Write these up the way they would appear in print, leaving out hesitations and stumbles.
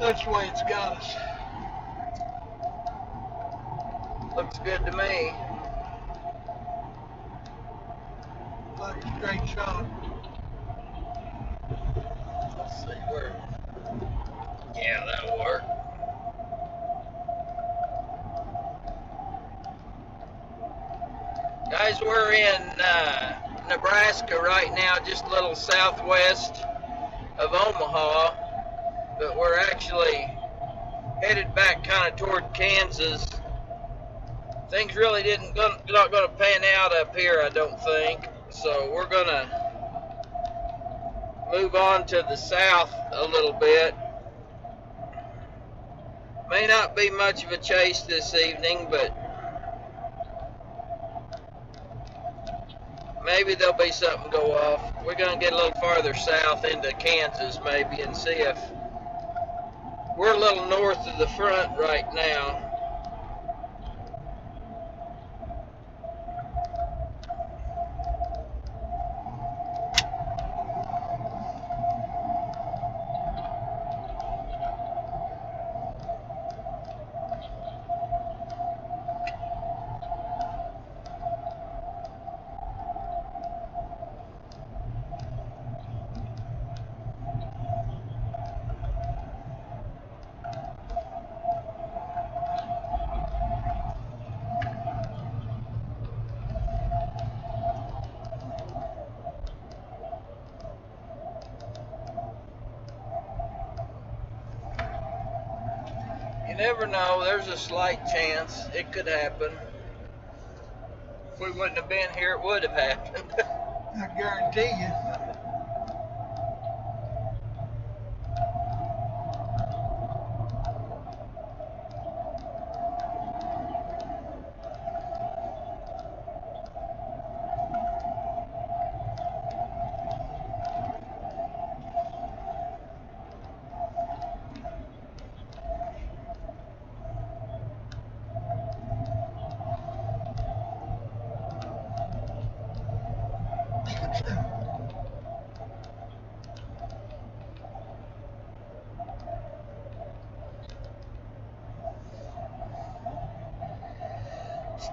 That's the way it's got us. Looks good to me. Like a straight shot. Let's see where. Yeah, that'll work. Guys, we're in Nebraska right now, just a little southwest of Omaha, but we're actually headed back kind of toward Kansas. Things really not going to pan out up here, I don't think. So we're going to move on to the south a little bit. May not be much of a chase this evening, but maybe there'll be something go off. We're going to get a little farther south into Kansas maybe and see if we're a little north of the front right now. You never know, there's a slight chance it could happen. If we wouldn't have been here, it would have happened. I guarantee you.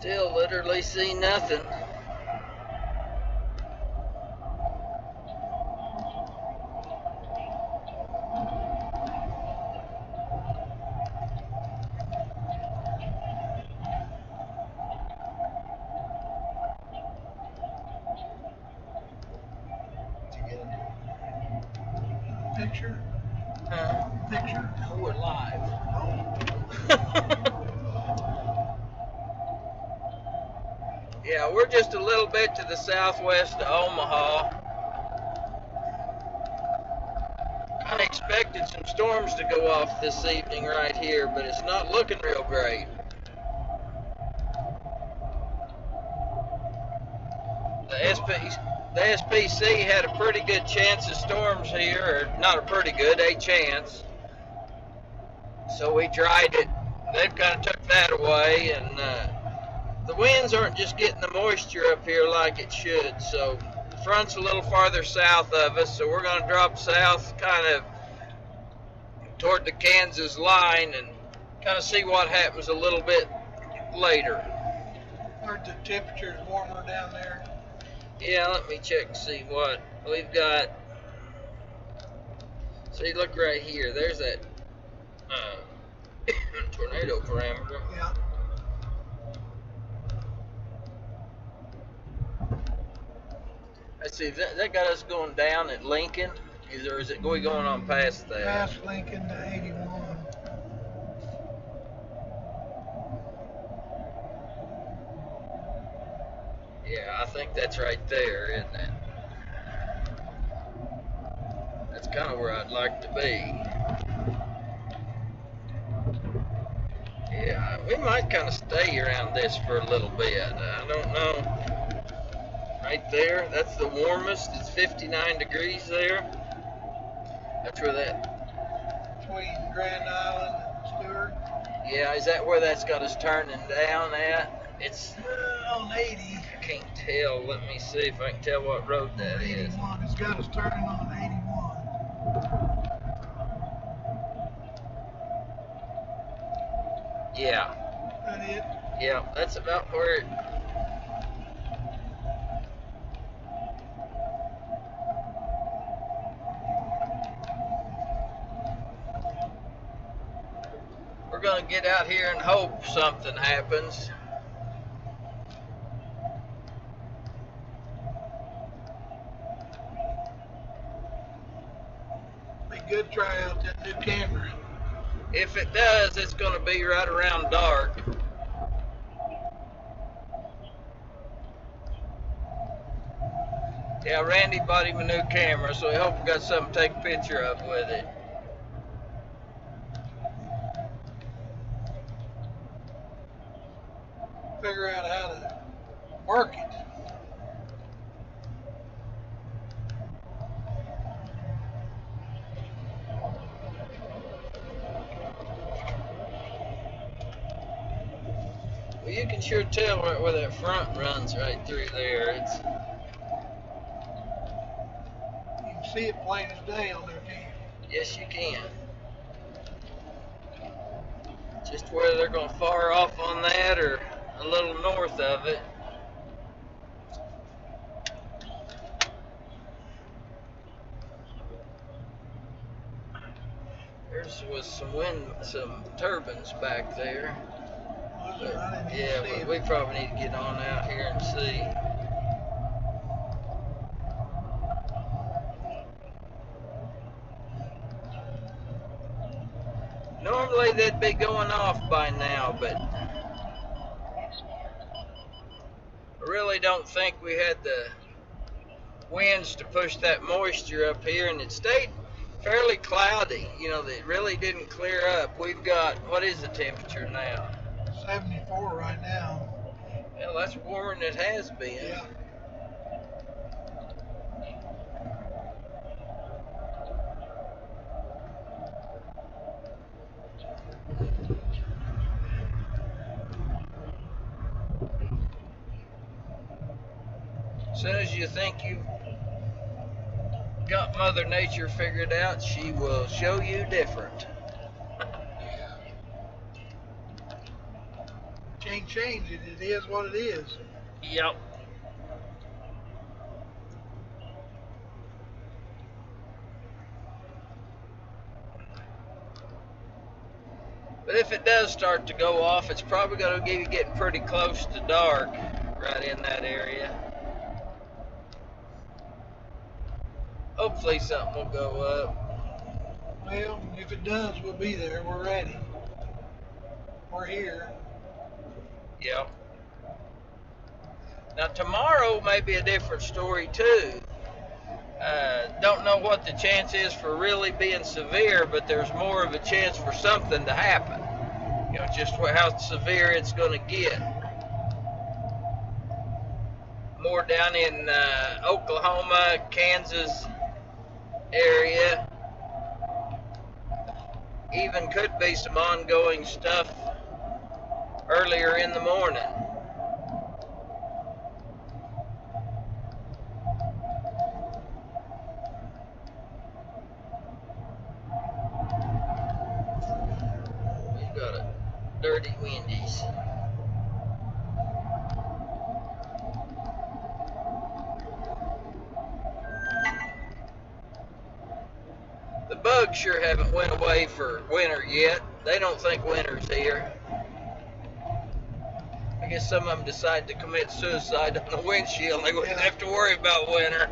Still literally see nothing. Picture? Picture? Oh, we're live. Yeah, we're just a little bit to the southwest of Omaha. I expected some storms to go off this evening right here, but it's not looking real great. The SPC had a pretty good chance of storms here, or not a pretty good, a chance. So we tried it. They've kind of took that away, and the winds aren't just getting the moisture up here like it should. So the front's a little farther south of us, so we're going to drop south kind of toward the Kansas line and kind of see what happens a little bit later. Aren't the temperatures warmer down there? Yeah, let me check and see what we've got. See, look right here. There's that tornado parameter. Yeah. Let's see, that got us going down at Lincoln, or is it going on past that? Past Lincoln to 81. Yeah, I think that's right there, isn't it? That's kind of where I'd like to be. Yeah, we might kind of stay around this for a little bit. I don't know. Right there, that's the warmest. It's 59 degrees there. That's where that. Between Grand Island and Stewart. Yeah, is that where that's got us turning down at? It's on 80. I can't tell. Let me see if I can tell what road that is. 81. It's got us turning on 81. Yeah. That it? Yeah, that's about where it. We're gonna get out here and hope something happens. Be good to try out that new camera. If it does, it's gonna be right around dark. Yeah, Randy bought him a new camera, so I hope we got something to take a picture of with it. Figure out how to work it. Well, you can sure tell right where that front runs right through there. You can see it plain as day on there, can't Yes, you can. Just where they're gonna fire off on that or a little north of it. There's was some turbines back there. you? I didn't Yeah, even see but we it. probably need to get on out here and see. Normally they'd be going off by now, but I really don't think we had the winds to push that moisture up here, and it stayed fairly cloudy. You know, it really didn't clear up. We've got, what is the temperature now? 74 right now. Well, that's warmer than it has been. Yeah. As soon as you think you've got Mother Nature figured out, she will show you different. Can't change it. It is what it is. Yep. But if it does start to go off, it's probably going to be getting pretty close to dark right in that area. Hopefully something will go up. Well, if it does, we'll be there. We're ready. We're here. Yep. Now tomorrow may be a different story too. Don't know what the chance is for really being severe, but there's more of a chance for something to happen. You know, just how severe it's going to get. More down in Oklahoma, Kansas area. Even could be some ongoing stuff earlier in the morning. We've got a dirty Wendy's. The bugs sure haven't went away for winter yet. They don't think winter's here. I guess some of them decide to commit suicide on the windshield. They wouldn't have to worry about winter.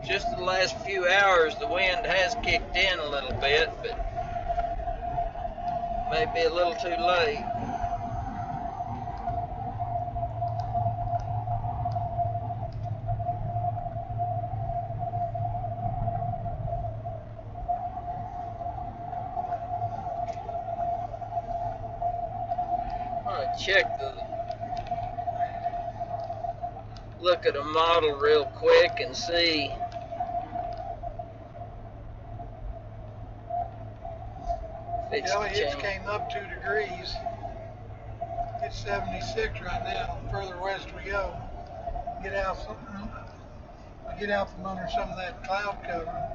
Just the last few hours, the wind has kicked in a little bit, but maybe a little too late. look at a model real quick and see if it's Jelly hitch changed. came up 2 degrees. It's 76 right now. The further west we go, get out from under some of that cloud cover.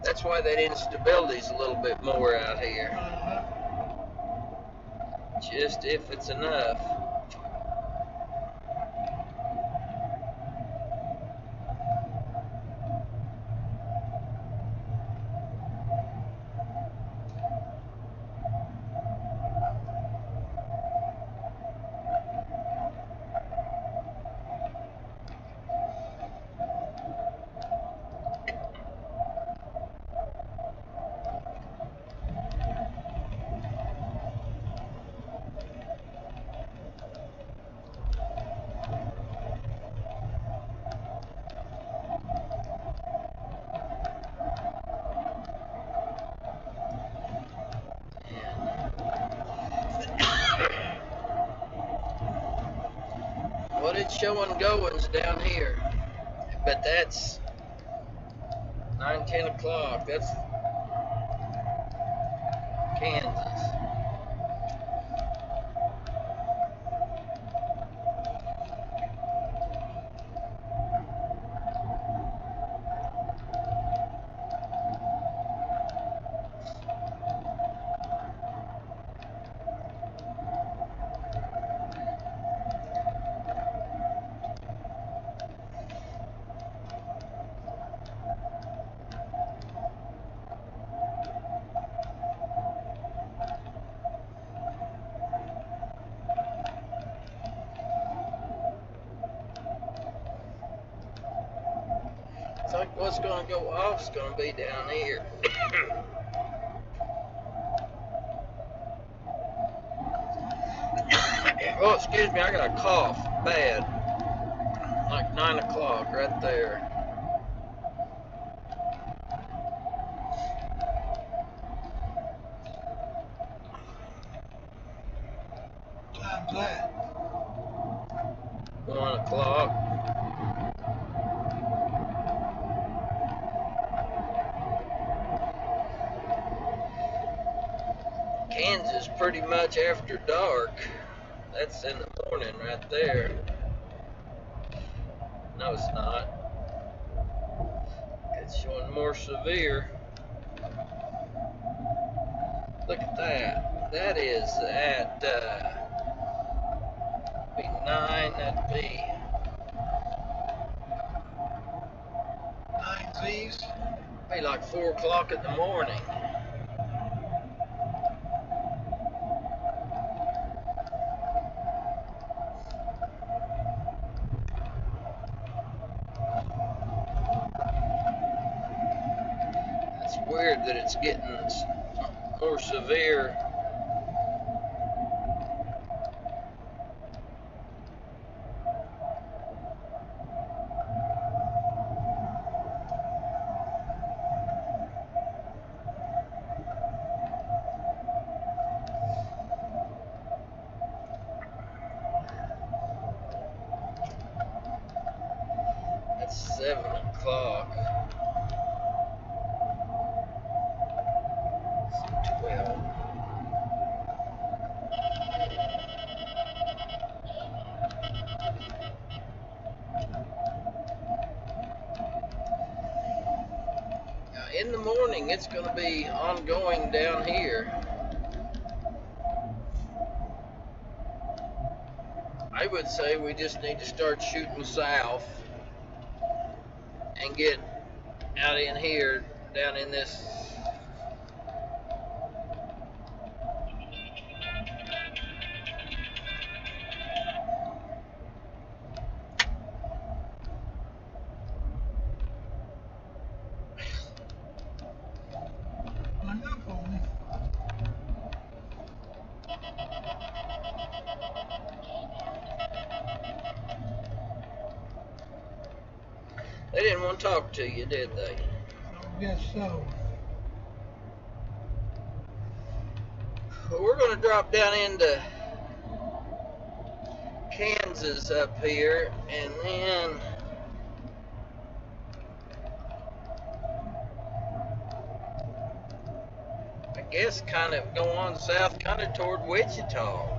That's why that instability's a little bit more out here. Just if it's enough. Well, it's showing goings down here, but that's 9-10 o'clock. That's Kansas. I think what's going to go off is going to be down here. Oh, excuse me, I got a cough. Bad. Like 9 o'clock right there. Time's that? 1 o'clock. Kansas pretty much after dark. That's in the morning right there. No, it's not. It's showing more severe. Look at that. That is at be 9. That'd be 9 Z's. be like 4 o'clock in the morning. It's weird that it's getting more severe. That's 7 o'clock. 12. Now in the morning, it's going to be ongoing down here. I would say we just need to start shooting south and get out in here, down in this. Hung up on me. They didn't want to talk to you, did they? I guess so. Well, we're going going to drop down into Kansas up here, and then I guess kind of go on south, kind of toward Wichita.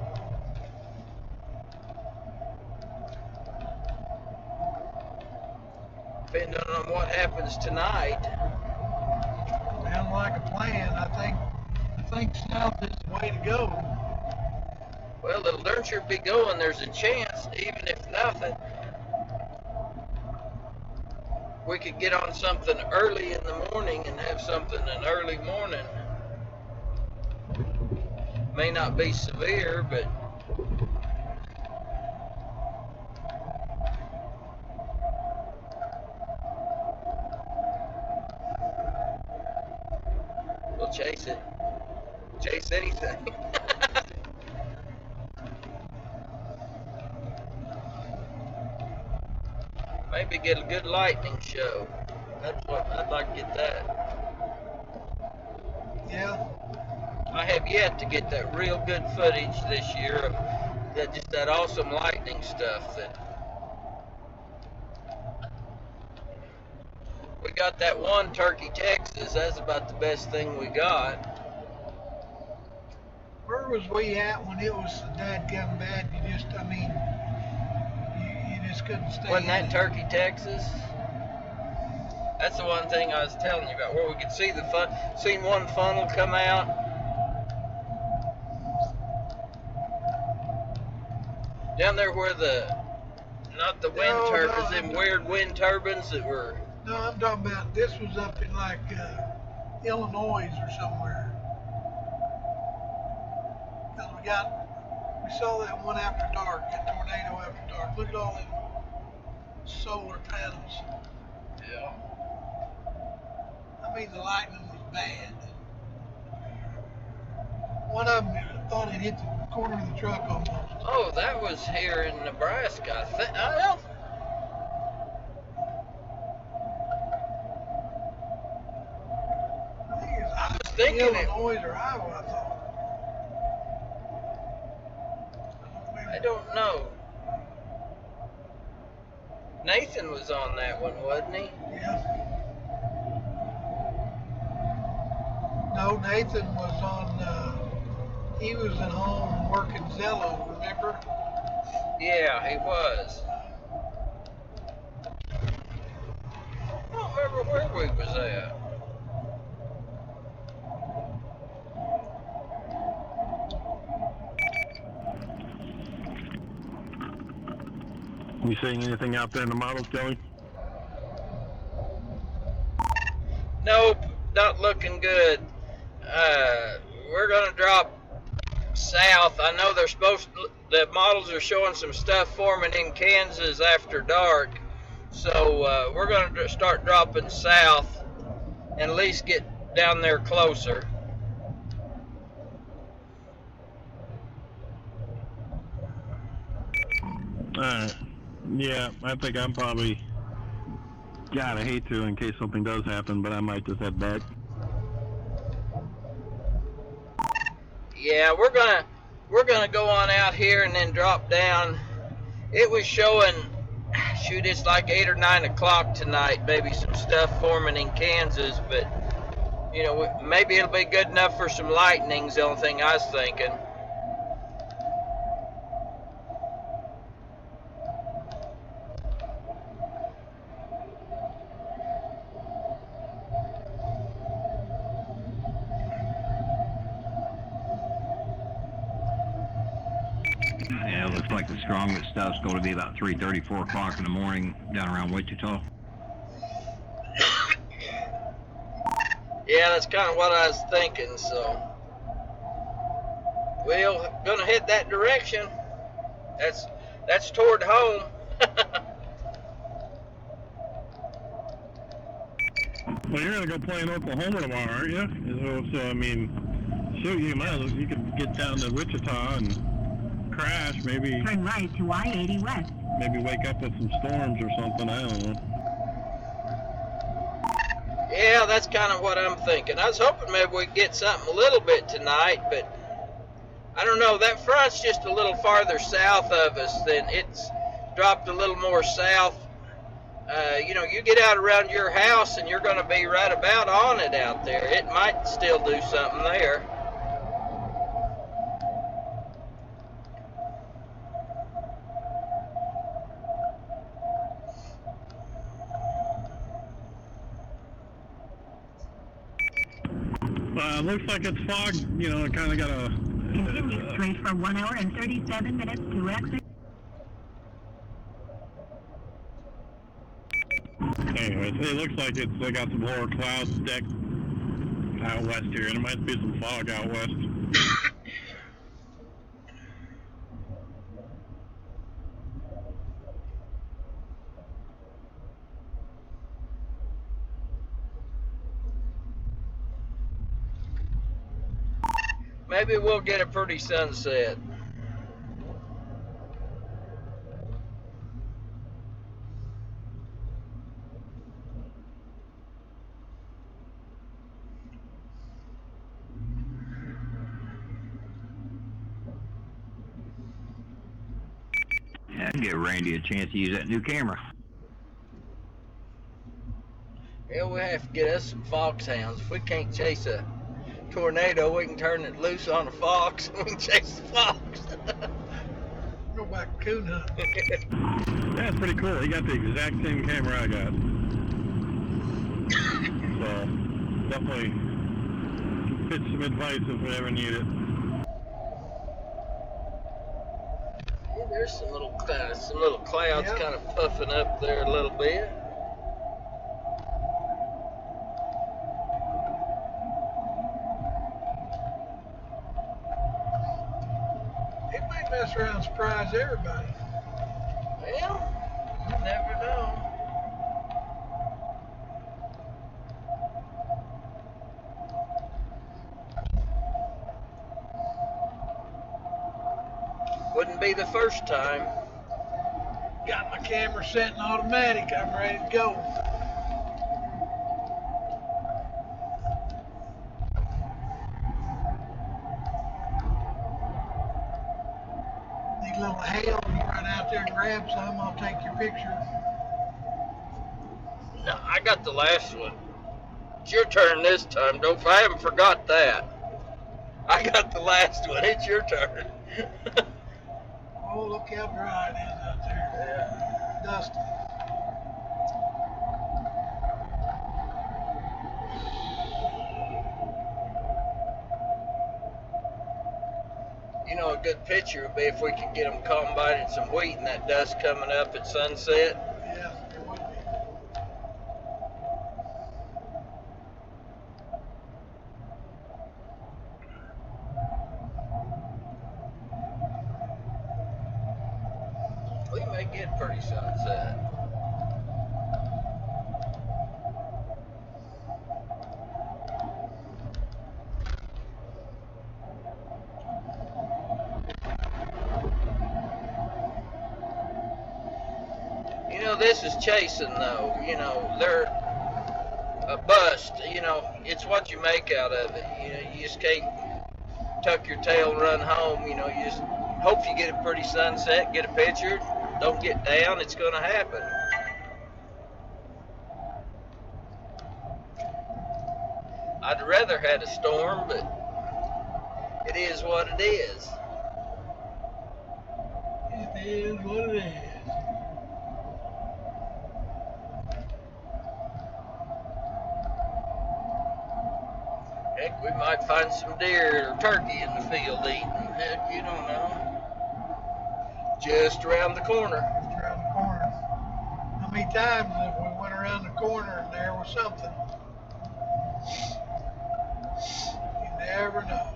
Depending on what happens tonight. Sounds like a plan. I think south is the way to go. Well, it'll darn sure be going. There's a chance, even if nothing, we could get on something early in the morning and have something an early morning. May not be severe, but we'll chase it. Chase anything. Maybe get a good lightning show. That's what I'd like to get that. Yeah. I have yet to get that real good footage this year of that awesome lightning stuff. That we got that one Turkey, Texas. That's about the best thing we got. Where was we at when it was so dadgum bad? You just couldn't stay. Wasn't that Turkey, Texas? That's the one thing I was telling you about, where we could see seen one funnel come out. Down there where not the wind turbines, them weird wind turbines that were. No, I'm talking about, this was up in like Illinois or somewhere. Because we saw that one after dark, that tornado after dark. Look at all them solar panels. Yeah. I mean, the lightning was bad. One of them thought it hit the corner of the truck almost. Oh, that was here in Nebraska, I think. I was thinking Illinois or Iowa, I thought. I don't know. Nathan was on that one, wasn't he? Yeah. No, Nathan was on, he was at home working Zello, remember? Yeah, he was. I don't remember where we was at. You seeing anything out there in the models, Joey? Nope, not looking good. We're gonna drop south. I know the models are showing some stuff forming in Kansas after dark. So we're gonna start dropping south and at least get down there closer. Alright. Yeah, I think I'm probably, God, I hate to in case something does happen, but I might just head back. Yeah, we're gonna go on out here and then drop down. It was showing, shoot, it's like 8 or 9 o'clock tonight. Maybe some stuff forming in Kansas, but you know, maybe it'll be good enough for some lightnings. The only thing I was thinking. Yeah, it looks like the strongest stuff's going to be about 3:30, 4 o'clock in the morning down around Wichita. Yeah, that's kind of what I was thinking, so we're gonna head that direction. That's toward home. Well, you're gonna go play in Oklahoma tomorrow, aren't you? So I mean, shoot, you could get down to Wichita and crash, maybe. Turn right to I-80 West. Maybe wake up with some storms or something. I don't know. Yeah, that's kind of what I'm thinking. I was hoping maybe we'd get something a little bit tonight, but I don't know, that front's just a little farther south of us. Than it's dropped a little more south. You know, you get out around your house and you're going to be right about on it out there. It might still do something there. Looks like it's fog. You know, it kind of got a... Continue straight for 1 hour and 37 minutes to exit. Anyways, it looks like they got some lower clouds decked out west here, and it might be some fog out west. Maybe we'll get a pretty sunset. Yeah, give Randy a chance to use that new camera. Yeah, we have to get us some foxhounds. If we can't chase a tornado, we can turn it loose on a fox and we can chase the fox. Go back coon hunting. That's pretty cool. He got the exact same camera I got. So, definitely get some advice if we ever need it. Yeah, there's some little clouds Yeah. kind of puffing up there a little bit. It may mess around and surprise everybody. Well, you never know. Wouldn't be the first time. Got my camera set in automatic. I'm ready to go. Need a little hail. You run out there and grab some. I'll take your picture. No, I got the last one. It's your turn this time. I haven't forgot that. I got the last one. It's your turn. Oh, look how dry it is out there. Yeah. Dusty. You know, a good picture would be if we could get them combining some wheat and that dust coming up at sunset. Yeah, it would be. We may get pretty sunset. You know, this is chasing though. You know, they're a bust. You know, it's what you make out of it. You know, you just can't tuck your tail and run home. You know, you just hope you get a pretty sunset, get a picture, don't get down. It's going to happen. I'd rather had a storm, but it is what it is. It is what it is. Heck, we might find some deer or turkey in the field eating. Heck, you don't know. Just around the corner. Just around the corner. How many times have we went around the corner and there was something? You never know.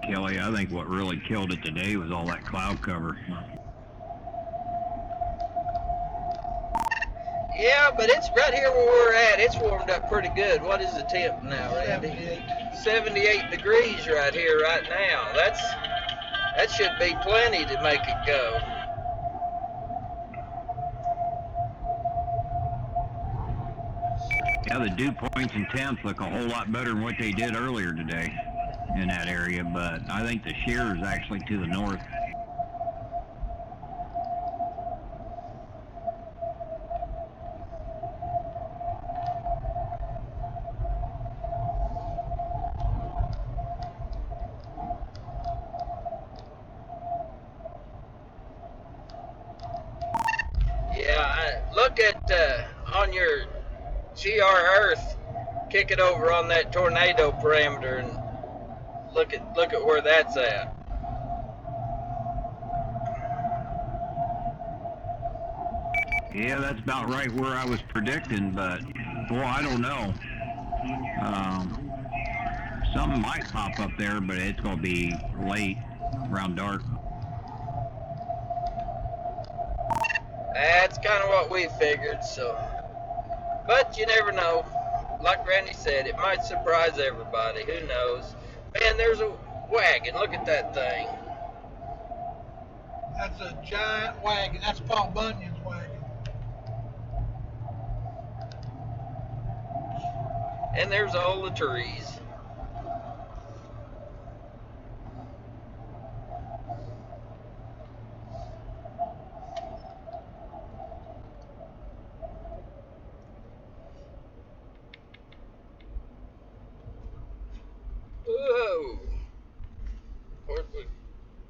Kelly, I think what really killed it today was all that cloud cover. Yeah, but it's right here where we're at. It's warmed up pretty good. What is the temp now, Randy? 78. 78 degrees right here, right now. That should be plenty to make it go. Yeah, the dew points and temps look a whole lot better than what they did earlier today in that area, but I think the shear is actually to the north. Yeah, look at on your GR Earth, kick it over on that tornado parameter and look at where that's at. Yeah, that's about right where I was predicting, but, well, I don't know. Something might pop up there, but it's going to be late, around dark. That's kind of what we figured, so. But you never know. Like Randy said, it might surprise everybody. Who knows? Man, there's a wagon. Look at that thing. That's a giant wagon. That's Paul Bunyan's wagon. And there's all the trees. Whoa.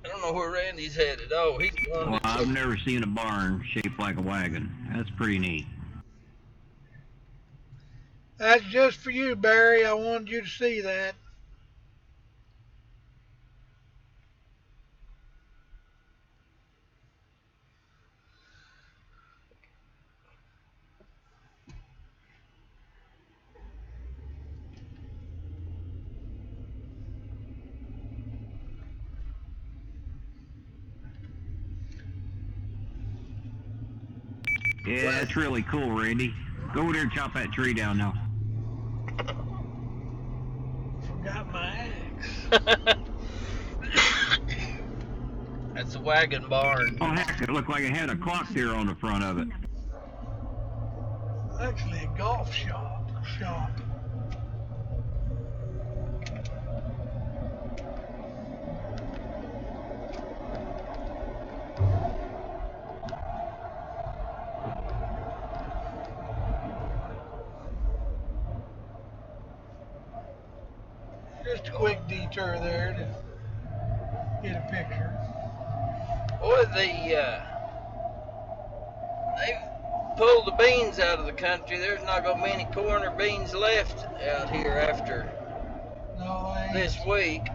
I don't know where Randy's headed. Oh, he's going Well, to I've never seen a barn shaped like a wagon. That's pretty neat. That's just for you, Barry. I wanted you to see that. Yeah, that's really cool, Randy. Go over there and chop that tree down now. Forgot my axe. That's a wagon barn. Oh, heck, it looked like it had a clock there on the front of it. Actually, a golf shop. Just a quick detour there to get a picture. Boy, they've pulled the beans out of the country. There's not going to be any corn or beans left out here after No, this week.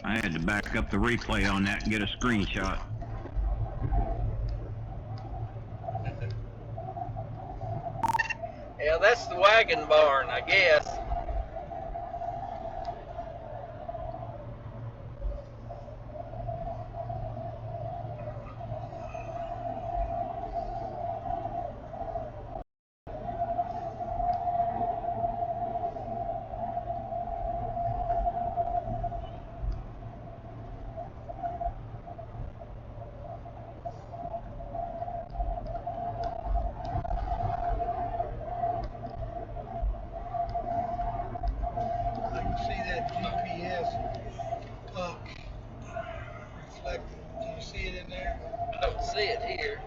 I had to back up the replay on that and get a screenshot. Yeah, that's the wagon barn, I guess. I can see that GPS puck reflecting. Can you see it in there? I don't see it here.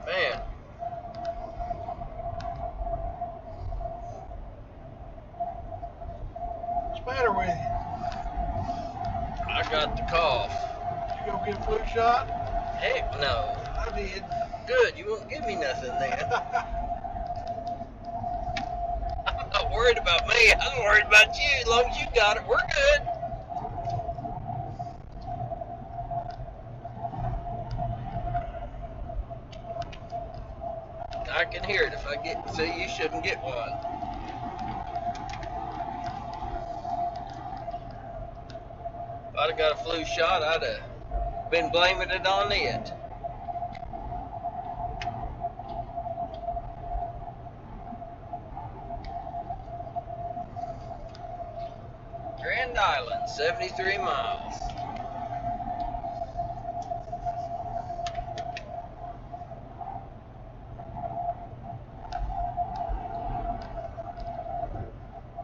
Man, What's the matter with you? I got the cough. Did you go get a flu shot? Heck no. I did. Good, you won't give me nothing then. I'm not worried about me. I'm worried about you. As long as you got it, we're good. hear it. If I get, see, you shouldn't get one. If I'd have got a flu shot, I'd have been blaming it on it. Grand Island, 73 miles.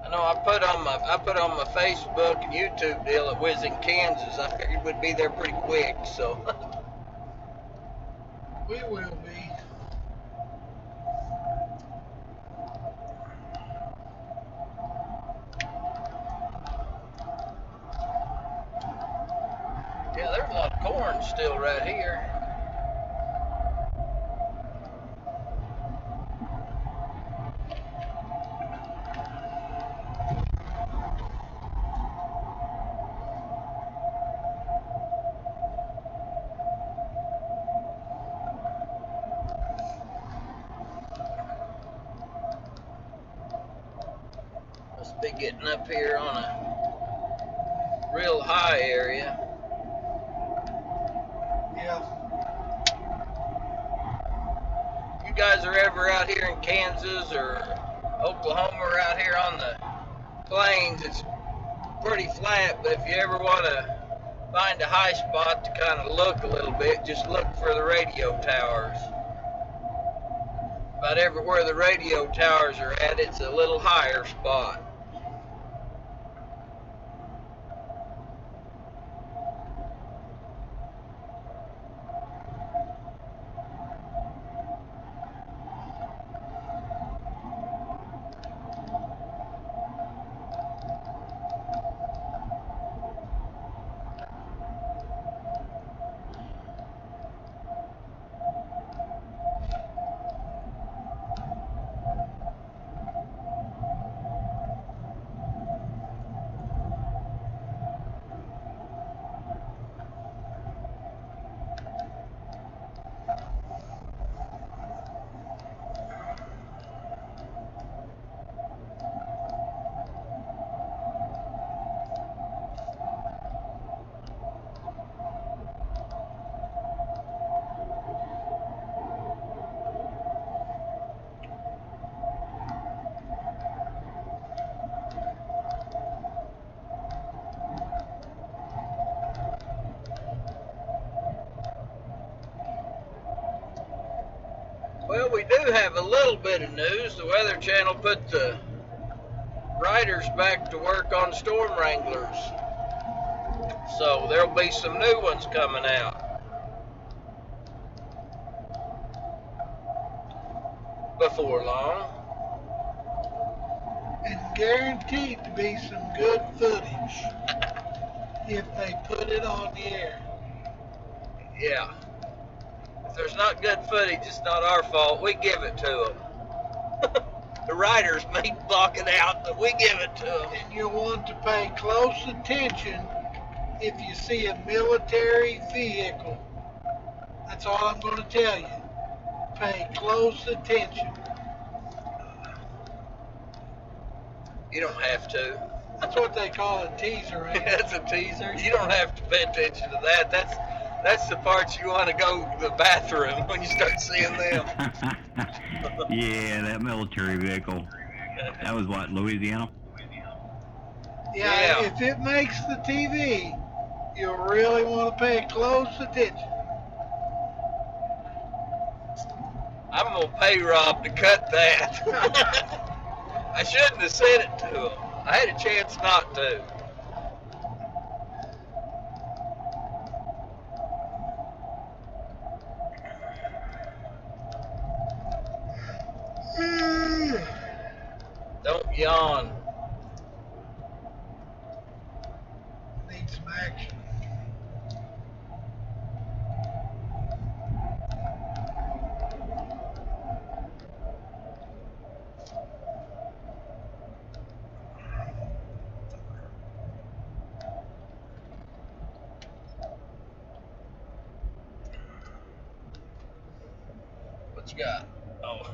I know I put on my Facebook and YouTube deal that was in Kansas. I figured we'd be there pretty quick, so We will be. yeah, there's a lot of corn still right here. Must be getting up here on a real high area. Yeah. You guys are ever out here in Kansas or Oklahoma or out here on the plains, it's pretty flat, but if you ever want to find a high spot to kind of look a little bit, just look for the radio towers. About everywhere the radio towers are at, it's a little higher spot. Well, we do have a little bit of news. The Weather Channel put the riders back to work on storm wranglers. So there'll be some new ones coming out before long. And guaranteed to be some good footage if they put it on the air. Yeah. If there's not good footage, it's not our fault. We give it to them. The riders may block it out, but we give it to them. And you'll want to pay close attention if you see a military vehicle. That's all I'm going to tell you. Pay close attention. You don't have to. That's what they call a teaser, ain't it? That's a teaser. You don't have to pay attention to that. That's the parts you want to go to the bathroom when you start seeing them. Yeah, that military vehicle. That was what, Louisiana? Yeah, Yeah. if it makes the TV, you'll really want to pay close attention. I'm going to pay Rob to cut that. I shouldn't have said it to him. I had a chance not to. Don't yawn. Need some action. What you got? Oh.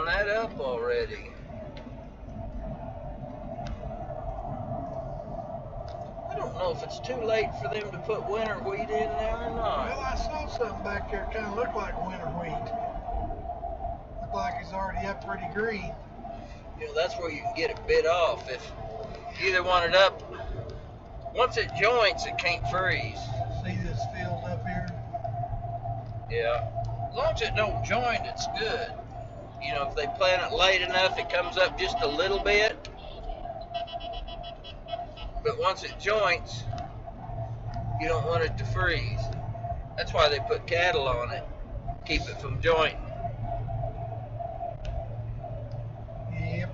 on that up already. I don't know if it's too late for them to put winter wheat in there or not. Well, I saw something back there kind of looked like winter wheat. Looked like it's already up pretty green. You know, that's where you can get it bit off. If you either want it up, once it joints, it can't freeze. See this field up here? Yeah. As long as it don't joint, it's good. You know, if they plant it late enough, it comes up just a little bit. But once it joints, you don't want it to freeze. That's why they put cattle on it. Keep it from jointing. Yep.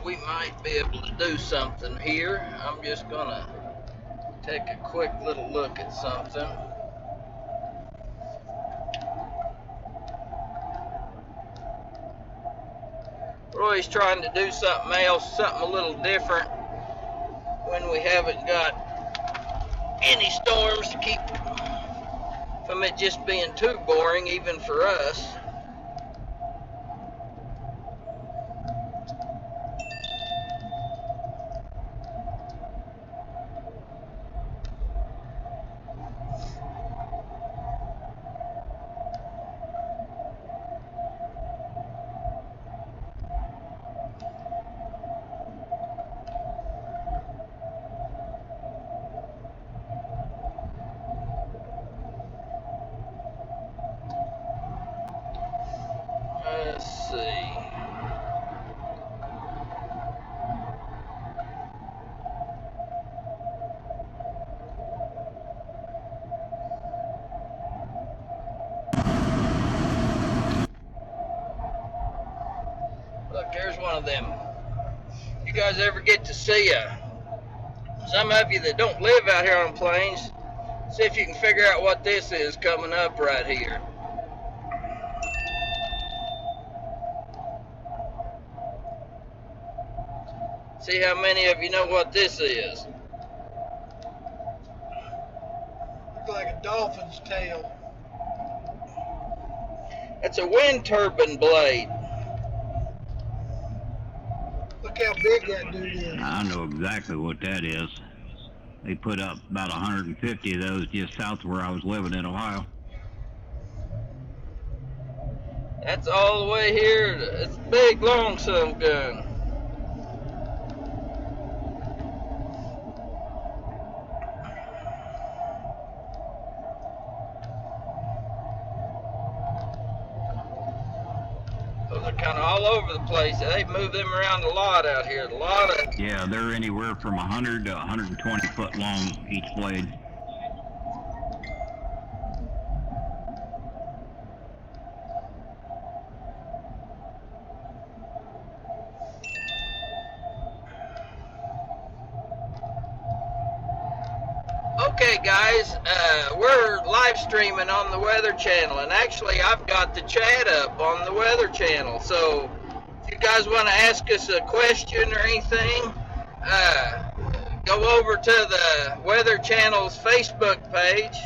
We might be able to do something here. I'm just gonna take a quick little look at something. Roy's trying to do something else, something a little different when we haven't got any storms to keep from it just being too boring even for us. Let's see. Look, there's one of them. You guys ever get to see some of you that don't live out here on the plains, see if you can figure out what this is coming up right here. See how many of you know what this is. Looks like a dolphin's tail. It's a wind turbine blade. Look how big that dude is. I know exactly what that is. They put up about 150 of those just south of where I was living in Ohio. That's all the way here. It's a big, long son gun. Those are kind of all over the place. They move them around a lot out here. A lot of. Yeah, they're anywhere from 100 to 120 foot long each blade. Okay, guys, we're live streaming on the Weather Channel, and actually I've got the chat up on the Weather Channel, so if you guys want to ask us a question or anything, go over to the Weather Channel's Facebook page.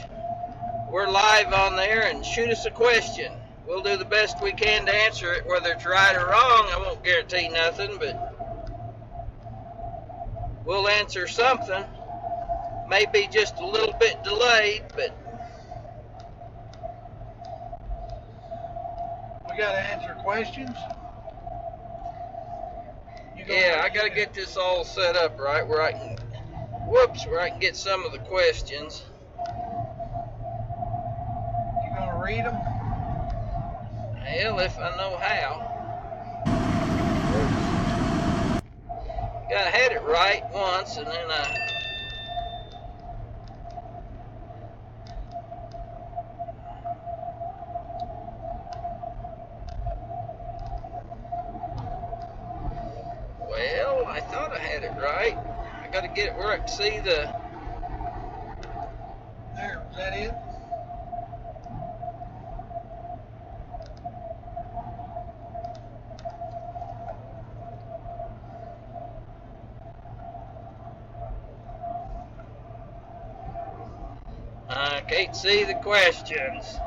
We're live on there, and shoot us a question. We'll do the best we can to answer it, whether it's right or wrong. I won't guarantee nothing, but we'll answer something. Maybe just a little bit delayed, but We gotta answer questions. yeah, I gotta get this all set up right where I can, where I can get some of the questions. You gonna read them? Hell, if I know how. I had it right once, and then I Well, I thought I had it right. I got to get it where I can see the... There, is that it? I can't see the questions.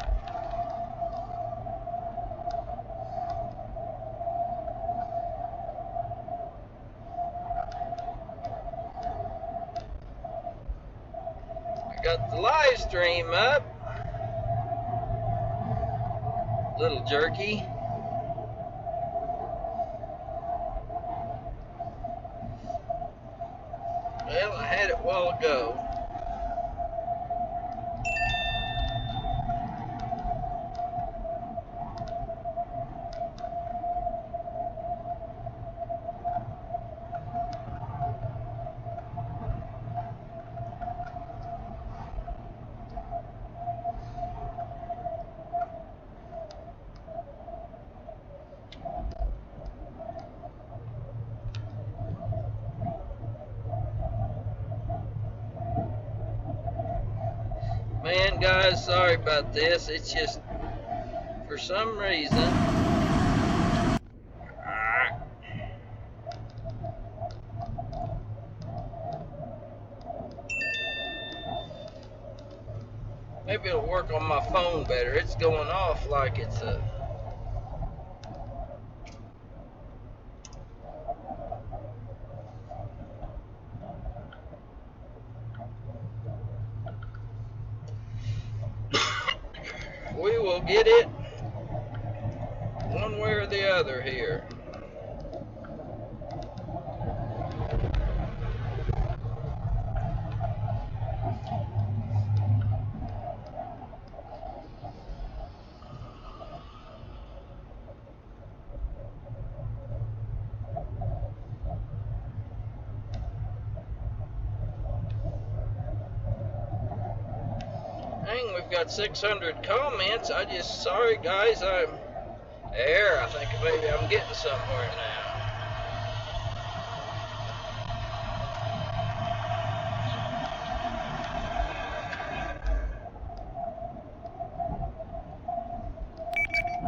I got the live stream up. Little jerky. Well, I had it a while ago. Man, guys, sorry about this. It's just, for some reason... Maybe it'll work on my phone better. It's going off like it's a... We will get it one way or the other here. Dang, we've got 600 comments. Sorry guys, I'm there. I think maybe I'm getting somewhere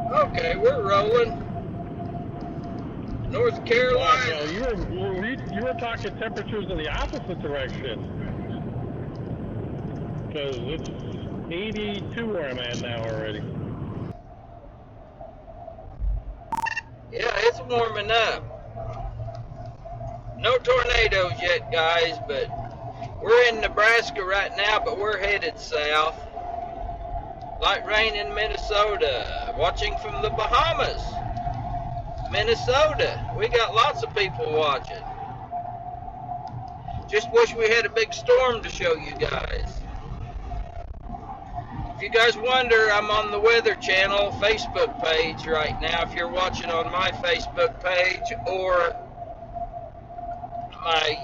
now. Okay, we're rolling. North Carolina. Well, you were talking temperatures in the opposite direction. Because it's 82 where I'm at now already. Yeah, it's warming up. No tornadoes yet, guys, but we're in Nebraska right now, but we're headed south. Light rain in Minnesota. Watching from the Bahamas. Minnesota. We got lots of people watching. Just wish we had a big storm to show you guys. If you guys wonder, I'm on the Weather Channel Facebook page right now. If you're watching on my Facebook page or my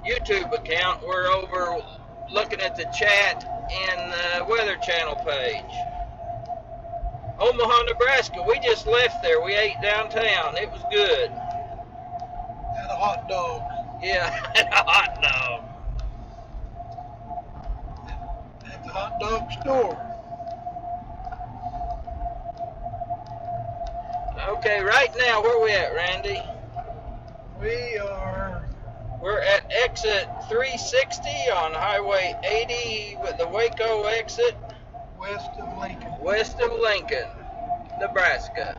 YouTube account, we're over looking at the chat in the Weather Channel page. Omaha, Nebraska. We just left there. We ate downtown. It was good. Had a hot dog. Yeah, a hot dog. At the hot dog store. Okay, right now, where we at, Randy? We're at exit 360 on Highway 80 with the Waco exit. west of Lincoln. West of Lincoln, Nebraska.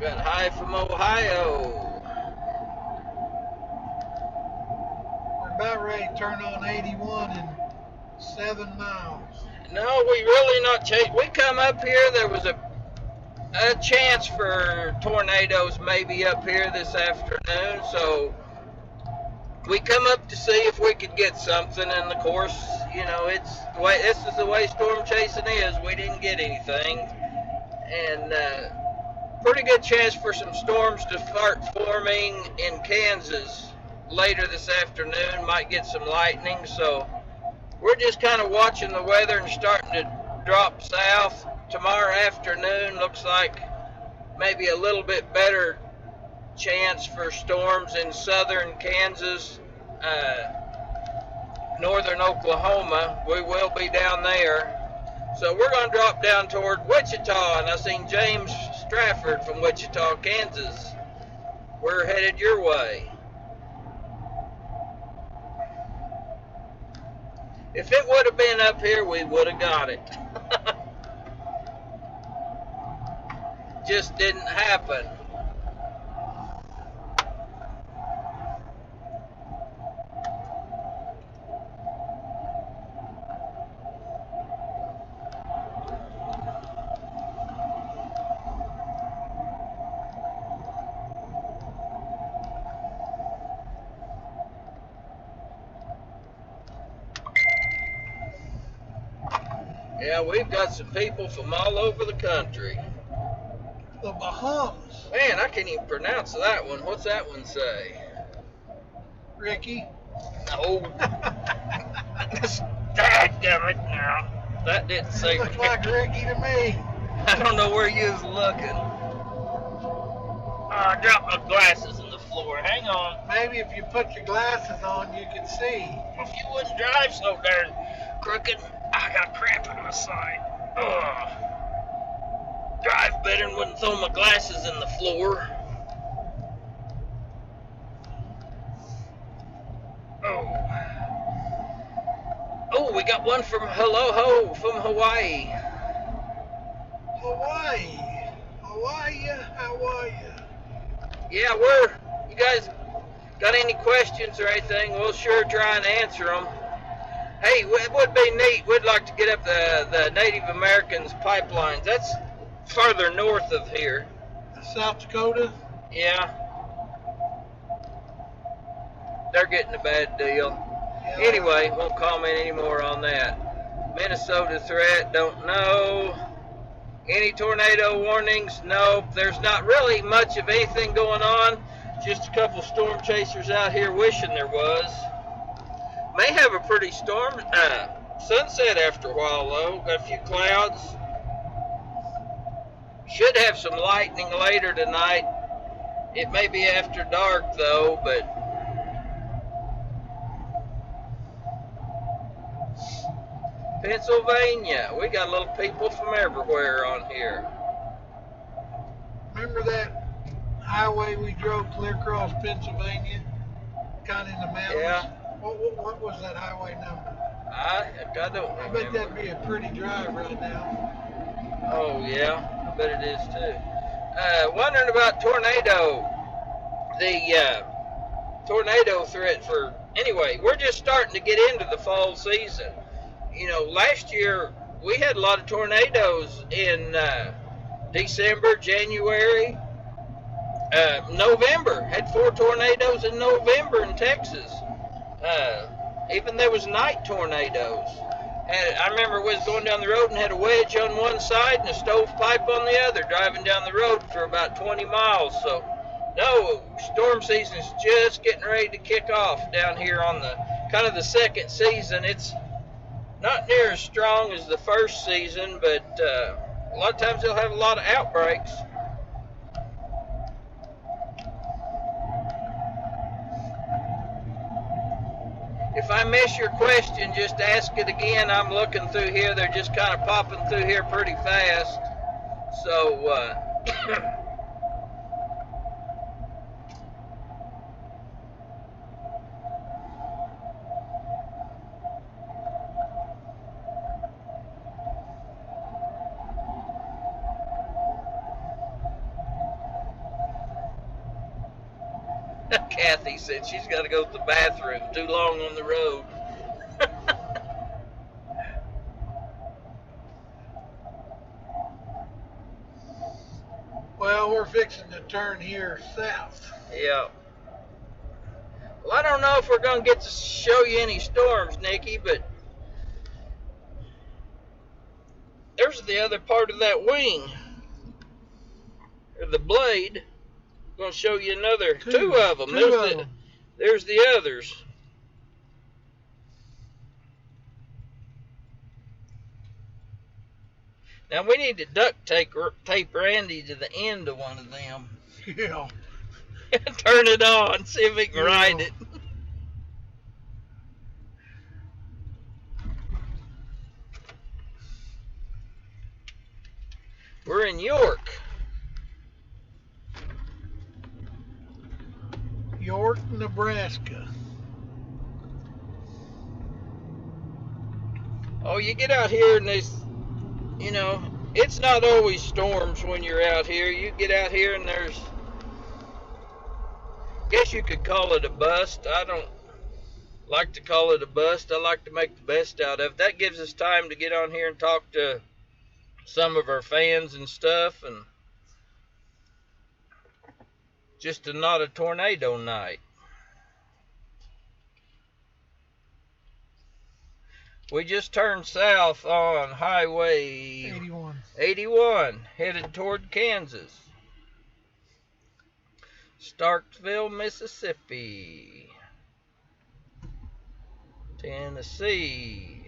Got hi from Ohio. We're about ready to turn on 81 in 7 miles. No, we really not chasing. We come up here, there was a chance for tornadoes maybe up here this afternoon, so we come up to see if we could get something, and of course, you know, this is the way storm chasing is. We didn't get anything, and pretty good chance for some storms to start forming in Kansas later this afternoon. Might get some lightning, so we're just kind of watching the weather and starting to drop south. tomorrow afternoon looks like maybe a little bit better chance for storms in southern Kansas, northern Oklahoma. We will be down there. So we're going to drop down toward Wichita, and I seen James Strafford from Wichita, Kansas. We're headed your way. If it would have been up here, we would have got it. Just didn't happen. Yeah, we've got some people from all over the country. The Bahamas. Man, I can't even pronounce that one. What's that one say? Ricky. No. Dadgummit now. That didn't say Looks like Ricky to me. I don't know where you was looking. I dropped my glasses on the floor. Hang on. Maybe if you put your glasses on, you could see. If you wouldn't drive so darn crooked, I got crap in my side. Ugh. Drive better and wouldn't throw my glasses in the floor. Oh, we got one from Hello from Hawaii. Hawaii. Hawaii, how are you? Yeah, you guys got any questions or anything, we'll sure try and answer them. Hey, it would be neat. We'd like to get up the Native Americans pipelines. That's farther north of here. South Dakota? Yeah. They're getting a bad deal. Yeah. Anyway, won't comment any more on that. Minnesota threat, don't know. Any tornado warnings? Nope. There's not really much of anything going on. Just a couple storm chasers out here wishing there was. May have a pretty sunset after a while though. Got a few clouds. Should have some lightning later tonight. It may be after dark though, but Pennsylvania. We got little people from everywhere on here. Remember that highway we drove clear across Pennsylvania? Kind of in the mountains? Yeah. What was that highway number? I don't I remember. bet that'd be a pretty drive right now. Oh yeah, I bet it is too. Wondering about tornado. The tornado threat for, anyway, we're just starting to get into the fall season. You know, last year we had a lot of tornadoes in December, January, November. Had 4 tornadoes in November in Texas. Even there was night tornadoes. I remember we was going down the road and had a wedge on one side and a stovepipe on the other, driving down the road for about 20 miles. So, no, storm season is just getting ready to kick off down here on the kind of the second season. It's not near as strong as the first season, but a lot of times they'll have a lot of outbreaks. If I miss your question, just ask it again. I'm looking through here. They're just kind of popping through here pretty fast. So, Kathy said she's got to go to the bathroom. Too long on the road. Well, we're fixing to turn here south. Yeah. Well, I don't know if we're going to get to show you any storms, Nikki, but there's the other part of that wing, or the blade. I'm going to show you another two of them. There's the others. Now we need to duct tape Randy to the end of one of them. Yeah. Turn it on, see if we can ride it. We're in York. York, Nebraska. Oh, you get out here and there's, it's not always storms when you're out here. You get out here and there's, guess you could call it a bust. I don't like to call it a bust. I like to make the best out of it. That gives us time to get on here and talk to some of our fans and stuff, and just not a tornado night. We just turned south on Highway 81, headed toward Kansas. Starkville, Mississippi. Tennessee.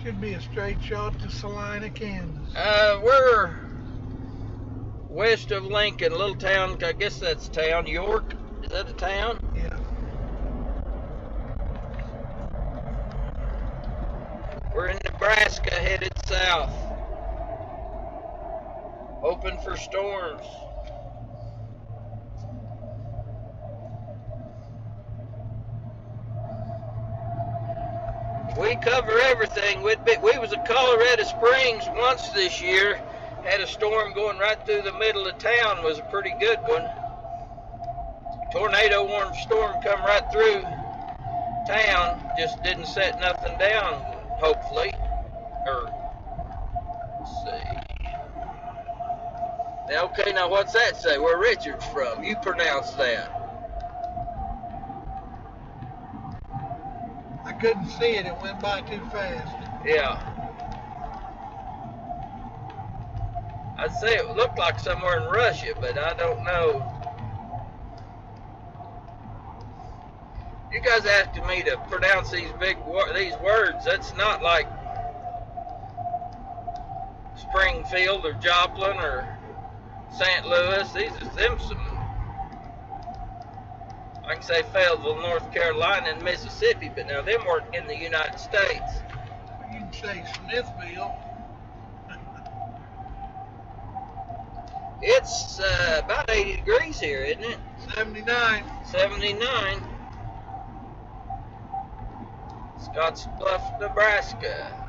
Should be a straight shot to Salina, Kansas. We're west of Lincoln, a little town, I guess that's town. York, is that a town? Yeah. We're in Nebraska, headed south. Hoping for storms. We cover everything. We was at Colorado Springs once this year. Had a storm going right through the middle of town. Was a pretty good one. Tornado warning storm come right through town. Just didn't set nothing down, hopefully. Let's see. Now, okay, now what's that say? Where Richard's from? You pronounce that. I couldn't see it. It went by too fast. Yeah. I'd say it looked like somewhere in Russia, but I don't know. You guys asking me to pronounce these these words. That's not like Springfield or Joplin or St. Louis. These are them some. I can say Fayetteville, North Carolina, and Mississippi, but now them weren't in the United States. You can say Smithville. It's about 80 degrees here, isn't it? 79. 79. Scottsbluff, Nebraska.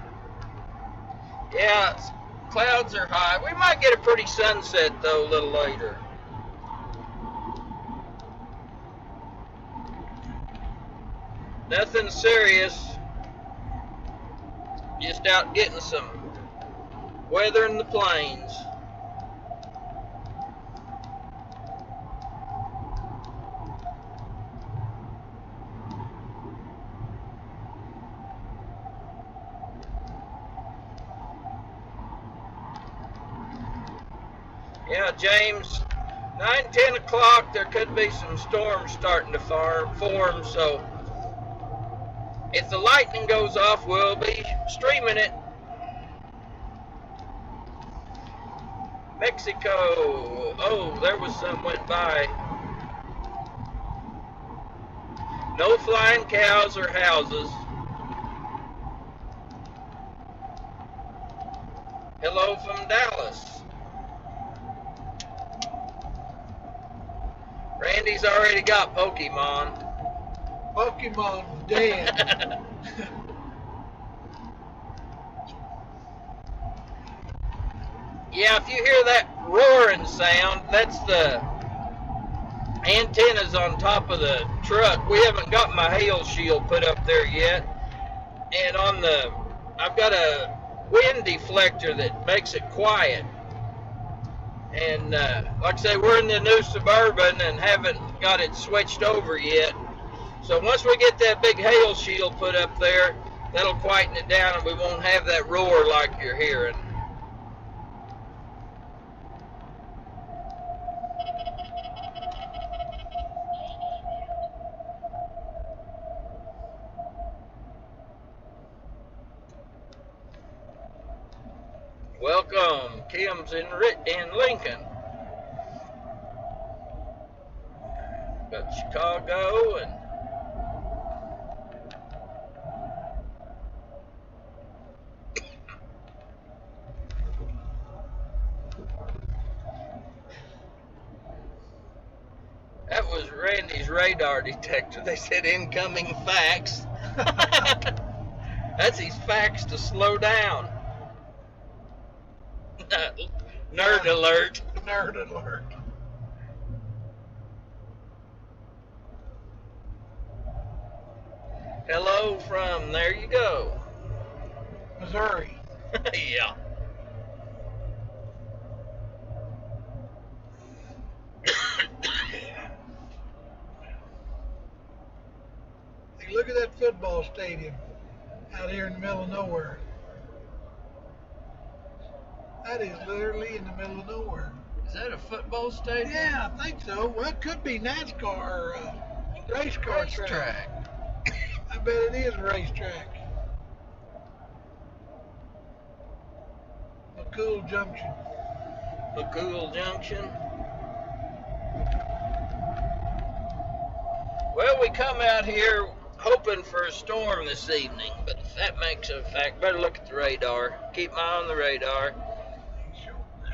Yeah, clouds are high. We might get a pretty sunset, though, a little later. Nothing serious. Just out getting some weather in the plains. Yeah, James, 9, 10 o'clock, there could be some storms starting to form, so if the lightning goes off, we'll be streaming it. Mexico. Oh, there was some went by. No flying cows or houses. Hello from Dallas. Randy's already got Pokemon. Pokemon's dead. Yeah, if you hear that roaring sound, that's the antennas on top of the truck. We haven't got my hail shield put up there yet. And I've got a wind deflector that makes it quiet. And like I say, we're in the new Suburban and haven't got it switched over yet. So once we get that big hail shield put up there, that'll quieten it down and we won't have that roar like you're hearing. Welcome, Kim's in Lincoln. Got Chicago and that was Randy's radar detector. They said incoming fax. That's his fax to slow down. Nerd alert. Nerd alert. Hello from, there you go. Missouri. Yeah. Hey, look at that football stadium out here in the middle of nowhere. That is literally in the middle of nowhere. Is that a football stadium? Yeah, I think so. Well, it could be NASCAR or race car track. Racetrack. I bet it is a racetrack. McCool Junction. McCool Junction. Well, we come out here hoping for a storm this evening, but that makes a fact. Better look at the radar. Keep my eye on the radar.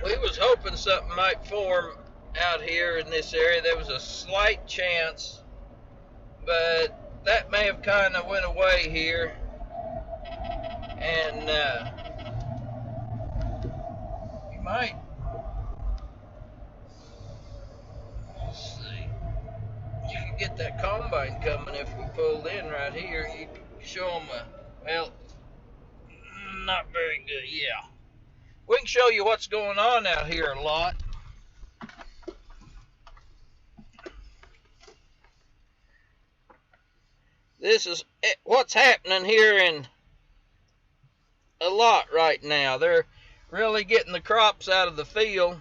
We was hoping something might form out here in this area. There was a slight chance, but that may have kind of went away here. And you might, let's see, you could get that combine coming if we pulled in right here. You could show them well, not very good, yeah. We can show you what's going on out here a lot. This is what's happening here in a lot right now. They're really getting the crops out of the field.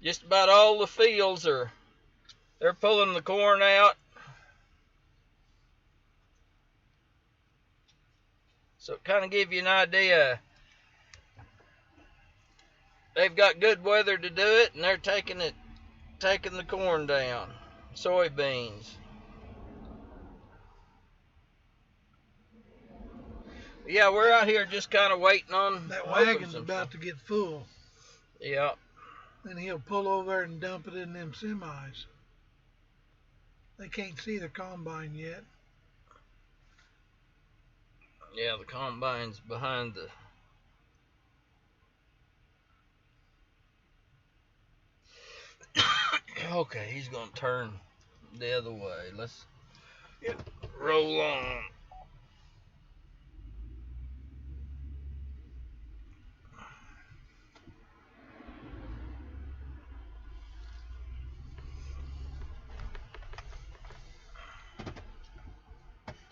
Just about all the fields they're pulling the corn out. So kind of give you an idea. They've got good weather to do it, and they're taking the corn down. Soybeans. Yeah, we're out here just kind of waiting on That wagon's about to get full. Yeah. Then he'll pull over and dump it in them semis. They can't see the combine yet. Yeah, the combine's behind the... Okay, he's going to turn the other way. Let's roll on.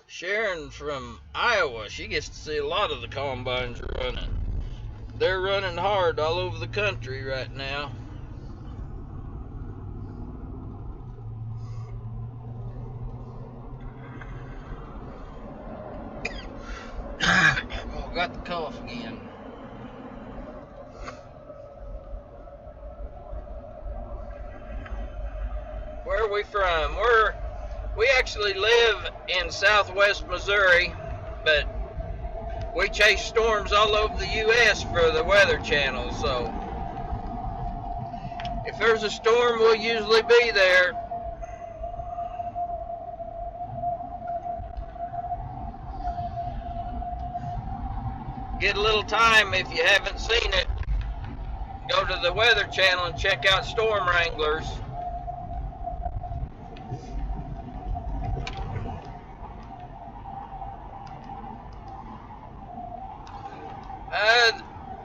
Sharon from Iowa, she gets to see a lot of the combines running. They're running hard all over the country right now. Oh, got the cough again. Where are we from? We actually live in southwest Missouri, but we chase storms all over the U.S. for the Weather Channel, so if there's a storm, we'll usually be there. Get a little time if you haven't seen it. Go to the Weather Channel and check out Storm Wranglers.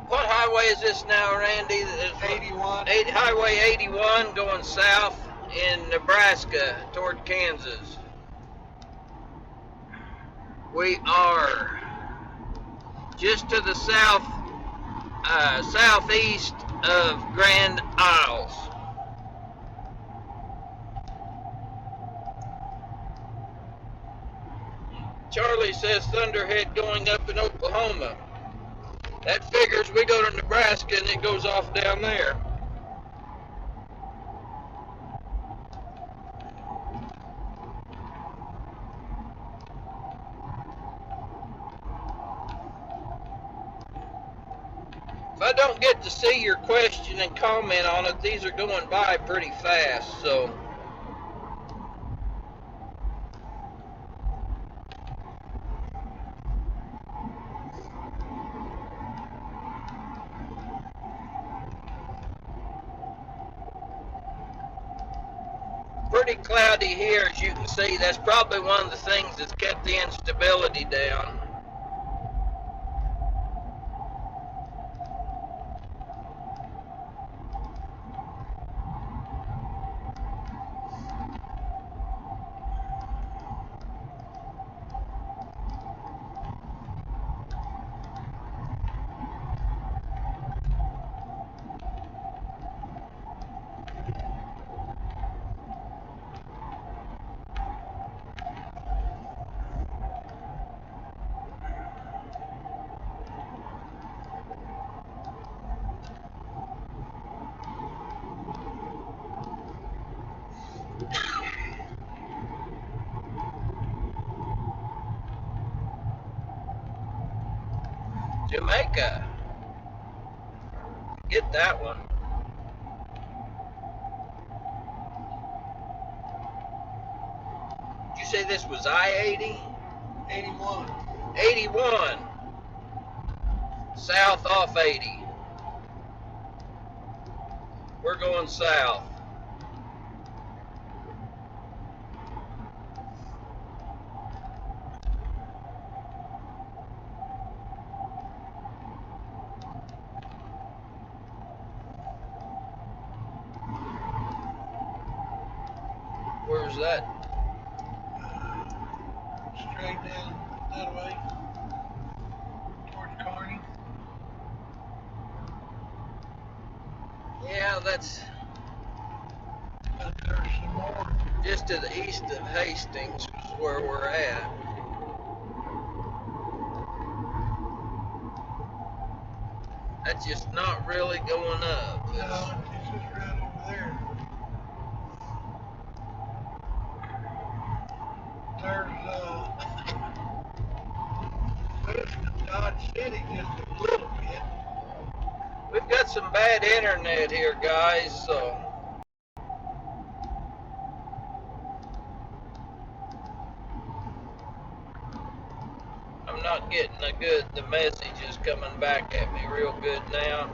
What highway is this now, Randy? 81. Highway 81 going south in Nebraska toward Kansas. We are just to the southeast of Grand Isles. Charlie says thunderhead going up in Oklahoma. That figures we go to Nebraska and it goes off down there. If I don't get to see your question and comment on it, these are going by pretty fast, so pretty cloudy here, as you can see. That's probably one of the things that's kept the instability down. Jamaica. Get that one. Did you say this was I-80? 81. 81. South off 80. We're going south. Where's that? Straight down that way towards Kearney. Yeah, that's But there's some more. just to the east of Hastings is where we're at. That's just not really going up. No, it's just right over there. There's Dodge City just a little bit. We've got some bad internet here, guys, so I'm not getting the message is coming back at me real good now.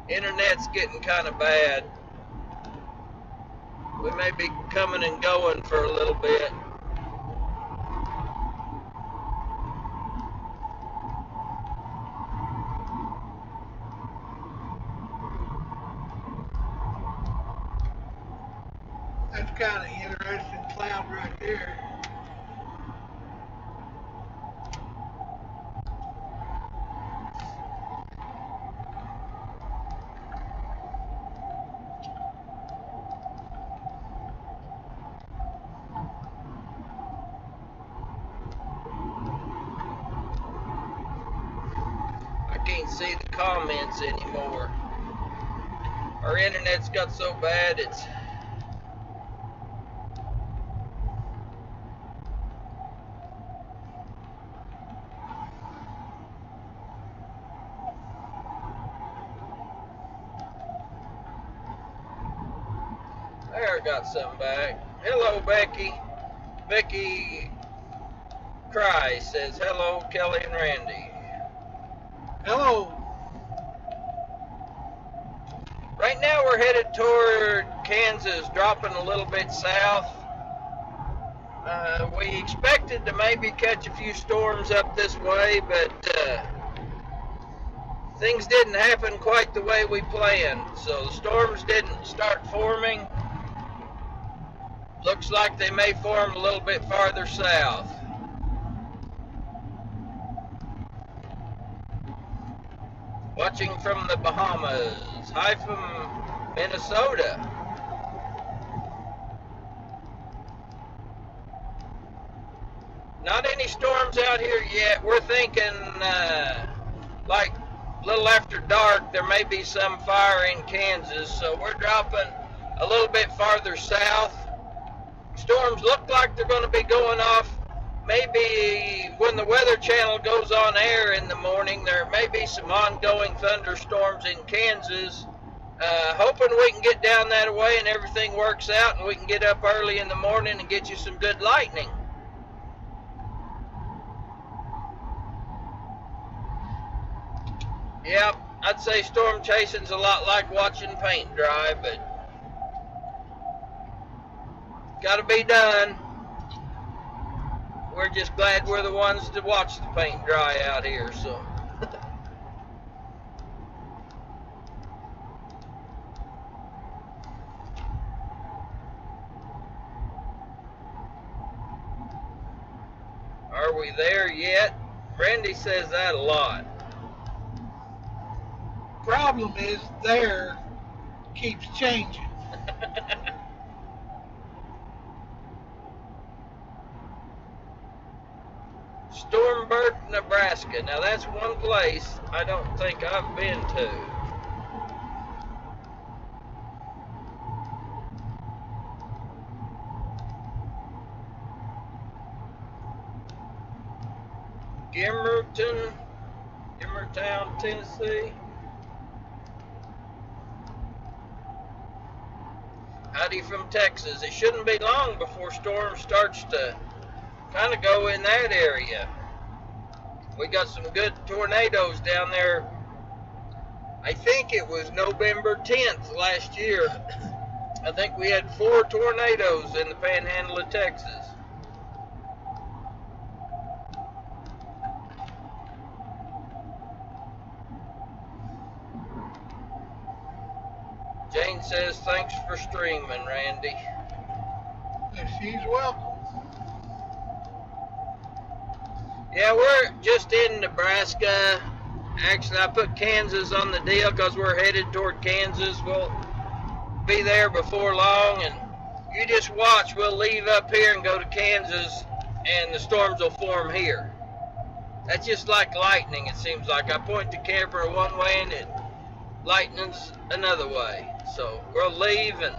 Internet's getting kind of bad. We may be coming and going for a little bit. That's kind of interesting cloud right there. I can't see the comments anymore. Our internet's got so bad it's there. I got some back. Hello, Becky. Becky Cry says hello, Kelly and Randy. Hello. Right now we're headed toward Kansas, dropping a little bit south. We expected to maybe catch a few storms up this way, but things didn't happen quite the way we planned. So the storms didn't start forming. Looks like they may form a little bit farther south. Watching from the Bahamas. Hi from Minnesota. Not any storms out here yet. We're thinking like a little after dark there may be some fire in Kansas, so we're dropping a little bit farther south. Storms look like they're going to be going off maybe when the Weather Channel goes on air in the morning. There may be some ongoing thunderstorms in Kansas. Hoping we can get down that way and everything works out and we can get up early in the morning and get you some good lightning. Yep, I'd say storm chasing's a lot like watching paint dry, but gotta be done. We're just glad we're the ones to watch the paint dry out here, so. Are we there yet? Randy says that a lot. Problem is, there keeps changing. Stormbird, Nebraska. Now that's one place I don't think I've been to. Gimmertown, Tennessee. Howdy from Texas. It shouldn't be long before storm starts to kind of go in that area. We got some good tornadoes down there. I think it was November 10th last year. I think we had 4 tornadoes in the panhandle of Texas. Jane says, thanks for streaming, Randy. She's welcome. Yeah, we're just in Nebraska. Actually, I put Kansas on the deal because we're headed toward Kansas. We'll be there before long, and you just watch. We'll leave up here and go to Kansas, and the storms will form here. That's just like lightning, it seems like. I point the camera one way, and it lightning's another way. So we'll leave, and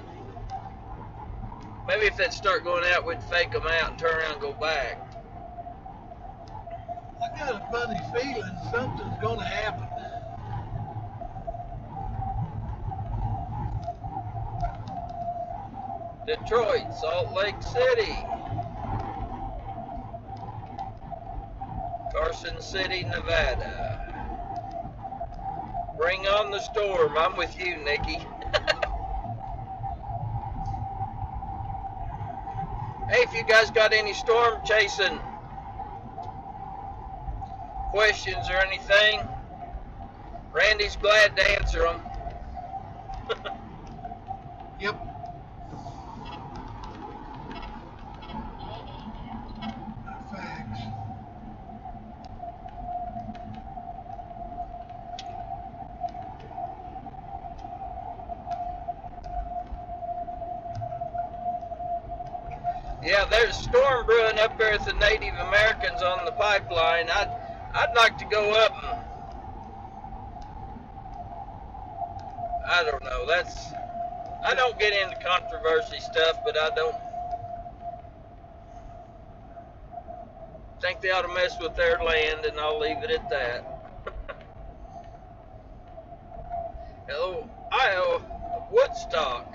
maybe if they'd start going out, we'd fake them out and turn around and go back. I got a funny feeling something's going to happen. Detroit, Salt Lake City, Carson City, Nevada. Bring on the storm. I'm with you, Nikki. Hey, if you guys got any storm chasing questions or anything, Randy's glad to answer them. Yep. Facts. Yeah, there's a storm brewing up there with the Native Americans on the pipeline. I'd like to go up and I don't know. I don't get into controversy stuff, but I don't think they ought to mess with their land, and I'll leave it at that. Hello, Iowa, Woodstock.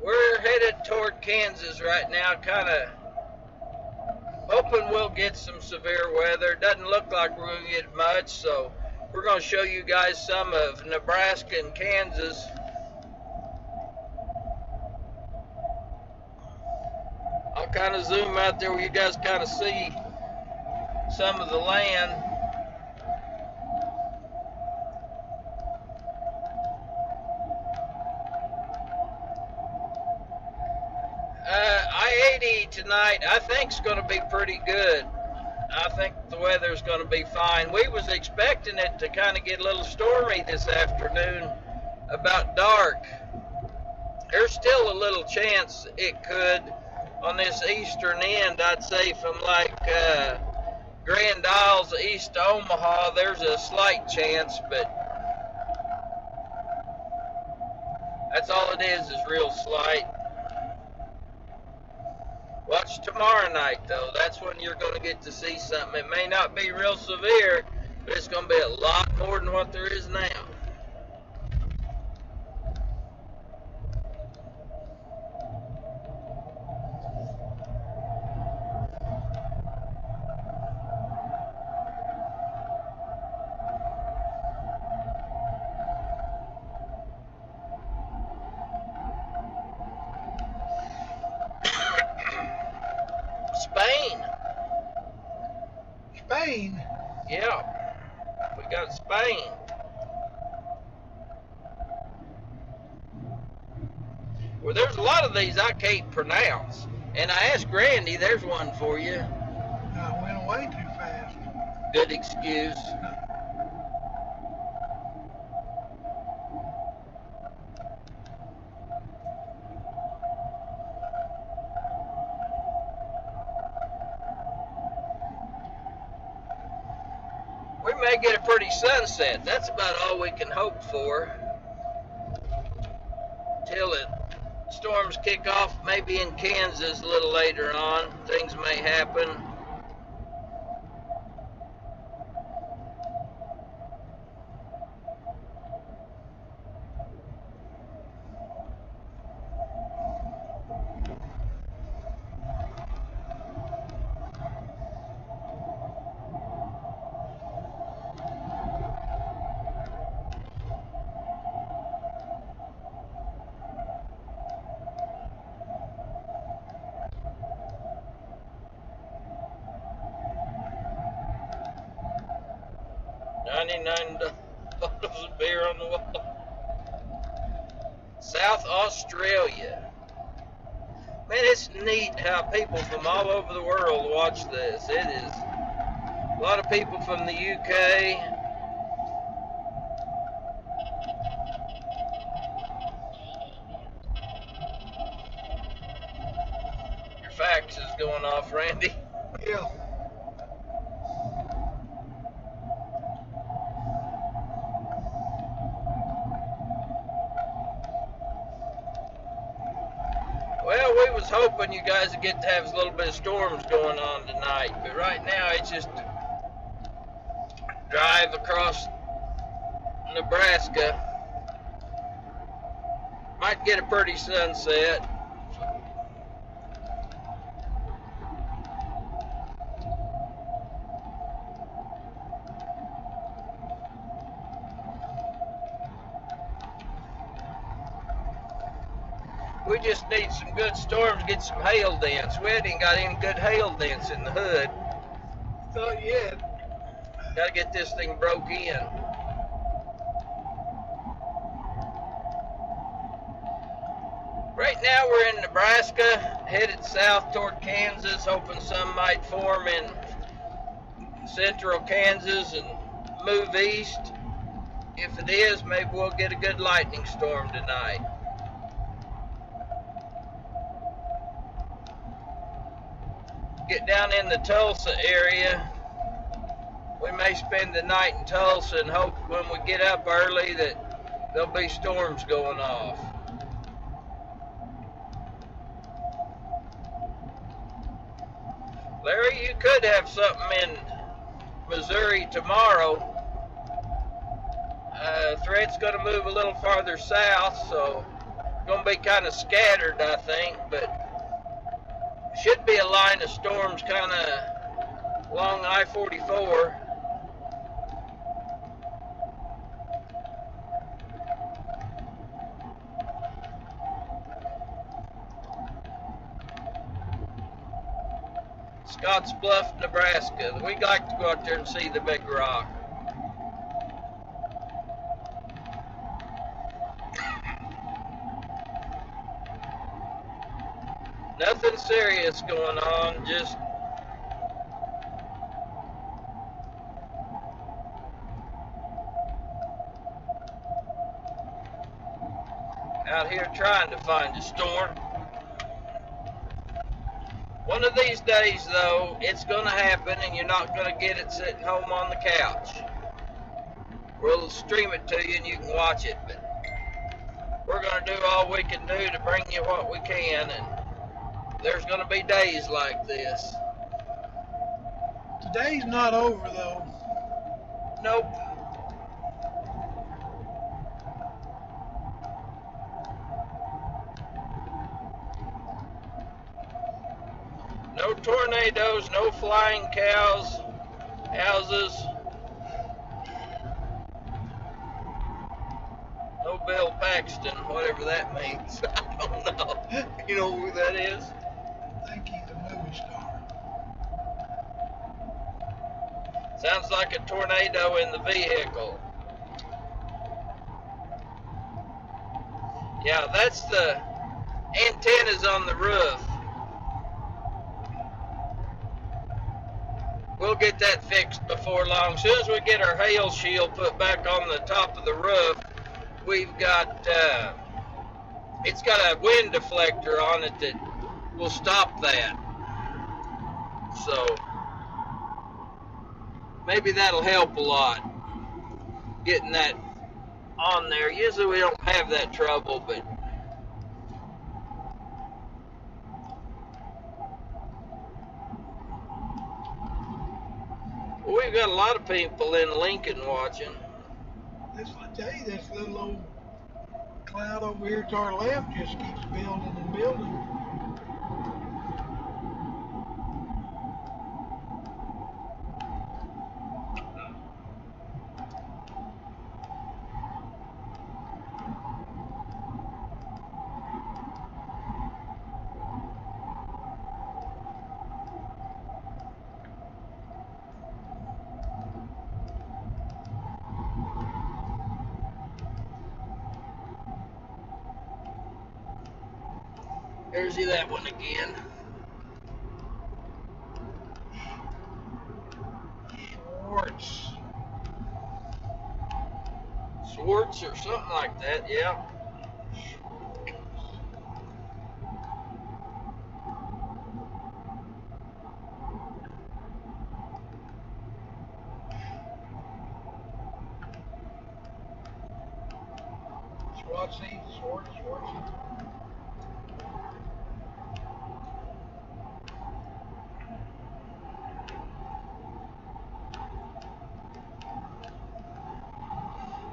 We're headed toward Kansas right now, kind of hoping we'll get some severe weather. Doesn't look like we're going to get much, so we're going to show you guys some of Nebraska and Kansas. I'll kind of zoom out there where you guys kind of see some of the land. I-80 tonight, I think, is going to be pretty good. I think the weather's going to be fine. We was expecting it to kind of get a little stormy this afternoon about dark. There's still a little chance it could on this eastern end. I'd say from like Grand Isles east to Omaha, there's a slight chance, but that's all it is real slight. Watch tomorrow night, though. That's when you're going to get to see something. It may not be real severe, but it's going to be a lot more than what there is now. Spain. Spain? Yeah, we got Spain. Well, there's a lot of these I can't pronounce. And I asked Randy, there's one for you. I went away too fast. Good excuse. We may get a pretty sunset. That's about all we can hope for. Till it storms kick off, maybe in Kansas a little later on. Things may happen. $99 bottles of beer on the wall. South Australia. Man, it's neat how people from all over the world watch this. It is a lot of people from the UK. Your fax is going off, Randy. Yeah. Well, we was hoping you guys would get to have a little bit of storms going on tonight, but right now it's just drive across Nebraska. Might get a pretty sunset. We just need some good storms to get some hail dents. We ain't got any good hail dents in the hood. Not yet. Got to get this thing broke in. Right now we're in Nebraska, headed south toward Kansas, hoping some might form in central Kansas and move east. If it is, maybe we'll get a good lightning storm tonight. Get down in the Tulsa area. We may spend the night in Tulsa and hope when we get up early that there'll be storms going off. Larry, you could have something in Missouri tomorrow. Threat's going to move a little farther south, so going to be kind of scattered, I think, but should be a line of storms kind of along I-44. Scotts Bluff, Nebraska. We'd like to go out there and see the big rock. Nothing nothing serious going on, just out here trying to find a storm. One of these days, though, it's going to happen, and you're not going to get it sitting home on the couch. We'll stream it to you, and you can watch it, but we're going to do all we can do to bring you what we can, and there's going to be days like this. Today's not over, though. Nope. No tornadoes, no flying cows, houses, no Bill Paxton, whatever that means. I don't know. You know who that is? I think he's a movie star. Sounds like a tornado in the vehicle. Yeah, that's the antennas on the roof. We'll get that fixed before long. As soon as we get our hail shield put back on the top of the roof, we've got, it's got a wind deflector on it that will stop that. So, maybe that'll help a lot, getting that on there. Usually we don't have that trouble, but we've got a lot of people in Lincoln watching. This, I tell you, this little old cloud over here to our left just keeps building and building. There's that one again. Swartz or something like that, yeah. Swartzy.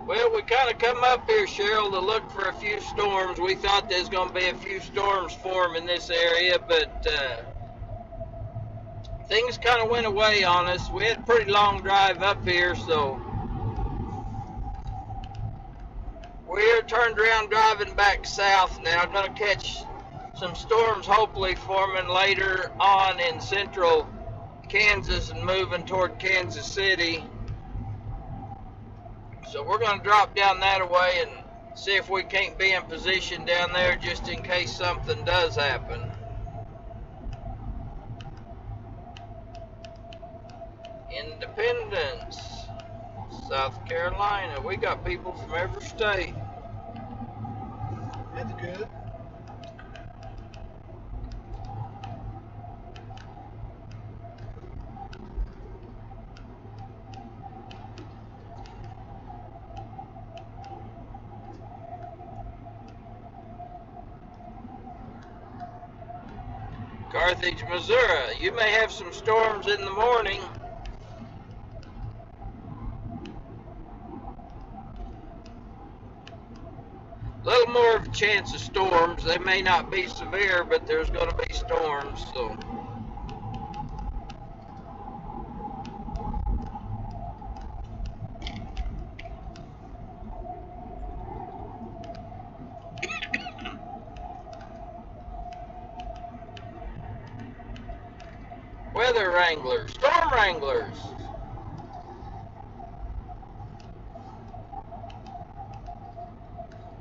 Well, we kind of come up here, Cheryl, to look for a few storms. We thought there's going to be a few storms form in this area, but things kind of went away on us. We had a pretty long drive up here, so we're turned around driving back south now. Going to catch some storms hopefully forming later on in central Kansas and moving toward Kansas City. So we're going to drop down that way and see if we can't be in position down there just in case something does happen. Independence, South Carolina. We got people from every state. That's good. Carthage, Missouri. You may have some storms in the morning. A little more of a chance of storms. They may not be severe, but there's going to be storms. So weather wranglers, storm wranglers.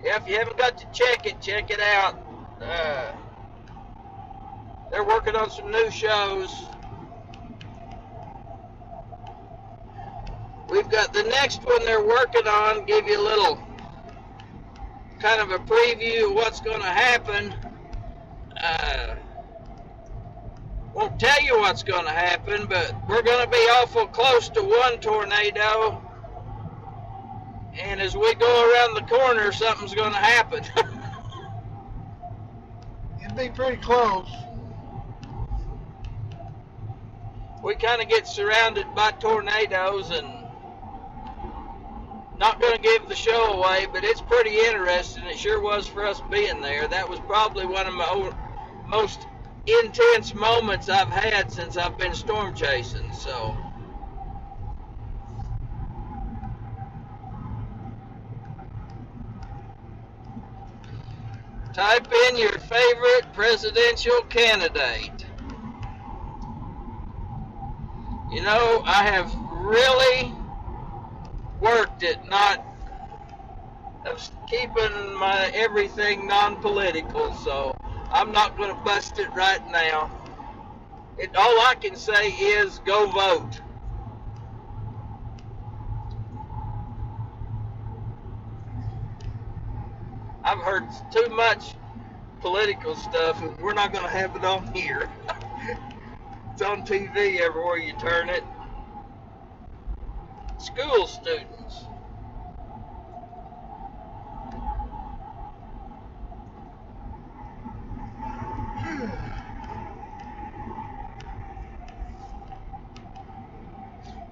Yeah, if you haven't got to check it out. They're working on some new shows. We've got the next one they're working on. Give you a little kind of a preview of what's going to happen. Won't tell you what's going to happen, but we're going to be awful close to one tornado. And as we go around the corner, something's going to happen. It'd be pretty close. We kind of get surrounded by tornadoes, and not going to give the show away, but it's pretty interesting. It sure was for us being there. That was probably one of my most intense moments I've had since I've been storm chasing. So type in your favorite presidential candidate. You know, I have really worked at not of keeping my everything non-political, so I'm not going to bust it right now. All I can say is go vote. I've heard too much political stuff, and we're not going to have it on here. It's on TV everywhere you turn it. School students.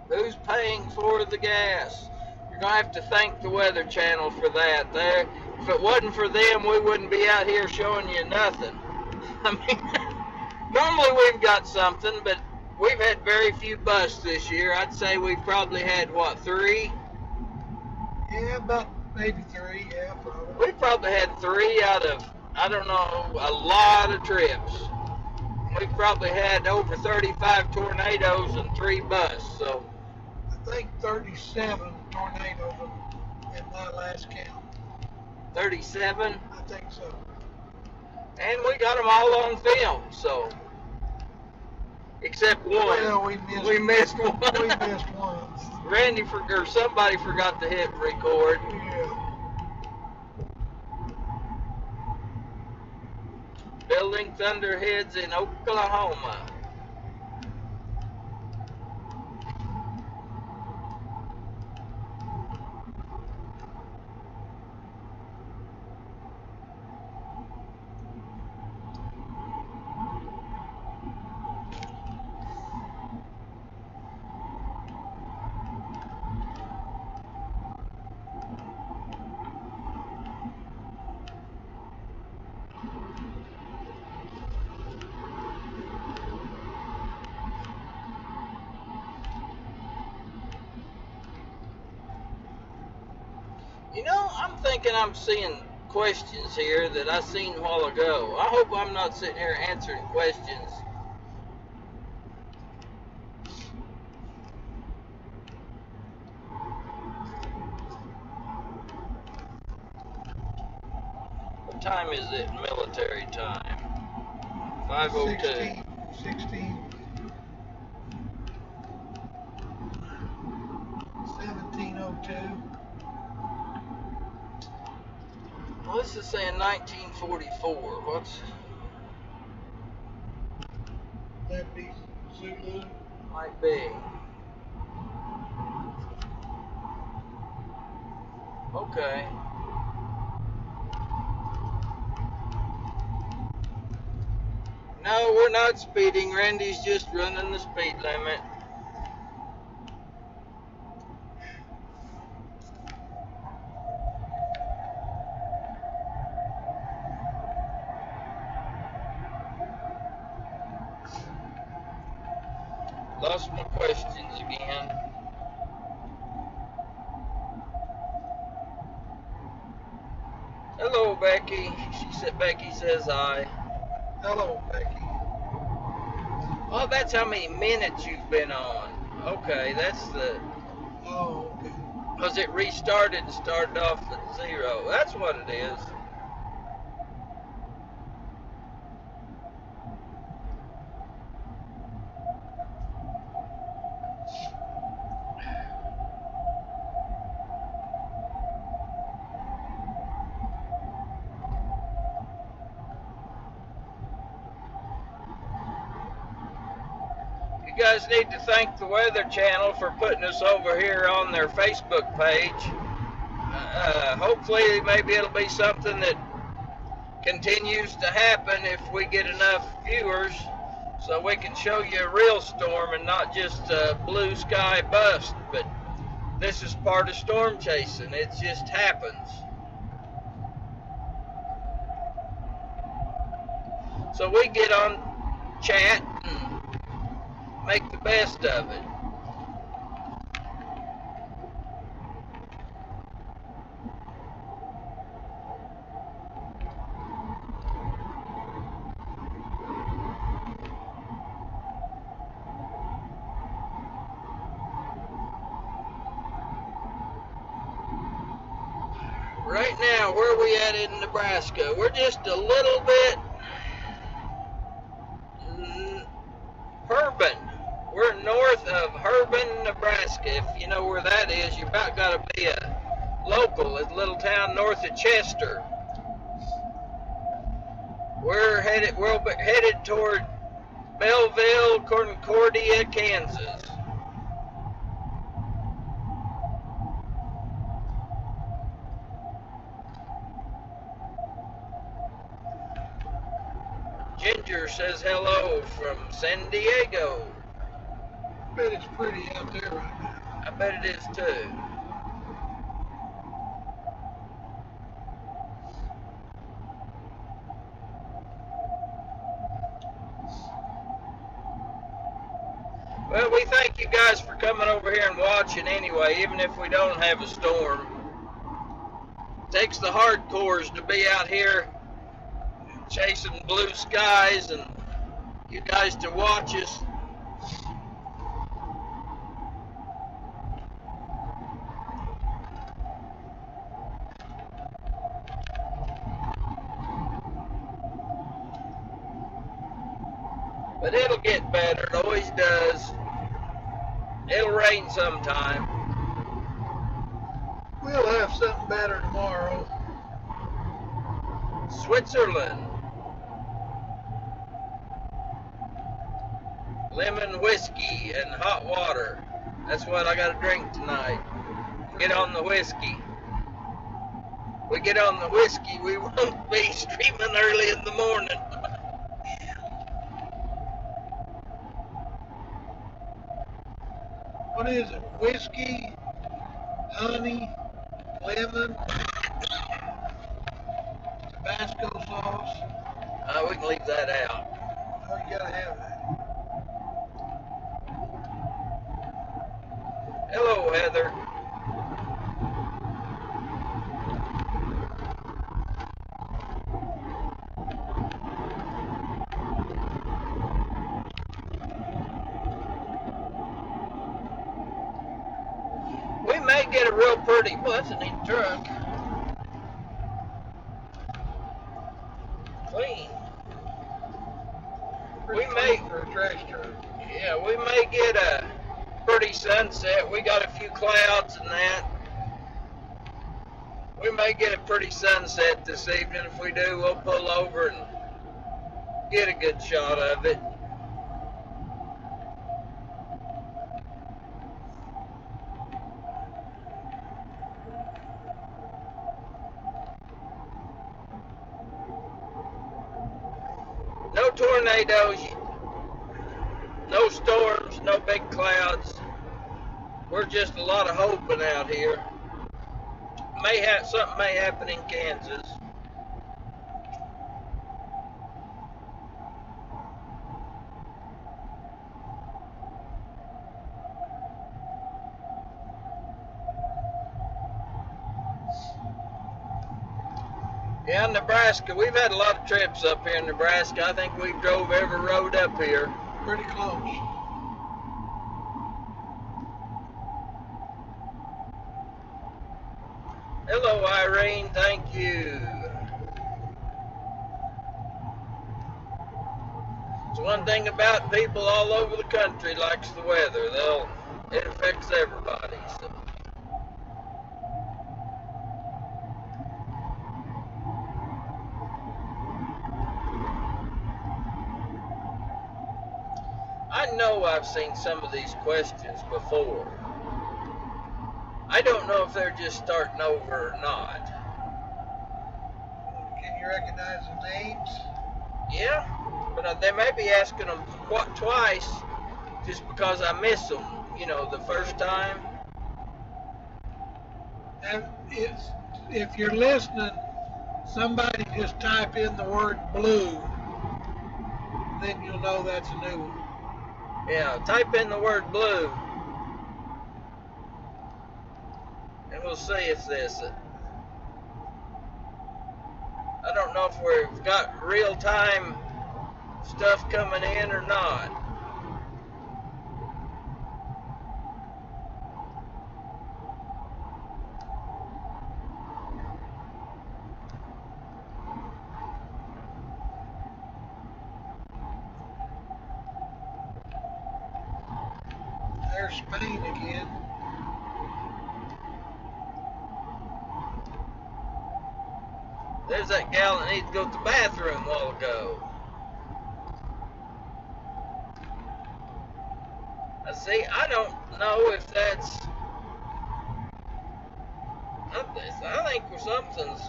Who's paying for the gas? You're going to have to thank the Weather Channel for that. If it wasn't for them, we wouldn't be out here showing you nothing. I mean, normally we've got something, but we've had very few busts this year. I'd say we've probably had, what, 3? Yeah, about maybe 3, yeah, probably. We've probably had 3 out of, I don't know, a lot of trips. We've probably had over 35 tornadoes and 3 busts, so. I think 37 tornadoes in my last count. 37? I think so. And we got them all on film, so. Except one. Well, we missed one. We missed one. Randy or somebody forgot to hit record. Yeah. Building thunderheads in Oklahoma. You know, I'm thinking I'm seeing questions here that I seen a while ago. I hope I'm not sitting here answering questions. What time is it? Military time. 5:02. 16. 17:02. Well, this is saying 1944. What's That'd be Zulu. might be? Okay. No, we're not speeding. Randy's just running the speed limit. Lost my questions again. Hello, Becky. Becky says hi. Hello, Becky. Oh, that's how many minutes you've been on. Okay, that's the. Oh, okay. Because it restarted and started off at 0. That's what it is. guys need to thank the Weather Channel for putting us over here on their Facebook page. Hopefully, maybe it'll be something that continues to happen if we get enough viewers, so we can show you a real storm and not just a blue sky bust. But this is part of storm chasing. It just happens. So we get on chat and make the best of it. Right now, where are we at in Nebraska? We're just a little bit Herban. We're north of Herban, Nebraska. If you know where that is, you about got to be a local. It's a little town north of Chester. We're headed toward Belleville, Concordia, Kansas. Ginger says hello from San Diego. I bet it's pretty out there right now. I bet it is too. Well, we thank you guys for coming over here and watching anyway, even if we don't have a storm. It takes the hardcores to be out here chasing blue skies and you guys to watch us. But it'll get better. It always does. It'll rain sometime. We'll have something better tomorrow. Switzerland. Lemon whiskey and hot water. That's what I got to drink tonight. Get on the whiskey. We get on the whiskey, we won't be streaming early in the morning. What is it? Whiskey, honey, lemon, Tabasco sauce. We can leave that out. Oh, you gotta have that. Hello, Heather. We may get a real pretty, well, that's a neat truck. Clean. Pretty We may, clean for a trash truck. yeah, we may get a pretty sunset. We got a few clouds and that. We may get a pretty sunset this evening. If we do, we'll pull over and get a good shot of it. No tornadoes, no storms, no big clouds. We're just a lot of hoping out here. Something may happen in Kansas. Yeah, Nebraska. We've had a lot of trips up here in Nebraska. I think we drove every road up here. Pretty close. Hello, Irene. Thank you. It's one thing about people all over the country likes the weather. It affects everybody. So. I know I I've seen some of these questions before. I don't know if they're just starting over or not. Can you recognize the names? Yeah, but they may be asking them twice just because I miss them, the first time. And if you're listening, somebody just type in the word blue, then you'll know that's a new one. Yeah, type in the word blue, and we'll see if this. I don't know if we've got real-time stuff coming in or not. There's Spain again. There's that gal that needs to go to the bathroom a while ago. See, I don't know if that's... I think something's...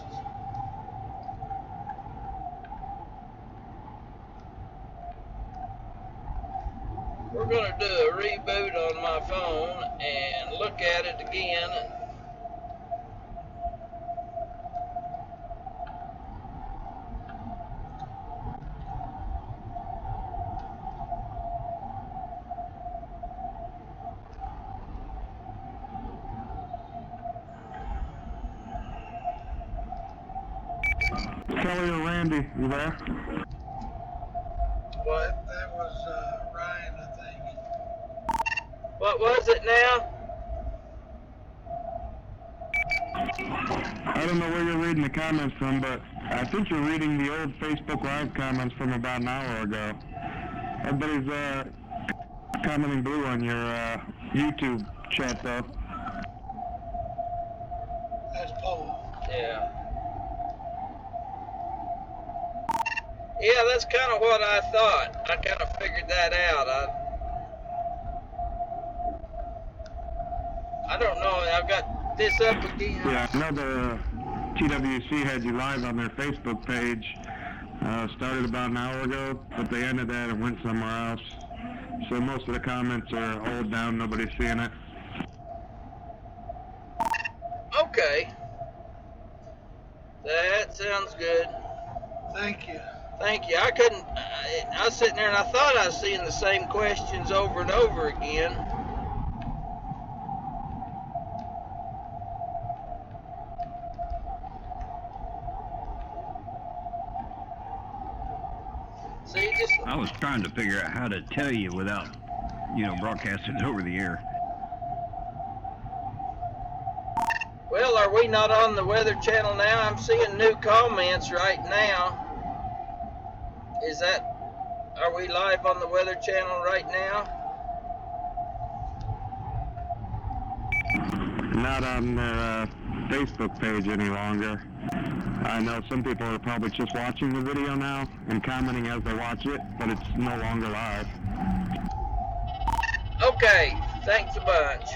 We're going to do a reboot on my phone and look at it again. Kelly or Randy, you there? What? That was Ryan, I think. What was it now? I don't know where you're reading the comments from, but I think you're reading the old Facebook Live comments from about an hour ago. Everybody's commenting blue on your YouTube chat, though. That's Paul. Yeah. Yeah, that's kind of what I thought. I kind of figured that out. I don't know. I've got this up again. Yeah, I know the TWC had you live on their Facebook page. Started about an hour ago, but they ended that and went somewhere else. So most of the comments are old down. Nobody's seeing it. Okay. That sounds good. Thank you. Thank you. I was sitting there and I thought I was seeing the same questions over and over again. See, I was trying to figure out how to tell you without, broadcasting it over the air. Well, are we not on the Weather Channel now? I'm seeing new comments right now. Are we live on the Weather Channel right now? Not on their Facebook page any longer. I know some people are probably just watching the video now and commenting as they watch it, but it's no longer live. Okay, thanks a bunch.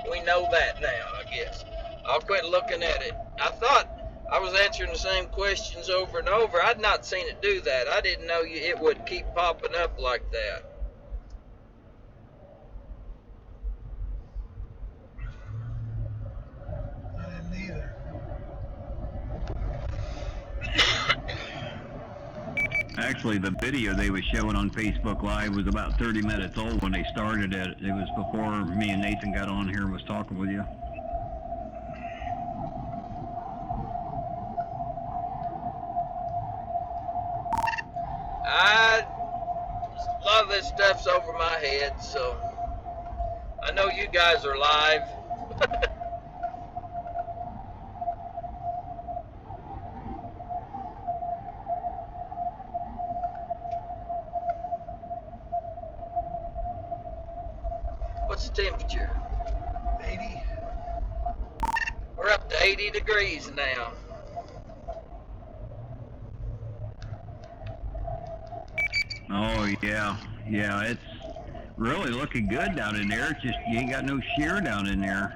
We know that now, I guess. I'll quit looking at it. I thought I was answering the same questions over and over. I'd not seen it do that. I didn't know it would keep popping up like that. I didn't either. Actually, the video they was showing on Facebook Live was about 30 minutes old when they started it. It was before me and Nathan got on here and was talking with you. A lot of this stuff's over my head, so I know you guys are live. What's the temperature? 80. We're up to 80 degrees now. Oh yeah, really looking good down in there. It's just you ain't got no shear down in there.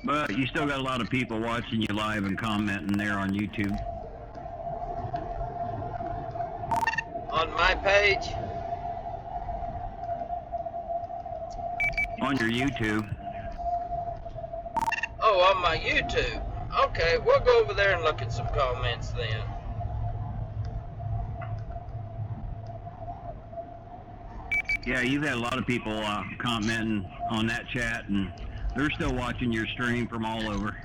But you still got a lot of people watching you live and commenting there on YouTube. On my page? On your YouTube. Oh, on my YouTube. Okay, we'll go over there and look at some comments then. Yeah, you've had a lot of people commenting on that chat, and they're still watching your stream from all over.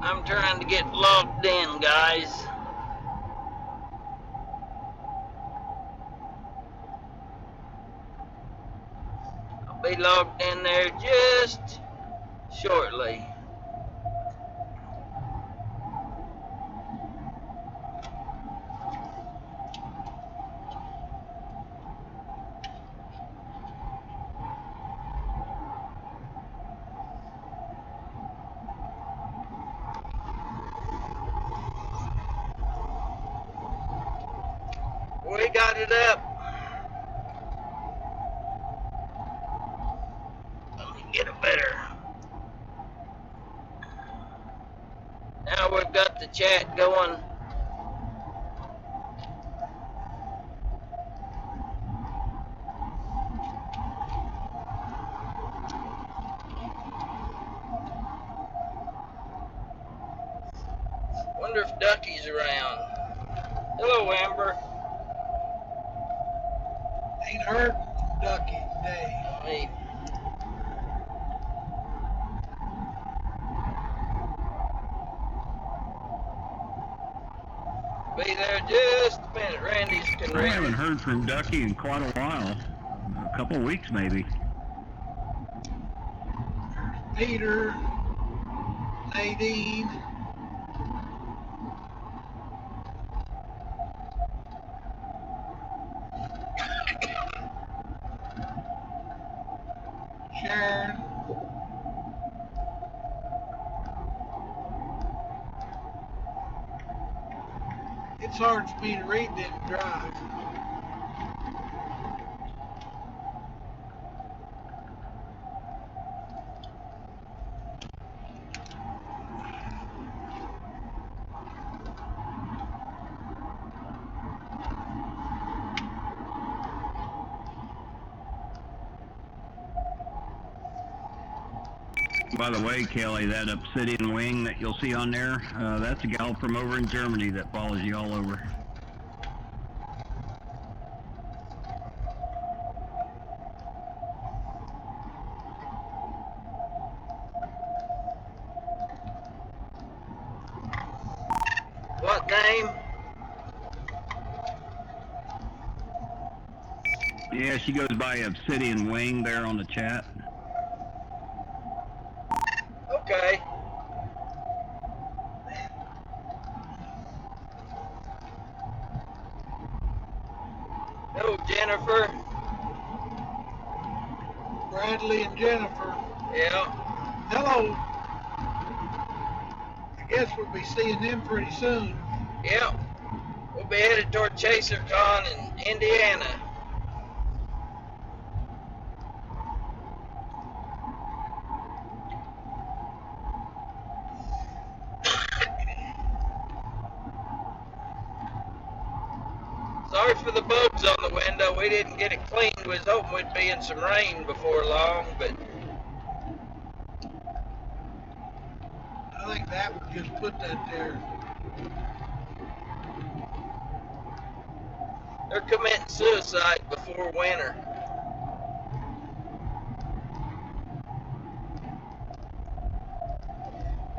I'm trying to get logged in, guys. I'll be logged in there just shortly. We got it up. Let me get it better. Now we've got the chat going. Wonder if Ducky's around. Hello, Amber. Ain't heard from Ducky today. Hey. Be there just a minute. Randy's getting I ready. haven't heard from Ducky in quite a while. A couple of weeks, maybe. Peter, Nadine, Sharon, it's hard for me to read them and drive. By the way, Kelly, that obsidian wing that you'll see on there, that's a gal from over in Germany that follows you all over. What name? Yeah, she goes by Obsidian Wing there on the chat. Okay. Hello, Jennifer. Bradley and Jennifer. Yeah. Hello. I guess we'll be seeing them pretty soon. Yeah. We'll be headed toward ChaserCon in Indiana. Sorry for the bugs on the window. We didn't get it cleaned. We was hoping we'd be in some rain before long, but I think that would just put that there. they're committing suicide before winter.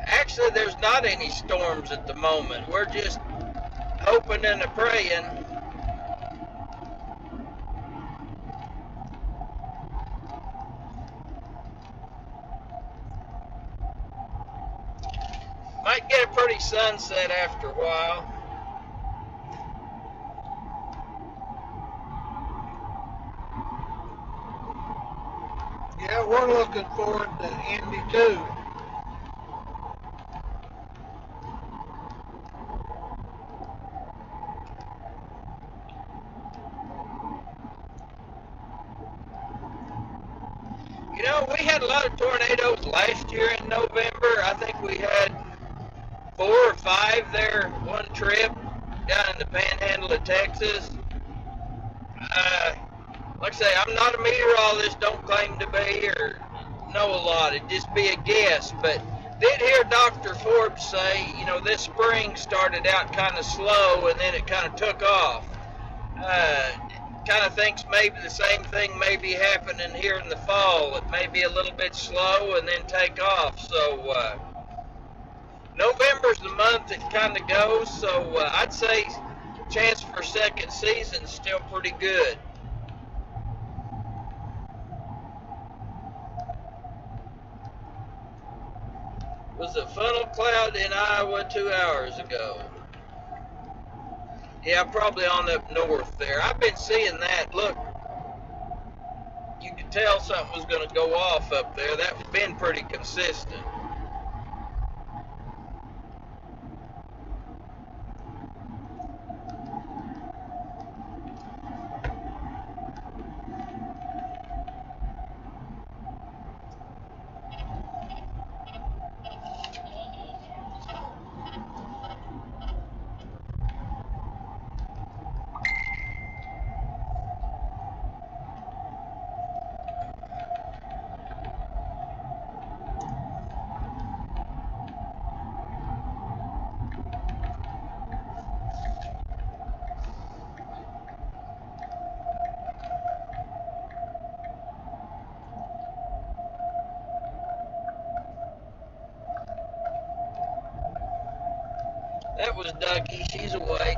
Actually, there's not any storms at the moment. We're just hoping and praying. Might get a pretty sunset after a while. Yeah, we're looking forward to Indy too. You know, we had a lot of tornadoes last year in November. I think we had 4 or 5 there one trip down in the panhandle of Texas. Like I say, I'm not a meteorologist, don't claim to be or know a lot. It'd just be a guess. But did hear Dr. Forbes say, you know, this spring started out kind of slow and then it kind of took off. Kind of thinks maybe the same thing may be happening here in the fall. It may be a little bit slow and then take off. So November's the month it kind of goes. So I'd say chance for second season still pretty good. Was a funnel cloud in Iowa 2 hours ago. Yeah, probably on up north there. I've been seeing that. Look, you could tell something was going to go off up there. That's been pretty consistent. That was Ducky. She's awake.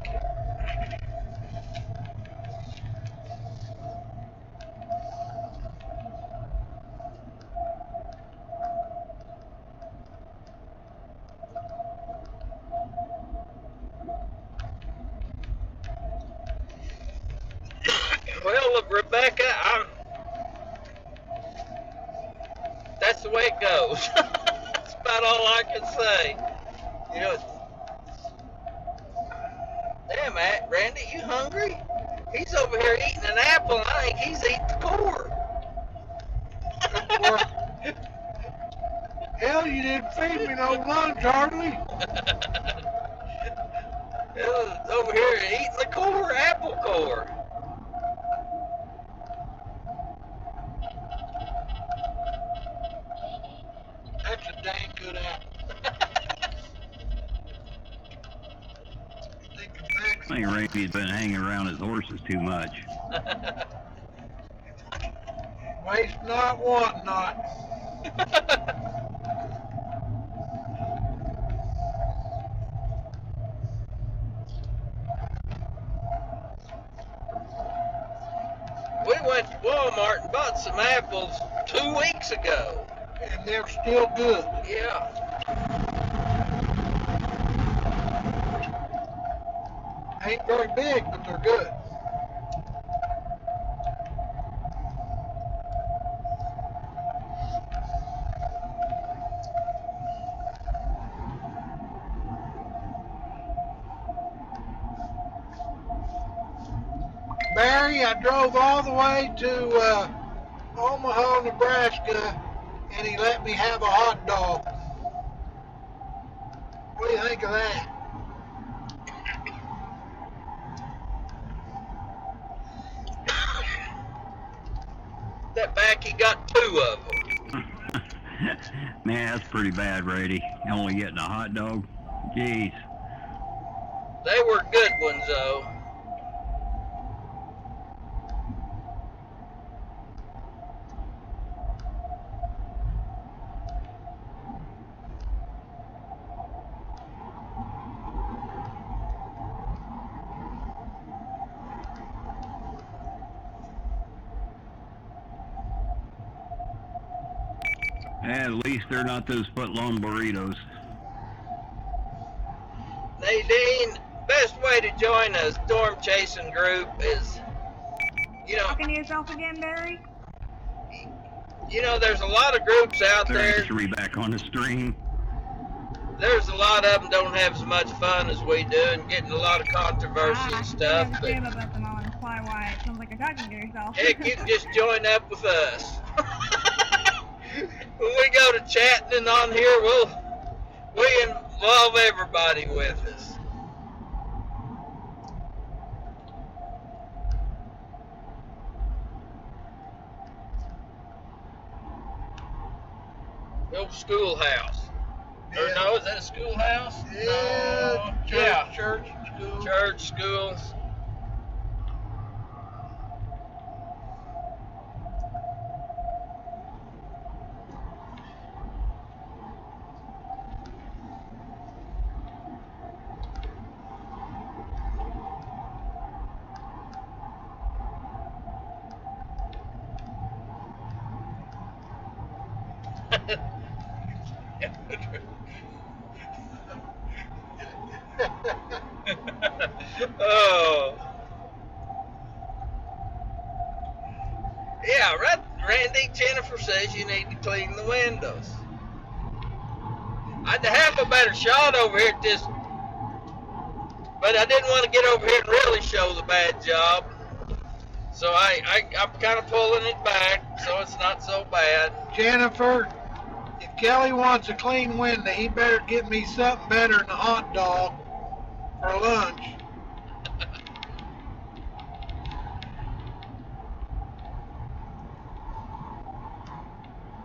Well, Rebecca, that's the way it goes. That's about all I can say. You know, damn, Randy, you hungry? He's over here eating an apple, and I think he's eating the core. Hell, you didn't feed me no lunch, hardly. Over here eating the core, apple core. That's a dang good apple. I think Randy's been hanging around his horses too much. Waste not, want not. We went to Walmart and bought some apples 2 weeks ago. And they're still good. Yeah. Ain't very big, but they're good. Barry, I drove all the way to Omaha, Nebraska, and he let me have a hot dog. What do you think of that? That back, he got 2 of them. Man, that's pretty bad, Brady. Only getting a hot dog. Jeez. They were good ones, though. At least they're not those foot-long burritos. Nadine, best way to join a storm chasing group is, Talking to yourself again, Barry? There's a lot of groups out They're there. actually back on the stream. There's a lot of them don't have as much fun as we do and getting a lot of controversy and stuff. I But understand about them all and why it sounds like you're talking to yourself. heck, you can just join up with us. When we go to chatting and on here, we involve everybody with us. The old schoolhouse. Or Yeah. no, is that a schoolhouse? Yeah, No. church, Yeah. church, school. Church, schools. Oh. Yeah, right. Randy, Jennifer says you need to clean the windows. I'd have a better shot over here at this, but I didn't want to get over here and really show the bad job. So I'm kind of pulling it back so it's not so bad. Jennifer, if Kelly wants a clean window, he better get me something better than a hot dog for lunch.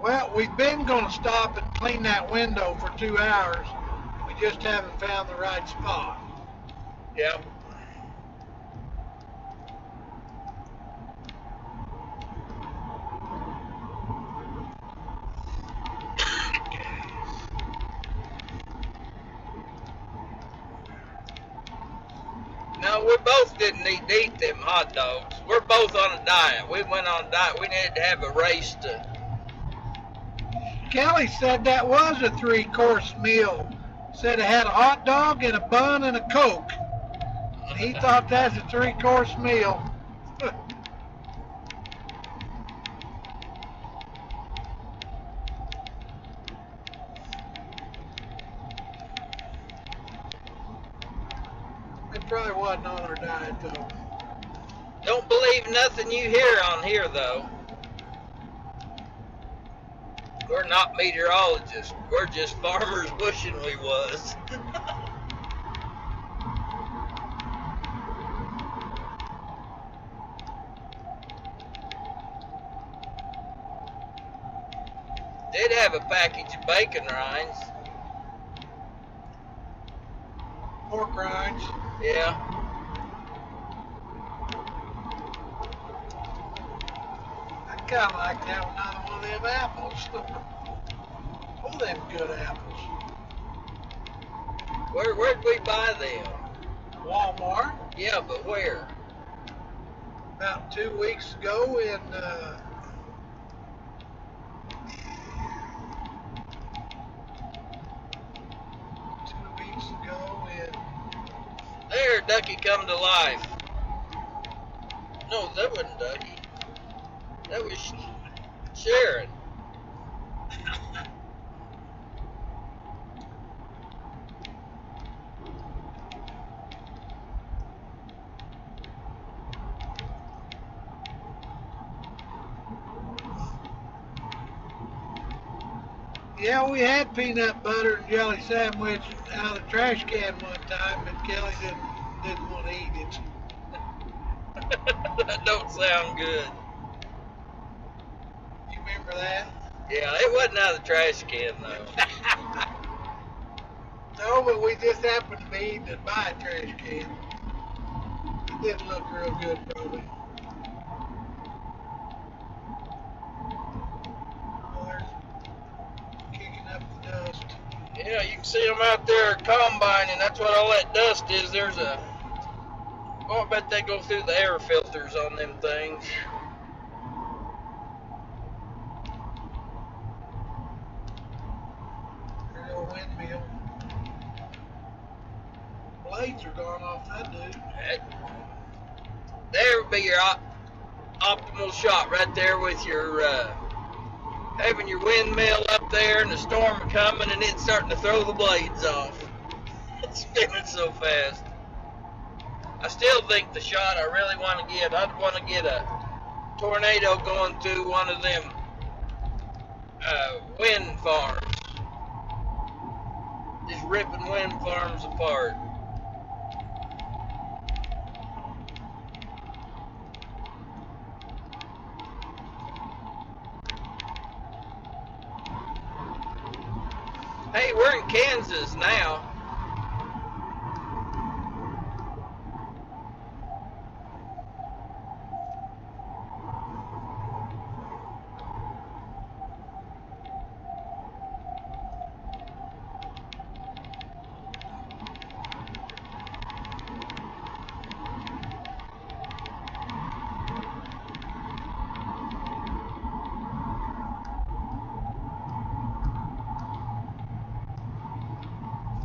Well, we've been going to stop and clean that window for 2 hours. We just haven't found the right spot. Yep. No, we both didn't need to eat them hot dogs. We're both on a diet. We went on a diet. We needed to have a race to. Kelly said that was a 3-course meal. Said it had a hot dog and a bun and a Coke. And he thought that's a 3-course meal. It probably wasn't on our diet though. Don't believe nothing you hear on here, though. We're not meteorologists. We're just farmers wishing we was. Did have a package of bacon rinds. Pork rinds. Yeah. I kind of like to have another one of them apples. Oh, them good apples. Where'd we buy them? Walmart. Yeah, but where? about 2 weeks ago in 2 weeks ago in There, Ducky come to life. No, that wasn't Ducky. That was Sharon. Yeah, we had peanut butter and jelly sandwich out of the trash can one time, but Kelly didn't want to eat it. That don't sound good. You remember that? Yeah, it wasn't out of the trash can though. No, but we just happened to be eating it by a trash can. It didn't look real good, probably. Oh, they're kicking up the dust. Yeah, you can see them out there combining. That's what all that dust is. There's a... Oh, I bet they go through the air filters on them things. There's a windmill. Blades are gone off that dude. There would be your optimal shot right there with your having your windmill up there and the storm coming and it's starting to throw the blades off. It's spinning so fast. I still think the shot I really want to get, I'd want to get a tornado going through one of them wind farms. Just ripping wind farms apart. Hey, we're in Kansas now.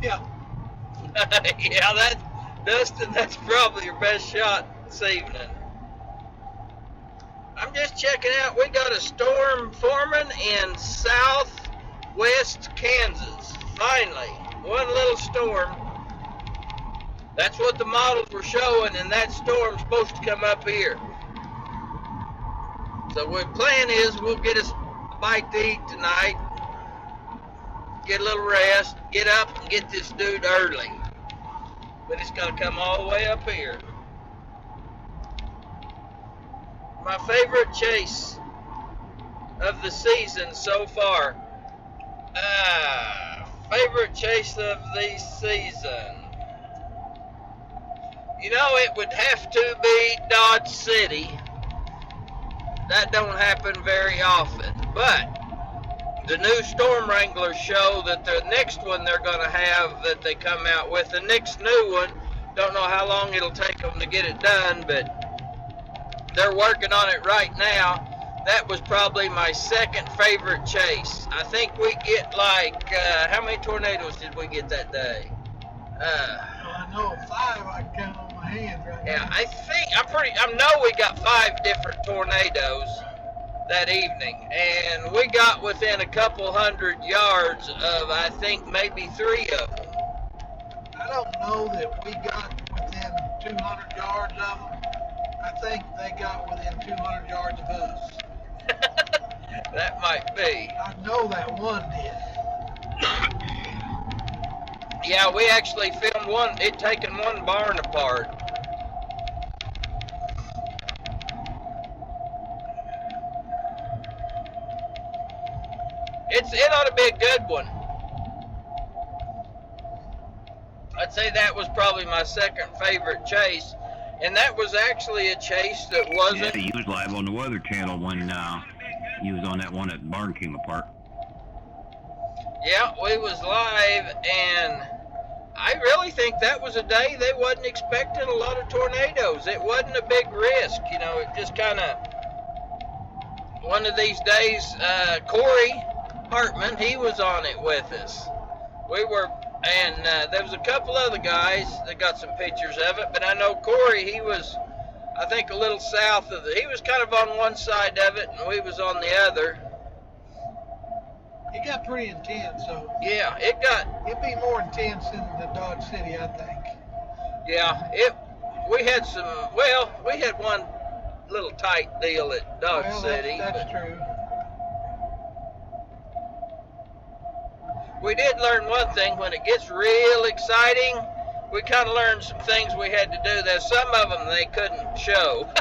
Yeah. Yeah, Dustin, that's probably your best shot this evening. I'm just checking out, we got a storm forming in southwest Kansas. Finally, one little storm. That's what the models were showing, and that storm's supposed to come up here. So the plan is we'll get us a bite to eat tonight, get a little rest, get up and get this dude early. But it's got to come all the way up here. My favorite chase of the season so far. Favorite chase of the season. You know, it would have to be Dodge City. That don't happen very often. But the new Storm Wranglers show that the next one they're going to have that they come out with, the next new one, don't know how long it'll take them to get it done, but they're working on it right now. That was probably my second favorite chase. I think we get like, how many tornadoes did we get that day? I know 5 I can count on my hands right now. Yeah, I know we got 5 different tornadoes that evening, and we got within a couple hundred yards of, I think, maybe 3 of them. I don't know that we got within 200 yards of them. I think they got within 200 yards of us. That might be. I know that one did. Yeah, we actually filmed it taking one barn apart. It ought to be a good one. I'd say that was probably my second favorite chase, and that was actually a chase that wasn't... Yeah, he was live on the Weather Channel when he was on that one at Barn came apart. Yeah, we was live, and I really think that was a day they wasn't expecting a lot of tornadoes. It wasn't a big risk, you know. It just kind of one of these days. Corey Hartman, he was on it with us. We were, and there was a couple other guys that got some pictures of it. But I know Corey, he was, I think, a little south of he was kind of on one side of it, and we was on the other. It got pretty intense, so. Yeah, It'd be more intense in the Dodge City, I think. Yeah, we had one little tight deal at Dodge City. That's true. We did learn one thing. When it gets real exciting, we kind of learned some things we had to do. There's some of them they couldn't show.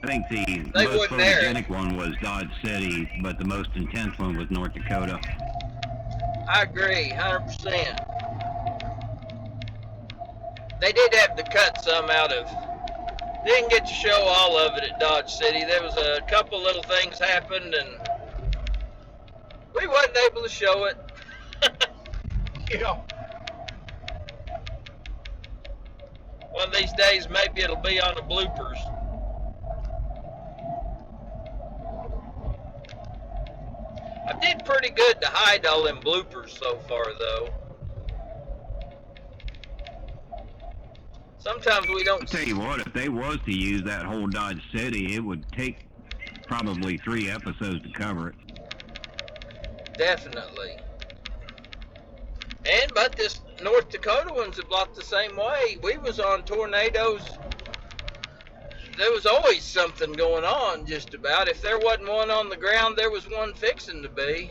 I think the most photogenic one was Dodge City, but the most intense one was North Dakota. I agree, 100%. They did have to cut some out of. Didn't get to show all of it at Dodge City. There was a couple little things happened, and we wasn't able to show it. Yeah. One of these days, maybe it'll be on the bloopers. I did pretty good to hide all them bloopers so far, though. Sometimes we don't. I'll tell you what, if they was to use that whole Dodge City, it would take probably 3 episodes to cover it. Definitely. But this North Dakota one's about the same way. We was on tornadoes. There was always something going on, just about. If there wasn't one on the ground, there was one fixing to be.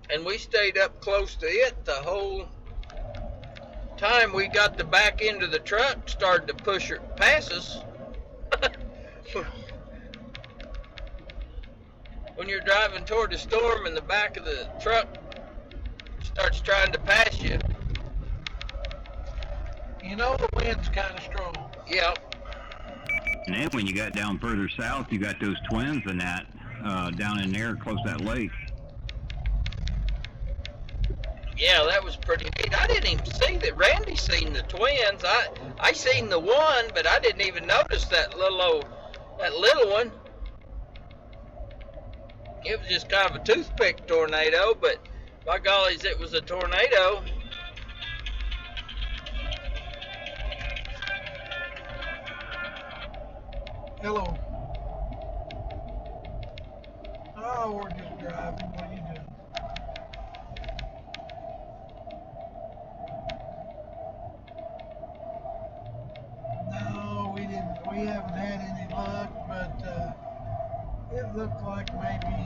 And we stayed up close to it the whole time. We got the back end of the truck started to push her past us. When you're driving toward the storm and the back of the truck starts trying to pass you. You know the wind's kind of strong. Yeah. And then when you got down further south, you got those twins and that down in there close to that lake. Yeah, that was pretty neat. I didn't even see that. Randy seen the twins. I seen the one, but I didn't even notice that little one. It was just kind of a toothpick tornado, but by gollies, it was a tornado. Hello. Oh, we're just driving. What are you doing? No, we haven't had any luck, but it looked like maybe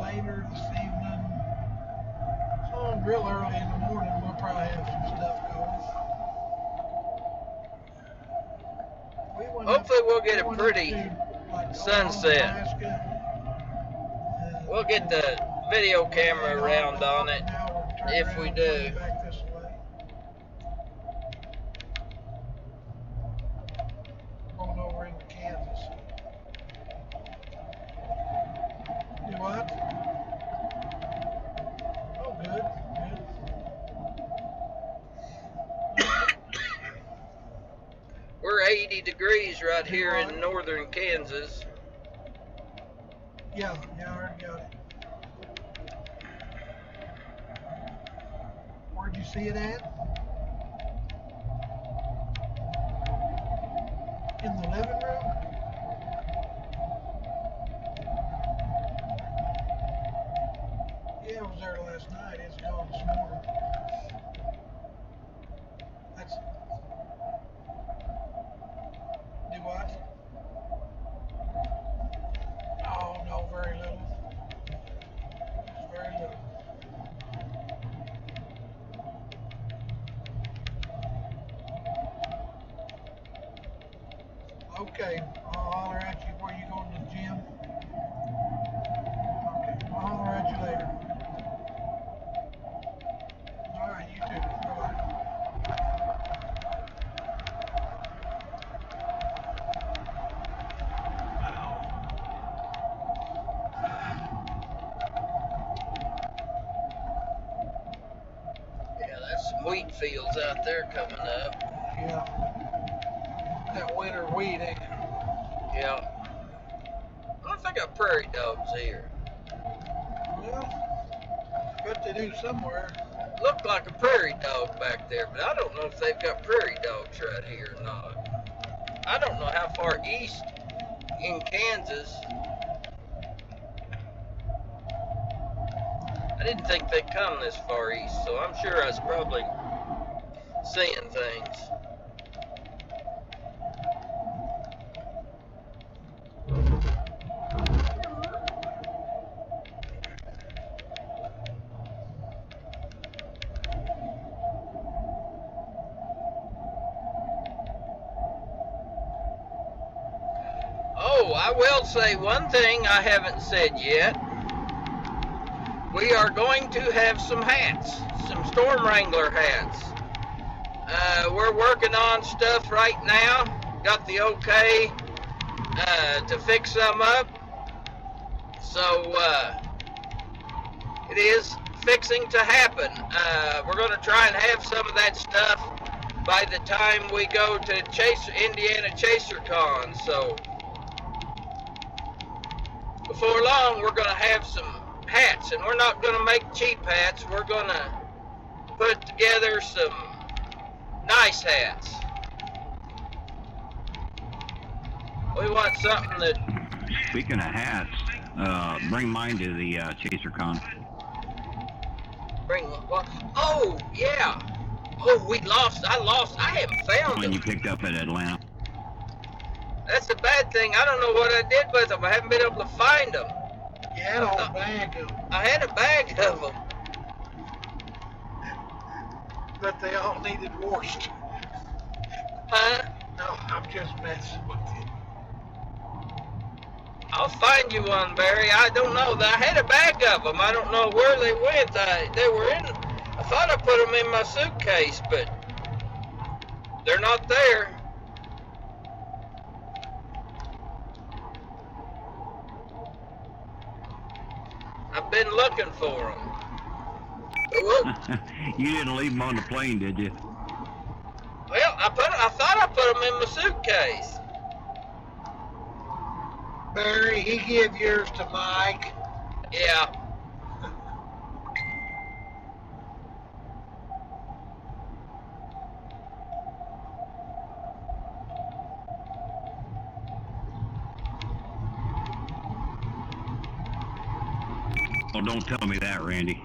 later this evening, so real early in the morning, we'll probably have some stuff going. Hopefully we'll get a pretty sunset. We'll get the video camera around on it if we do. Going over into Kansas. Do what? Oh, good. We're 80 degrees right here in northern Kansas. Yeah, I already got it. Where'd you see it at? In the living room? Yeah, I was there last night. It's gone this morning. Do what? Oh, no, very little. It's very little. Okay, I'll holler at you. Where you going to the gym? Okay, I'll holler at you later. All right, you too. Bye-bye. wheat fields out there coming up. Yeah. That winter wheat, ain't it? Yeah. I wonder if they got prairie dogs here. Well, got to do somewhere. Looked like a prairie dog back there, but I don't know if they've got prairie dogs right here or not. I don't know how far east in Kansas. I didn't think they'd come this far east, so I'm sure I was probably seeing things. Oh, I will say one thing I haven't said yet. We are going to have some hats, some Storm Wrangler hats. We're working on stuff right now. Got the okay to fix some up. So it is fixing to happen. We're going to try and have some of that stuff by the time we go to Indiana ChaserCon. So before long, we're going to have some hats, and we're not going to make cheap hats. We're going to put together some nice hats. We want something that... Speaking of hats, bring mine to the ChaserCon. Bring what? Oh, yeah. Oh, I haven't found One them. you picked up at Atlanta. That's the bad thing. I don't know what I did with them. I haven't been able to find them. You had a whole bag of them. I had a bag of them. But they all needed washed. Huh? No, I'm just messing with you. I'll find you one, Barry. I don't know. I had a bag of them. I don't know where they went. They were in... I thought I put them in my suitcase, but they're not there. I've been looking for them. You didn't leave them on the plane, did you? Well, I thought I put them in my suitcase. Barry, he gave yours to Mike. Yeah. Oh, don't tell me that, Randy.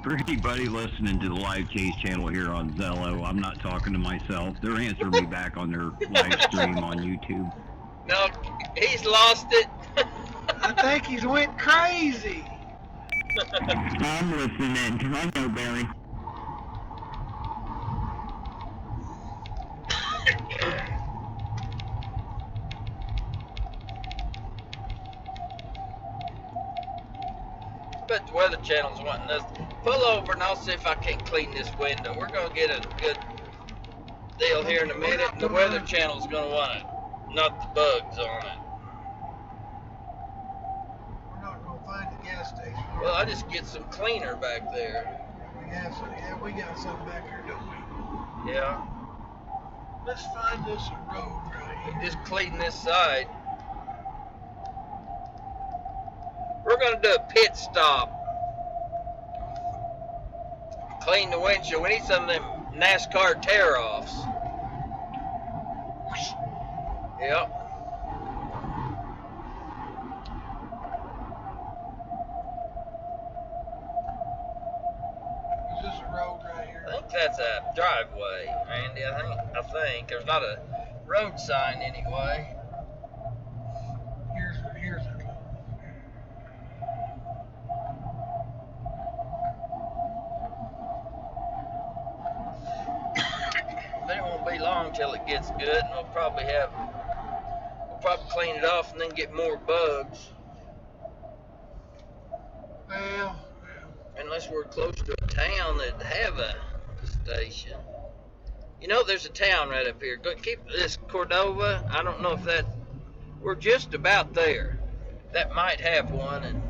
For anybody listening to the live chase channel here on Zello, I'm not talking to myself. They're answering me back on their live stream on YouTube. No, he's lost it. I think he's went crazy. I'm listening, because I know Barry. But the Weather Channel's wanting us to pull over, and I'll see if I can clean this window. We're going to get a good deal here in a minute, and the Weather Channel's going to want to knock the bugs on it. We're not going to find a gas station. Well, I just get some cleaner back there. Yeah, we got something back here, don't we? Yeah. Let's find us a road right here. Just clean this side. We're going to do a pit stop. Clean the windshield. We need some of them NASCAR tear-offs. Yep. Is this a road right here? I think that's a driveway, Randy. I think. There's not a road sign anyway. Here's it. But it won't be long till it gets good, and we'll probably clean it off and then get more bugs. Well, Unless we're close to a town that have a station. You know, there's a town right up here. Keep this Cordova. I don't know if that. We're just about there. That might have one. And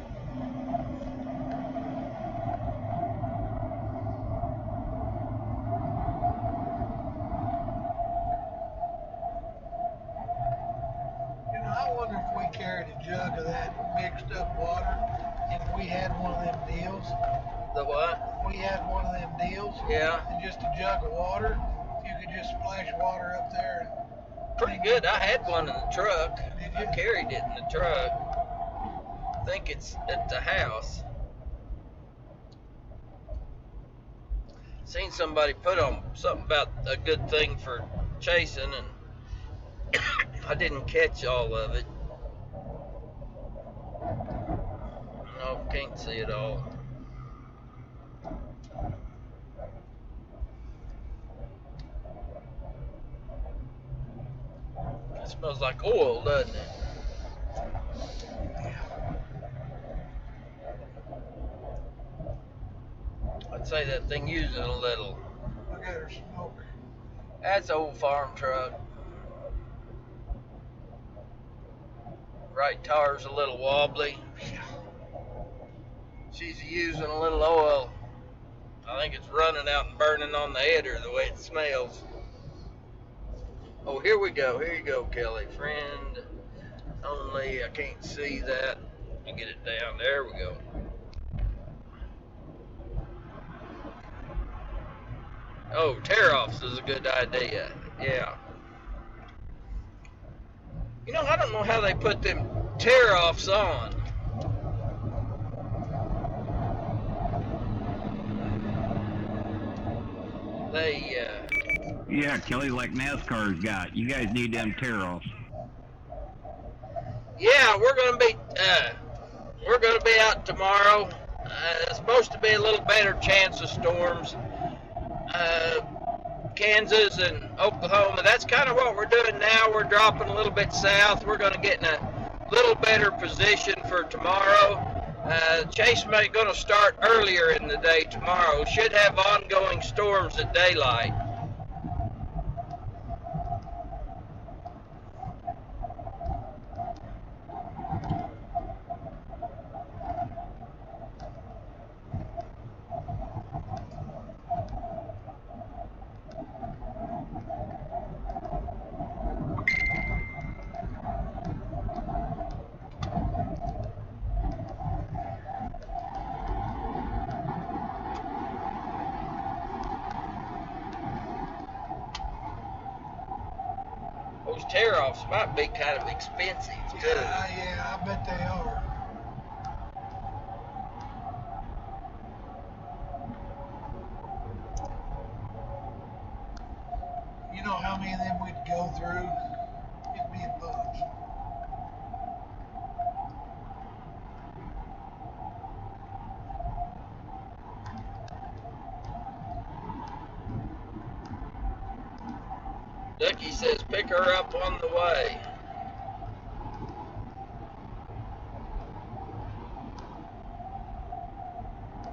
you know, I wonder if we carried a jug of that mixed up water, and if we had one of them deals. the what? If we had one of them deals, Yeah. and just a jug of water, if you could just splash water up there. Pretty good. I had one in the truck. Did I you? carried it in the truck. I think it's at the house. Seen somebody put on something about a good thing for chasing, and I didn't catch all of it. No, can't see it all. It smells like oil, doesn't it? I'd say that thing using a little. Look at her smoke. That's an old farm truck. Right tire's a little wobbly. She's using a little oil. I think it's running out and burning on the header the way it smells. Oh, here we go. Here you go, Kelly. Friend only. I can't see that. Let me get it down. There we go. Oh, tear-offs is a good idea. Yeah. You know, I don't know how they put them tear-offs on. Yeah, Kelly, like NASCAR's got. You guys need them tear-offs. Yeah, we're gonna be out tomorrow. It's supposed to be a little better chance of storms. Kansas and Oklahoma. That's kind of what we're doing now. We're dropping a little bit south. We're gonna get in a little better position for tomorrow. Chase may going to start earlier in the day tomorrow. Should have ongoing storms at daylight. Those tear-offs might be kind of expensive too. Yeah, I bet they are. You know how many of them we'd go through? It'd be a bunch. Ducky says pick her up on the way.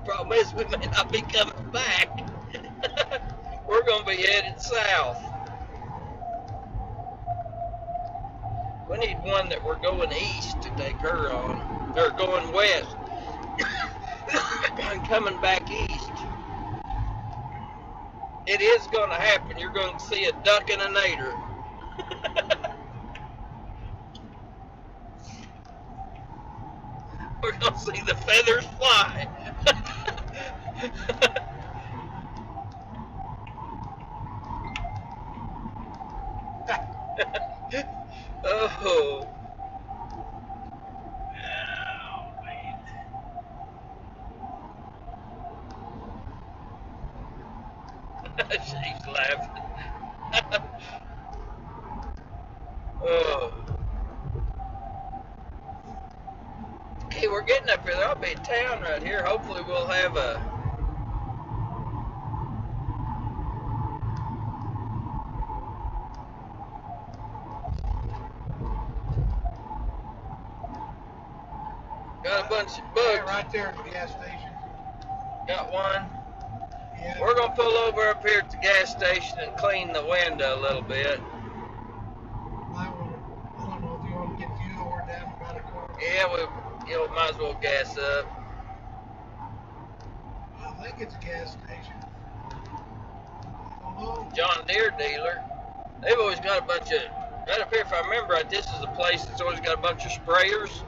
Problem is we may not be coming back. We're going to be headed south. We need one that we're going east to take her on. Or going west. And coming back east. It is going to happen. You're going to see a duck and a nader. We're going to see the feathers fly. Oh. She's laughing. Oh. Hey, we're getting up here. There'll be a town right here. Hopefully we'll have a Got a bunch of Yeah, bugs. right there at the gas station. Got one. Yeah. We're gonna pull over up here at the gas station and clean the window a little bit. I don't know if you want to get fuel. We're down about a quarter. Yeah, we might as well gas up. I think it's a gas station. I don't know. John Deere dealer. They've always got a bunch of, right up here, if I remember right, this is a place that's always got a bunch of sprayers.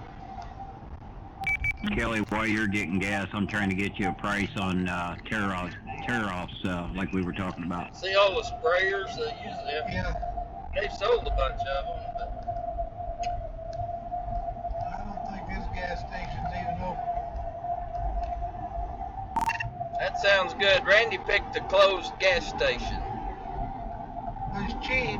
Kelly, while you're getting gas, I'm trying to get you a price on tear-offs, like we were talking about. See all the sprayers they use them. Yeah. They've sold a bunch of them. But I don't think this gas station's even open. that sounds good. Randy picked a closed gas station. It's cheap.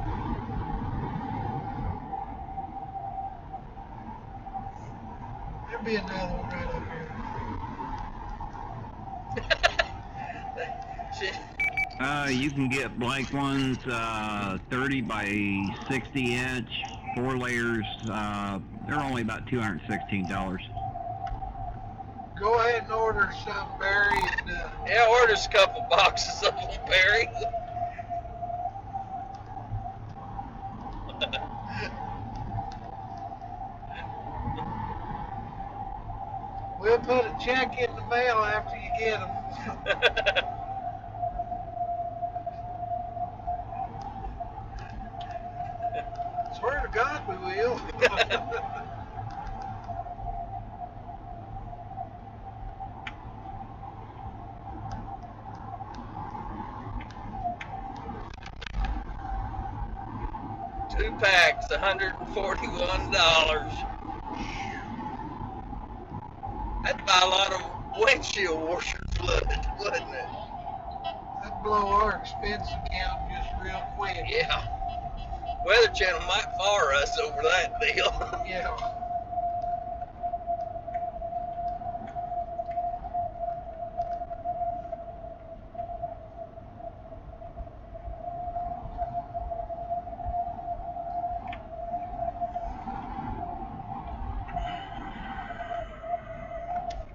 There'll be another one right up here. Shit. You can get blank ones, 30 by 60 inch, 4 layers. They're only about $216. Go ahead and order some, Barry. And, Yeah, order us a couple boxes of them, Barry. we'll put a check in the mail after you get them. Swear to God we will. Two packs, $141. That'd buy a lot of windshield washer fluid, wouldn't it? That'd blow our expense account just real quick. Yeah. Weather Channel might fire us over that deal. Yeah.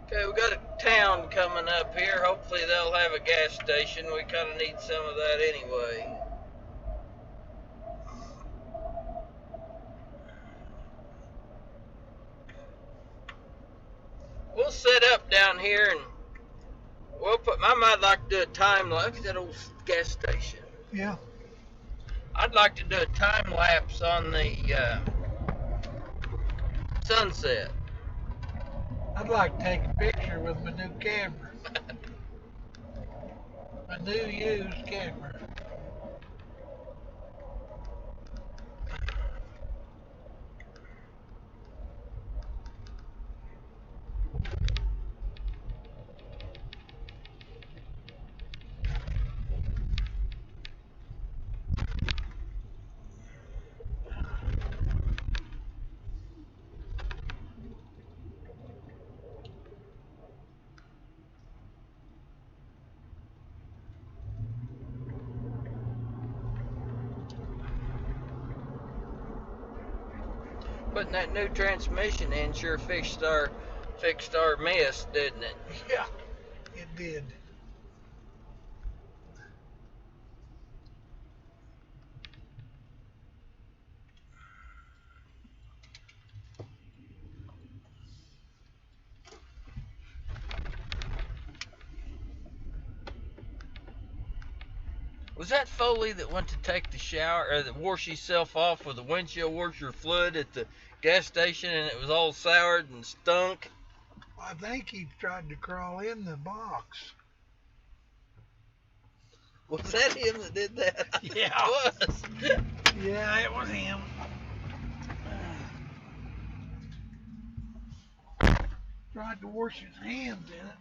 Okay, we got a town coming up here. Hopefully they'll have a gas station. We kind of need some of that anyway. We'll set up down here and we'll put. I might like to do a time lapse. Look at that old gas station. Yeah. I'd like to do a time lapse on the sunset. I'd like to take a picture with my new camera. My new used camera. Putting that new transmission in sure fixed our mess, didn't it? Yeah, it did. Was that Foley that went to take the shower or that washed himself off with the windshield washer fluid at the gas station and it was all soured and stunk? I think he tried to crawl in the box. Was that him that did that? Yeah. It was. Yeah, it was him. Tried to wash his hands in it.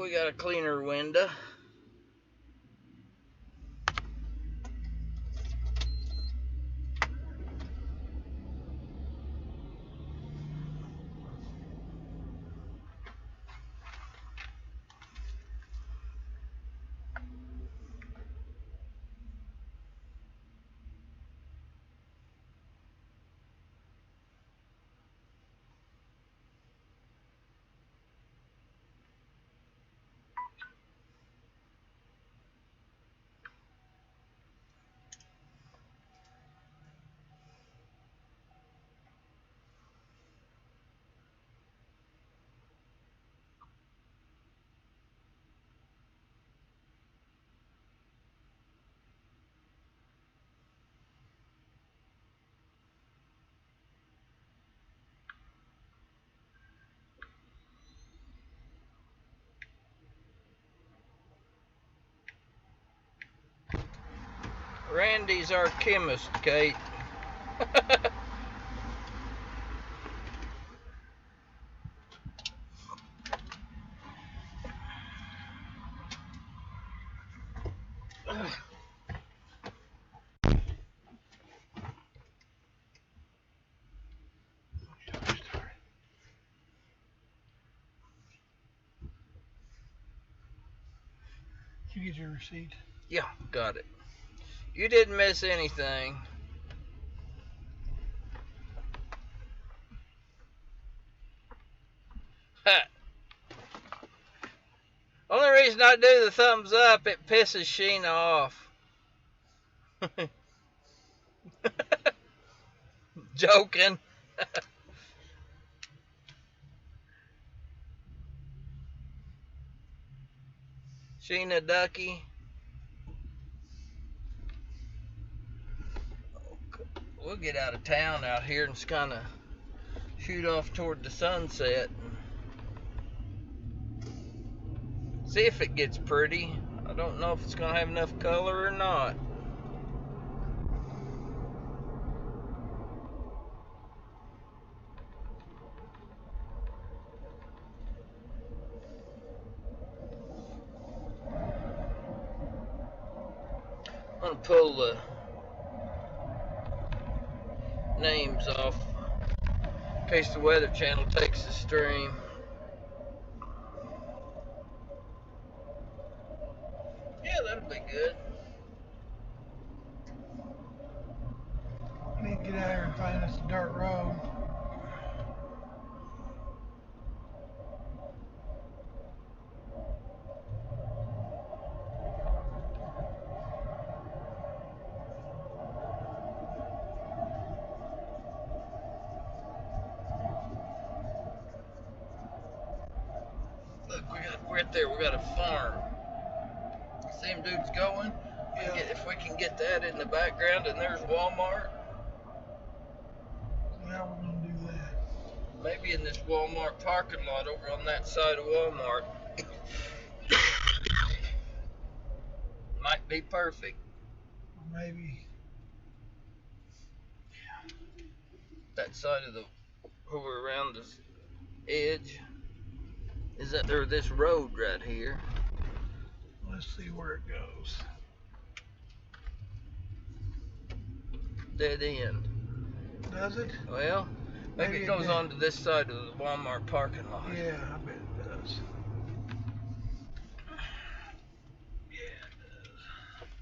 we got a cleaner window. Randy's our chemist, Kate. Did you get your receipt? Yeah, got it. You didn't miss anything. Only reason I do the thumbs up, it pisses Sheena off. Joking. Sheena Ducky. We'll get out of town out here and just kind of shoot off toward the sunset and see if it gets pretty. I don't know if it's going to have enough color or not. I'm going to pull the names off in case the Weather Channel takes the stream. Yeah, that'll be good. I need to get out here and find us a dirt road. Look, we're right there. We got a farm. See them dudes going? Yeah. If we can get that in the background, and there's Walmart. So how we're gonna do that? Maybe in this Walmart parking lot over on that side of Walmart. Might be perfect. Or maybe. That side of the, over around this edge. Is that there? This road right here. Let's see where it goes. Dead end. Does it? Well, maybe it goes on to this side of the Walmart parking lot. Yeah, I bet it does.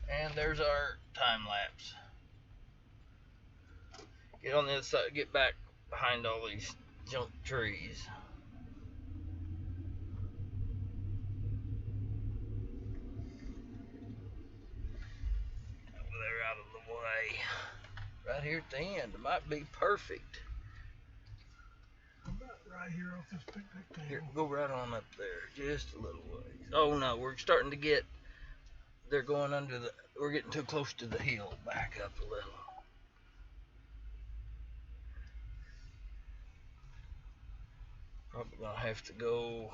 And there's our time lapse. Get on the other side, get back behind all these junk trees. They're out of the way. Right here at the end. It might be perfect. About right here off this picnic table. Here, go right on up there. Just a little ways. Oh no, we're starting to get, they're going under the, we're getting too close to the hill. Back up a little. Probably gonna have to go.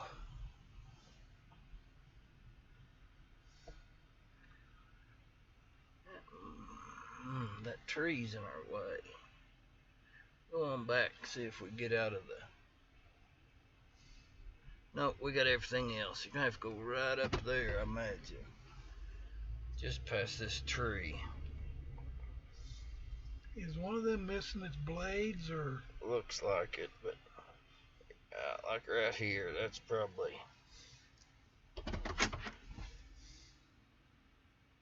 That tree's in our way. Go on back, see if we get out of the. No, we got everything else. You're gonna have to go right up there, I imagine. Just past this tree. Is one of them missing its blades, or? Looks like it, but like right here, that's probably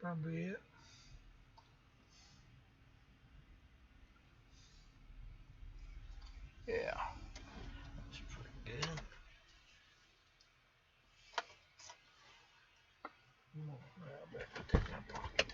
Probably it. yeah. That's pretty good. I better take my pocket.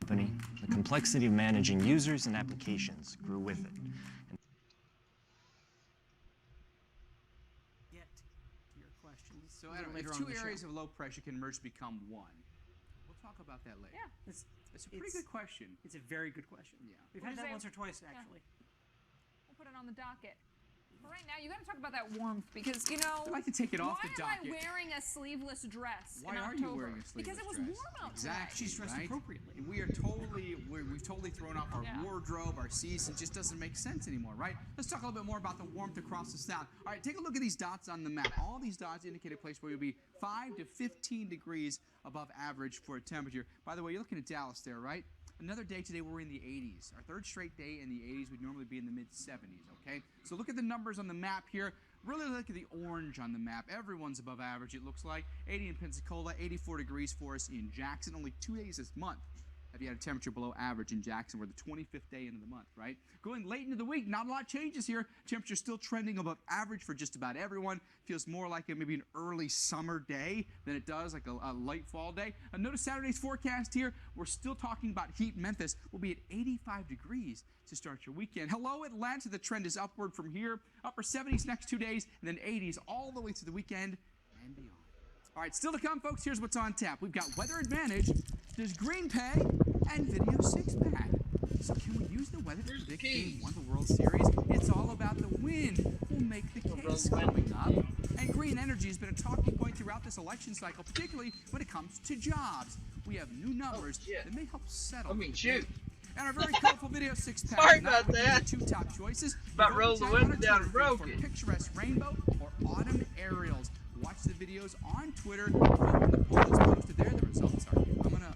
Company, the complexity of managing users and applications grew with it. Get to your questions. So, Adam, if two areas of low pressure can merge to become one, we'll talk about that later. Yeah. It's a pretty good question. It's a very good question. Yeah. We've had that once or twice, actually. We'll put it on the docket. But right now, you got to talk about that warmth because, you know, I'd like to take it off the why am docket. I wearing a sleeveless dress Why in are October? you wearing a sleeveless Because it was dress? warm out Exactly. She's dressed right? appropriately. And we've totally thrown off our wardrobe, our season. Just doesn't make sense anymore, right? Let's talk a little bit more about the warmth across the south. All right, take a look at these dots on the map. All these dots indicate a place where you'll be 5 to 15 degrees above average for a temperature. By the way, you're looking at Dallas there, right? Another day today, we're in the 80s. Our third straight day in the 80s would normally be in the mid-70s, okay? So look at the numbers on the map here. Really look at the orange on the map. Everyone's above average, it looks like. 80 in Pensacola, 84 degrees for us in Jackson. Only 2 days this month have you had a temperature below average in Jackson. We're the 25th day into the month, right? Going late into the week, not a lot changes here. Temperature still trending above average for just about everyone. Feels more like maybe an early summer day than it does like a late fall day. Notice Saturday's forecast here. We're still talking about heat. Memphis will be at 85 degrees to start your weekend. Hello, Atlanta. The trend is upward from here. Upper 70s next 2 days, and then 80s all the way through the weekend and beyond. All right, still to come, folks. Here's what's on tap. We've got Weather Advantage, there's Green Pay, and Video 6-Pack. So can we use the weather to predict Game 1 of the World Series? It's all about the wind. We'll make the case coming up. And green energy has been a talking point throughout this election cycle, particularly when it comes to jobs. We have new numbers that may help settle. Shoot. And our very colorful Video 6-Pack. Sorry about that. Two top choices. About rolled the window down and broke it. Picturesque rainbow or autumn aerials. Watch the videos on Twitter. When the poll is posted there, the results are. I'm gonna.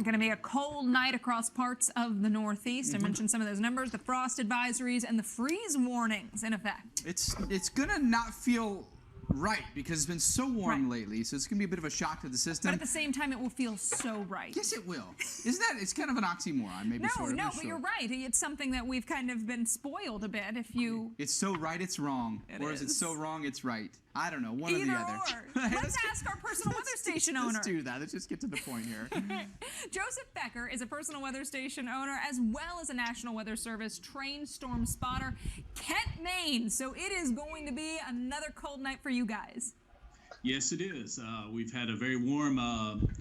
Going to be a cold night across parts of the Northeast. I mentioned some of those numbers, the frost advisories and the freeze warnings in effect. It's gonna not feel right because it's been so warm lately, so it's gonna be a bit of a shock to the system. But at the same time, it will feel so right. Yes, it will. Isn't that? It's kind of an oxymoron, maybe. No, but you're right. It's something that we've kind of been spoiled a bit. If you, it's so right, it's wrong, or is it so wrong, it's right? I don't know. One or the other. Let's ask our personal weather station owner. Let's do that. Let's just get to the point here. Joseph Becker is a personal weather station owner as well as a National Weather Service trained storm spotter. Kent, Maine. So it is going to be another cold night for you guys. Yes, it is. We've had a very warm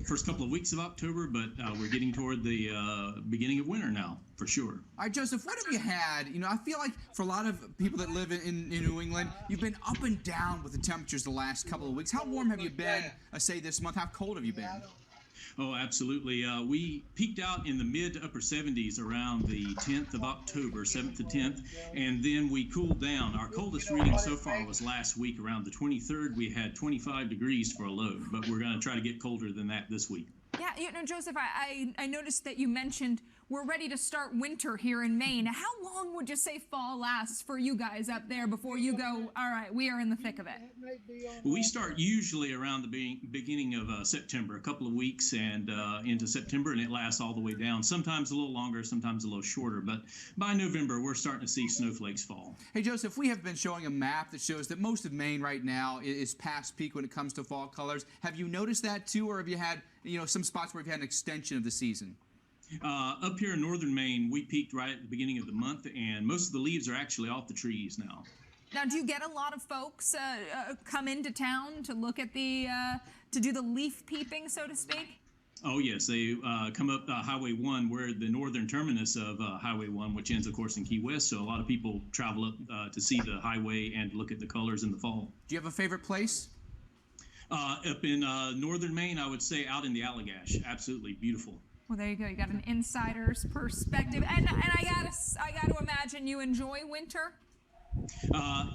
first couple of weeks of October, but we're getting toward the beginning of winter now, for sure. All right, Joseph, what have you had? You know, I feel like for a lot of people that live in New England, you've been up and down with the temperatures the last couple of weeks. How warm have you been, say, this month? How cold have you been? Oh, absolutely. We peaked out in the mid to upper 70s around the 10th of October, 7th to 10th, and then we cooled down. Our coldest reading so far was last week, around the 23rd. We had 25 degrees for a low, but we're going to try to get colder than that this week. Yeah, you know, Joseph, I noticed that you mentioned we're ready to start winter here in Maine. How long would you say fall lasts for you guys up there before you go, all right, we are in the thick of it? We start usually around the beginning of September, a couple of weeks and into September, and it lasts all the way down, sometimes a little longer, sometimes a little shorter. But by November, we're starting to see snowflakes fall. Hey, Joseph, we have been showing a map that shows that most of Maine right now is past peak when it comes to fall colors. Have you noticed that too, or have you had, you know, some spots where you've had an extension of the season? Up here in northern Maine, we peaked right at the beginning of the month, and most of the leaves are actually off the trees now. Now, do you get a lot of folks come into town to look at the, to do the leaf peeping, so to speak? Oh, yes. They come up Highway 1. We're the northern terminus of Highway 1, which ends, of course, in Key West. So a lot of people travel up to see the highway and look at the colors in the fall. Do you have a favorite place? Up in northern Maine, I would say out in the Allagash. Absolutely beautiful. Well, there you go. You got an insider's perspective, and I gotta imagine you enjoy winter.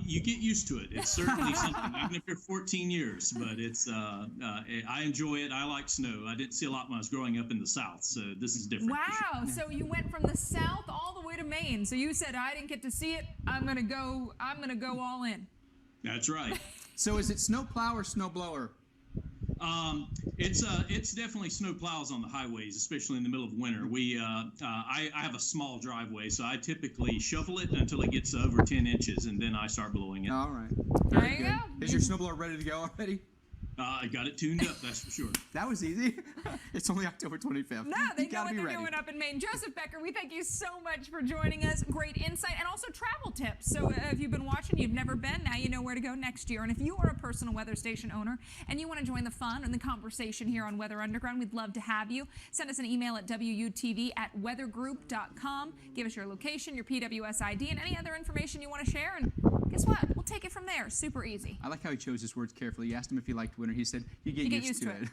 You get used to it. It's certainly something. I've been here 14 years, but it's I enjoy it. I like snow. I didn't see a lot when I was growing up in the South, so this is different. Wow! So you went from the South all the way to Maine. So you said, I didn't get to see it. I'm gonna go all in. That's right. So is it snowplow or snowblower? It's definitely snow plows on the highways, especially in the middle of winter. I have a small driveway, so I typically shovel it until it gets over 10 inches, and then I start blowing it. All right. There you go. Is your snowblower ready to go already? I got it tuned up, that's for sure. That was easy. It's only October 25th. No, they know what they're doing up in Maine. Joseph Becker, we thank you so much for joining us. Great insight and also travel tips. So if you've been watching, you've never been, now you know where to go next year. And if you are a personal weather station owner and you want to join the fun and the conversation here on Weather Underground, we'd love to have you. Send us an email at wutv@weathergroup.com. Give us your location, your PWS ID, and any other information you want to share. And guess what? We'll take it from there. Super easy. I like how he chose his words carefully. You asked him if he liked winter. He said, you get used to it.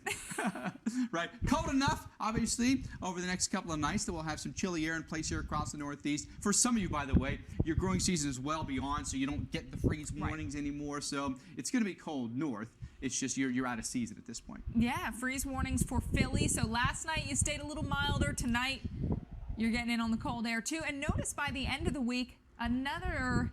Right. Cold enough, obviously, over the next couple of nights that we'll have some chilly air in place here across the Northeast. For some of you, by the way, your growing season is well beyond, so you don't get the freeze warnings anymore. So it's going to be cold north. It's just you're out of season at this point. Yeah, freeze warnings for Philly. So last night you stayed a little milder. Tonight you're getting in on the cold air too. And notice by the end of the week, another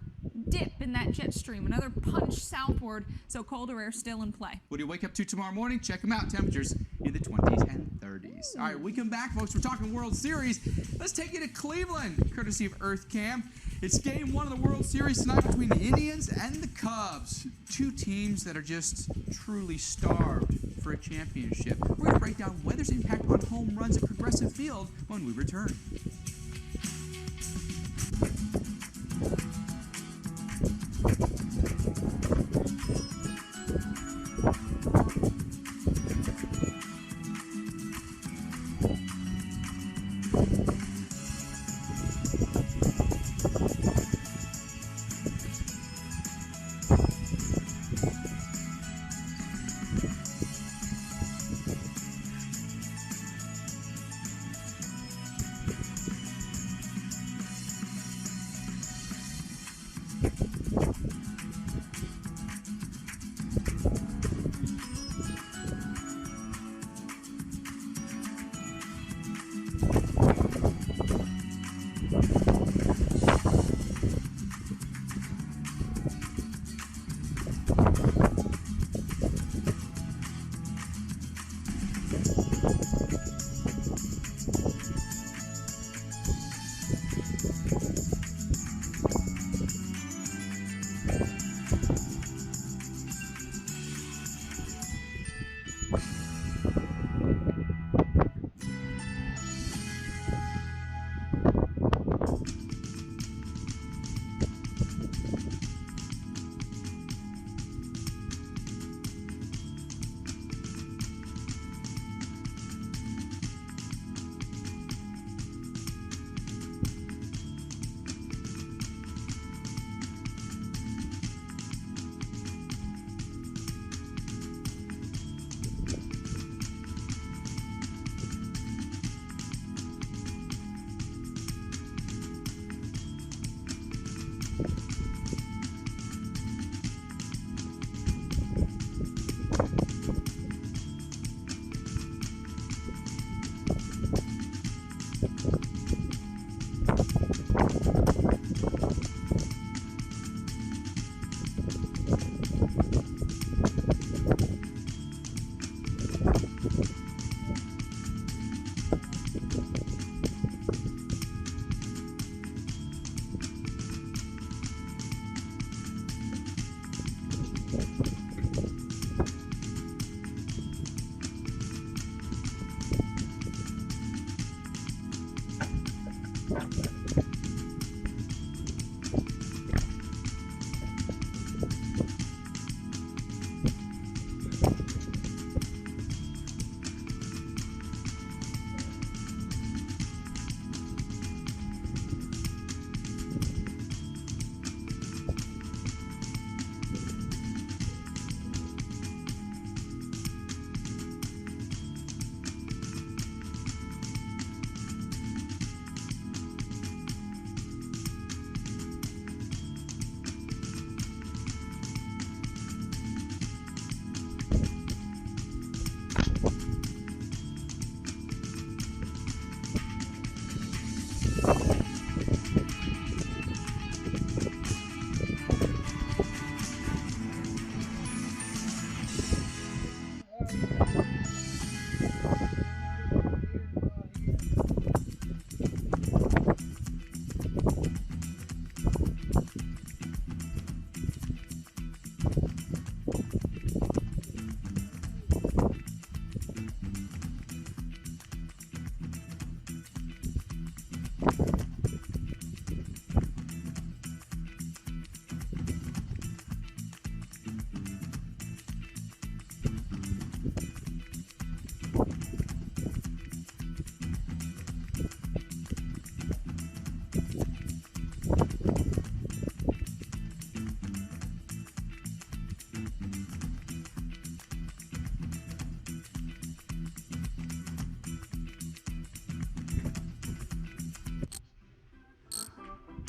dip in that jet stream, another punch southward, so colder air still in play. What do you wake up to tomorrow morning? Check them out. Temperatures in the 20s and 30s. All right, we come back, folks. We're talking World Series. Let's take you to Cleveland, courtesy of EarthCam. It's Game 1 of the World Series tonight between the Indians and the Cubs. Two teams that are just truly starved for a championship. We're going to break down weather's impact on home runs at Progressive Field when we return.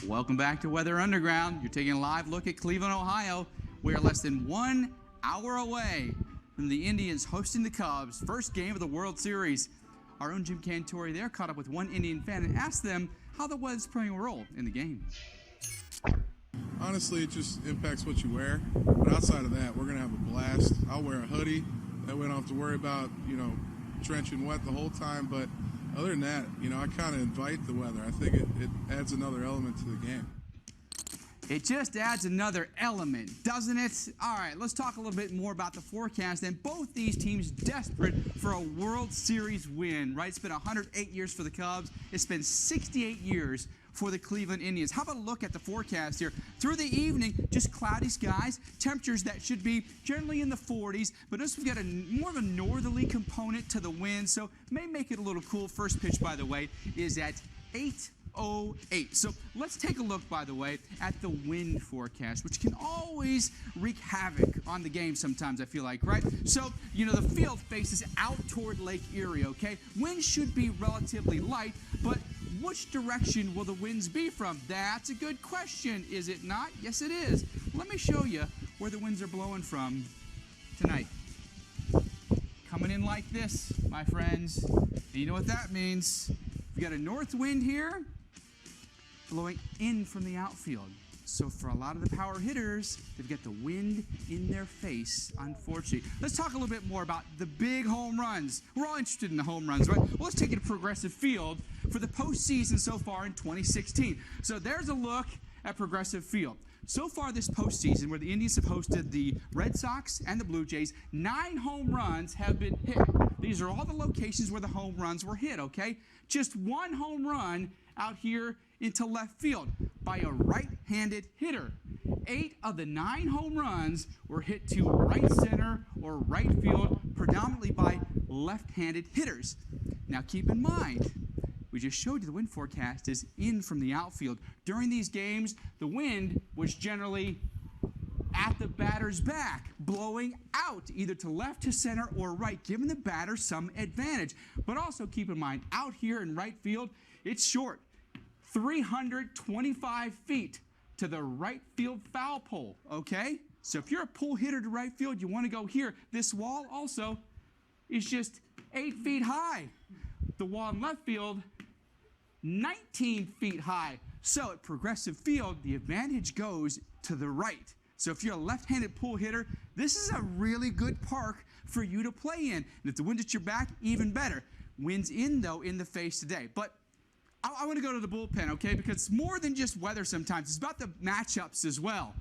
Welcome back to Weather Underground. You're taking a live look at Cleveland, Ohio. We are less than 1 hour away from the Indians hosting the Cubs, first game of the World Series. Our own Jim Cantori there caught up with one Indian fan and asked them how the weather's playing a role in the game. Honestly, it just impacts what you wear. But outside of that, we're going to have a blast. I'll wear a hoodie. That way I don't have to worry about, trenching wet the whole time. But other than that, I kind of invite the weather. I think it adds another element to the game. It just adds another element, doesn't it? All right, let's talk a little bit more about the forecast. And both these teams desperate for a World Series win, right? It's been 108 years for the Cubs. It's been 68 years for the Cleveland Indians. How about a look at the forecast here? Through the evening, just cloudy skies, temperatures that should be generally in the 40s, but notice we've got more of a northerly component to the wind, so may make it a little cool. First pitch, by the way, is at 8:08. So let's take a look, by the way, at the wind forecast, which can always wreak havoc on the game sometimes, I feel like, right? So, the field faces out toward Lake Erie, okay? Winds should be relatively light, but which direction will the winds be from? That's a good question, is it not? Yes, it is. Let me show you where the winds are blowing from tonight. Coming in like this, my friends. And you know what that means? We've got a north wind here blowing in from the outfield. So for a lot of the power hitters, they've got the wind in their face, unfortunately. Let's talk a little bit more about the big home runs. We're all interested in the home runs, right? Well, let's take it to Progressive Field for the postseason so far in 2016. So there's a look at Progressive Field. So far this postseason, where the Indians have hosted the Red Sox and the Blue Jays, 9 home runs have been hit. These are all the locations where the home runs were hit, okay? Just 1 home run out here into left field by a right-handed hitter. 8 of the 9 home runs were hit to right center or right field, predominantly by left-handed hitters. Now keep in mind, we just showed you the wind forecast is in from the outfield. During these games, the wind was generally at the batter's back, blowing out either to left, to center, or right, giving the batter some advantage. But also keep in mind, out here in right field, it's short. 325 feet to the right field foul pole, okay? So if you're a pull hitter to right field, you want to go here. This wall also is just 8 feet high. The wall in left field, 19 feet high. So at Progressive Field, the advantage goes to the right. So if you're a left-handed pull hitter, this is a really good park for you to play in. And if the wind's at your back, even better. Wind's in, though, in the face today. But I want to go to the bullpen, okay? Because it's more than just weather sometimes. It's about the matchups as well.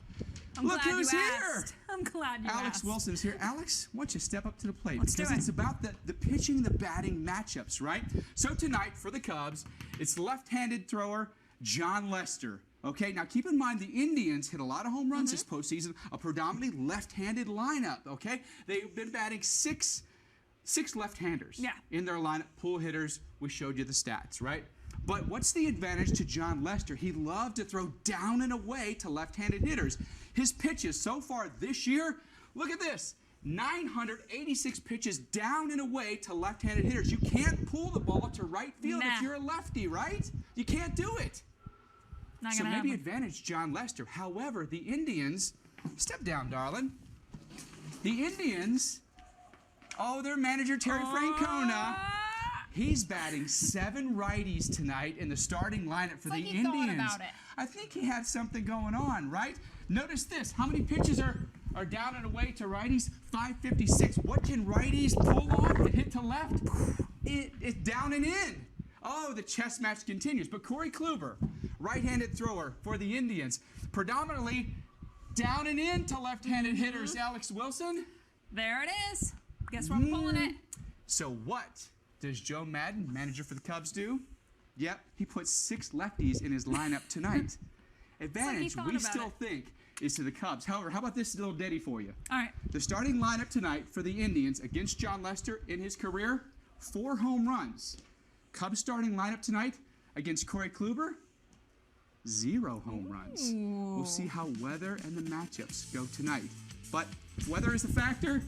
Look who's here. I'm glad you Alex asked. Wilson is here. Alex, why don't you step up to the plate? Let's do because it. it's about the pitching, the batting matchups, right? So tonight for the Cubs, it's left-handed thrower John Lester. Okay, now keep in mind the Indians hit a lot of home runs this postseason, a predominantly left-handed lineup, okay? They've been batting six left-handers in their lineup, pull hitters. We showed you the stats, right? But what's the advantage to John Lester? He loved to throw down and away to left-handed hitters. His pitches so far this year, look at this, 986 pitches down and away to left-handed hitters. You can't pull the ball to right field if you're a lefty, right? You can't do it. Not So gonna maybe happen. advantage John Lester. However, the Indians, step down, darling. The Indians, their manager, Terry Francona, he's batting 7 righties tonight in the starting lineup for the he Indians. thought about it. I think he had something going on, right? Notice this. How many pitches are down and away to righties? 556. What can righties pull off and hit to left? It's down and in. Oh, the chess match continues. But Corey Kluber, right-handed thrower for the Indians, predominantly down and in to left-handed hitters. Alex Wilson. There it is. Guess where I'm pulling it? So what does Joe Madden, manager for the Cubs, do? Yep, he puts 6 lefties in his lineup tonight. Advantage, thought we about still think, is to the Cubs. However, how about this little ditty for you? All right. The starting lineup tonight for the Indians against John Lester in his career, 4 home runs. Cubs starting lineup tonight against Corey Kluber, 0 home runs. We'll see how weather and the matchups go tonight. But if weather is a factor,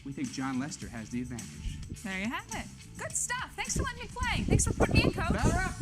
we think John Lester has the advantage. There you have it. Good stuff. Thanks for letting me play. Thanks for putting me in, Coach. Batter up.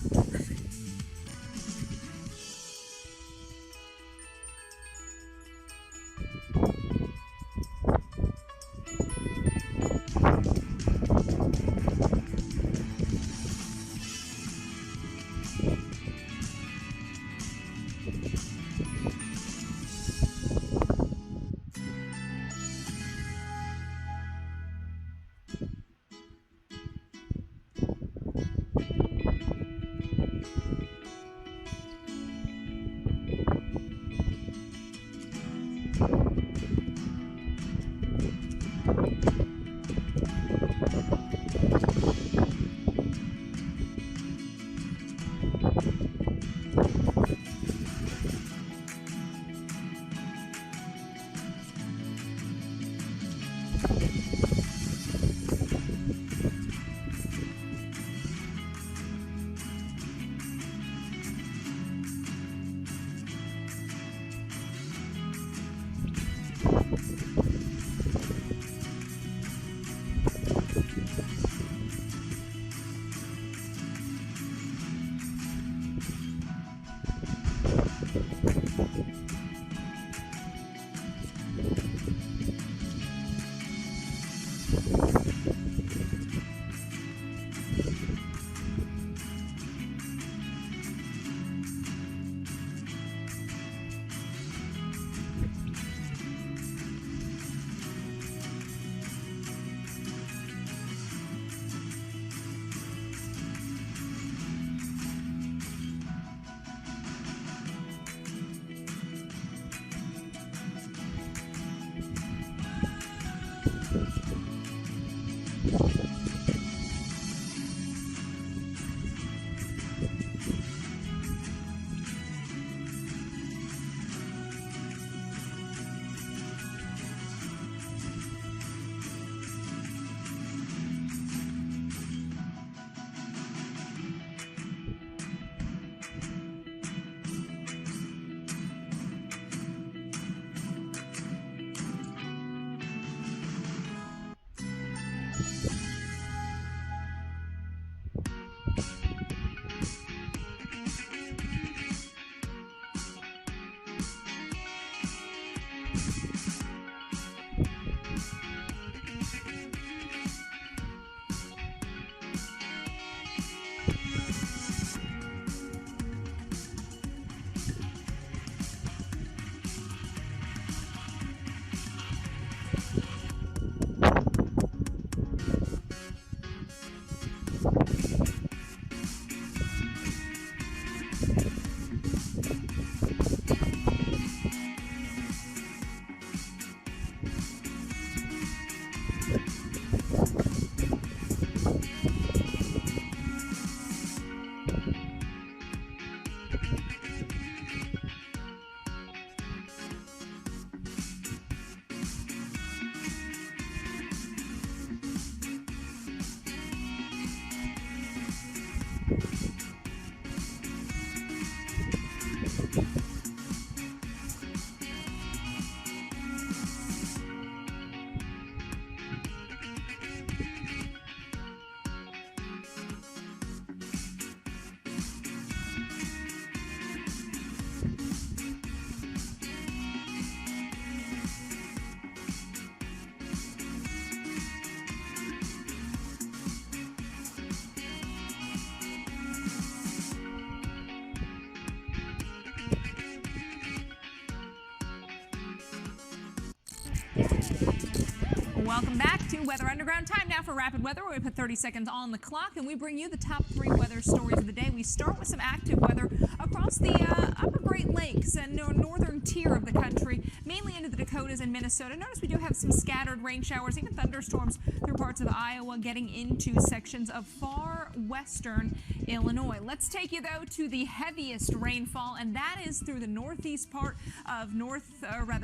Welcome back to Weather Underground. Time now for Rapid Weather, where we put 30 seconds on the clock and we bring you the top 3 weather stories of the day. We start with some active weather across the upper Great Lakes and northern tier of the country, mainly into the Dakotas and Minnesota. Notice we do have some scattered rain showers, even thunderstorms through parts of Iowa, getting into sections of far western Illinois. Let's take you, though, to the heaviest rainfall, and that is through the northeast part of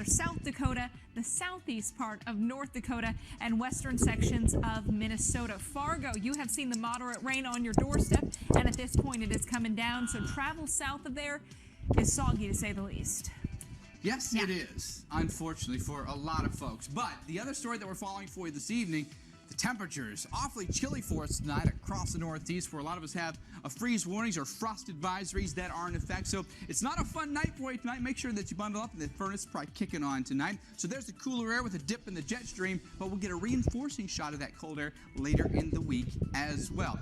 South Dakota, the southeast part of North Dakota, and western sections of Minnesota. Fargo, you have seen the moderate rain on your doorstep, and at this point it is coming down, so travel south of there is soggy to say the least. Yes, it is, unfortunately, for a lot of folks. But the other story that we're following for you this evening, the temperatures awfully chilly for us tonight across the Northeast, where a lot of us have freeze warnings or frost advisories that are in effect. So it's not a fun night for you tonight. Make sure that you bundle up, and the furnace is probably kicking on tonight. So there's the cooler air with a dip in the jet stream, but we'll get a reinforcing shot of that cold air later in the week as well.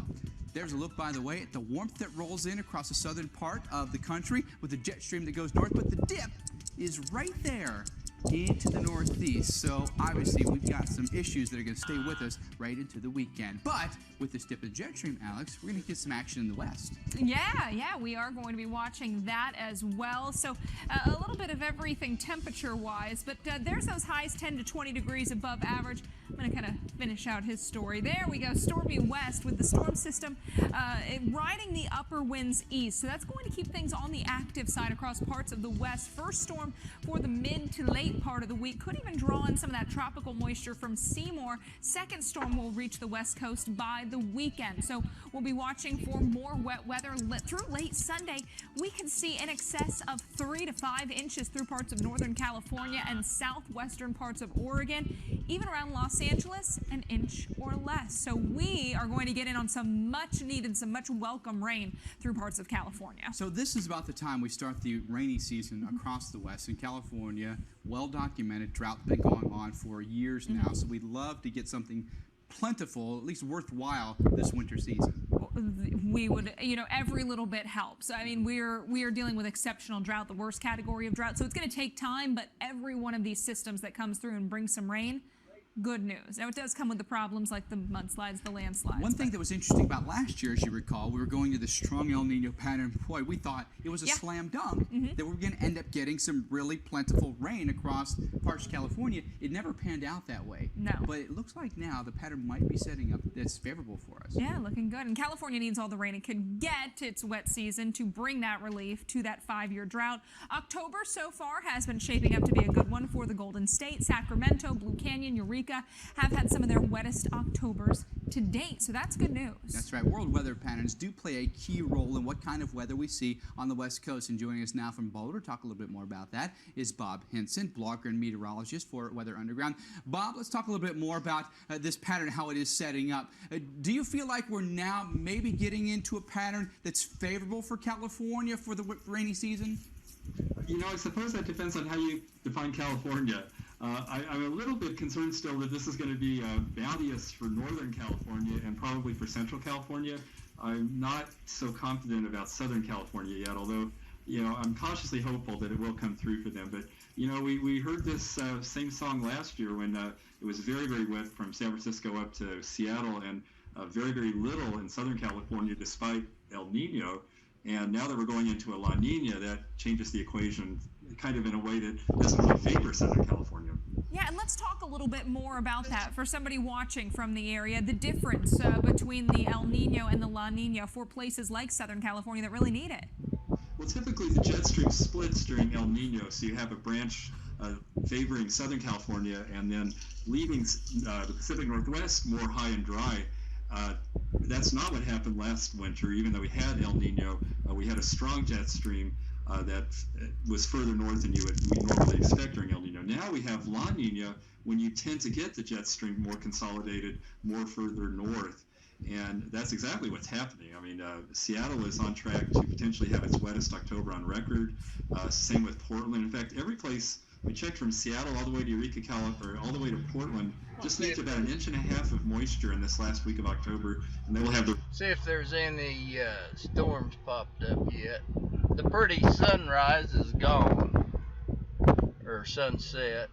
There's a look, by the way, at the warmth that rolls in across the southern part of the country with the jet stream that goes north, but the dip is right there into the northeast. So obviously we've got some issues that are going to stay with us right into the weekend. But with this dip of jet stream, Alex, we're going to get some action in the west. Yeah, we are going to be watching that as well. So a little bit of everything temperature-wise, but there's those highs 10 to 20 degrees above average. I'm going to kind of finish out his story. There we go, stormy west with the storm system riding the upper winds east. So that's going to keep things on the active side across parts of the west. First storm for the mid to late part of the week. Could even draw in some of that tropical moisture from Seymour. Second storm will reach the west coast by the weekend. So we'll be watching for more wet weather through late Sunday. We can see in excess of 3 to 5 inches through parts of Northern California and southwestern parts of Oregon, even around Los Angeles, an inch or less. So we are going to get in on some much needed, some much welcome rain through parts of California. So this is about the time we start the rainy season across the west. In California, well-documented drought been going on for years now. So we'd love to get something plentiful, at least worthwhile, this winter season. We would, every little bit helps. I mean, we are dealing with exceptional drought, the worst category of drought. So it's going to take time, but every one of these systems that comes through and brings some rain, good news. Now, it does come with the problems like the mudslides, the landslides. One thing that was interesting about last year, as you recall, we were going to the strong El Nino pattern. Boy, we thought it was a slam dunk that we were going to end up getting some really plentiful rain across parts of California. It never panned out that way. No. But it looks like now the pattern might be setting up that's favorable for us. Yeah, looking good. And California needs all the rain it can get its wet season to bring that relief to that 5-year drought. October so far has been shaping up to be a good one for the Golden State. Sacramento, Blue Canyon, Eureka have had some of their wettest Octobers to date, so that's good news. That's right. World weather patterns do play a key role in what kind of weather we see on the West Coast. And joining us now from Boulder, talk a little bit more about that, is Bob Henson, blogger and meteorologist for Weather Underground. Bob, let's talk a little bit more about this pattern, how it is setting up. Do you feel like we're now maybe getting into a pattern that's favorable for California for the rainy season? I suppose that depends on how you define California. I'm a little bit concerned still that this is going to be bounteous for Northern California and probably for Central California. I'm not so confident about Southern California yet, although, I'm cautiously hopeful that it will come through for them. But, we heard this same song last year when it was very, very wet from San Francisco up to Seattle and very, very little in Southern California despite El Nino. And now that we're going into a La Nina, that changes the equation kind of in a way that doesn't really favor Southern California. Yeah, and let's talk a little bit more about that for somebody watching from the area, the difference between the El Nino and the La Nina for places like Southern California that really need it. Well, typically the jet stream splits during El Nino, so you have a branch favoring Southern California and then leaving the Pacific Northwest more high and dry. That's not what happened last winter. Even though we had El Nino, we had a strong jet stream that was further north than we normally expect during El Nino. Now we have La Nina, when you tend to get the jet stream more consolidated, more further north. And that's exactly what's happening. I mean, Seattle is on track to potentially have its wettest October on record. Same with Portland. In fact, every place we checked from Seattle all the way to Eureka, California, all the way to Portland, just needs about 1.5 inches of moisture in this last week of October, and then we'll have the... See if there's any storms popped up yet. The pretty sunrise is gone, or sunset.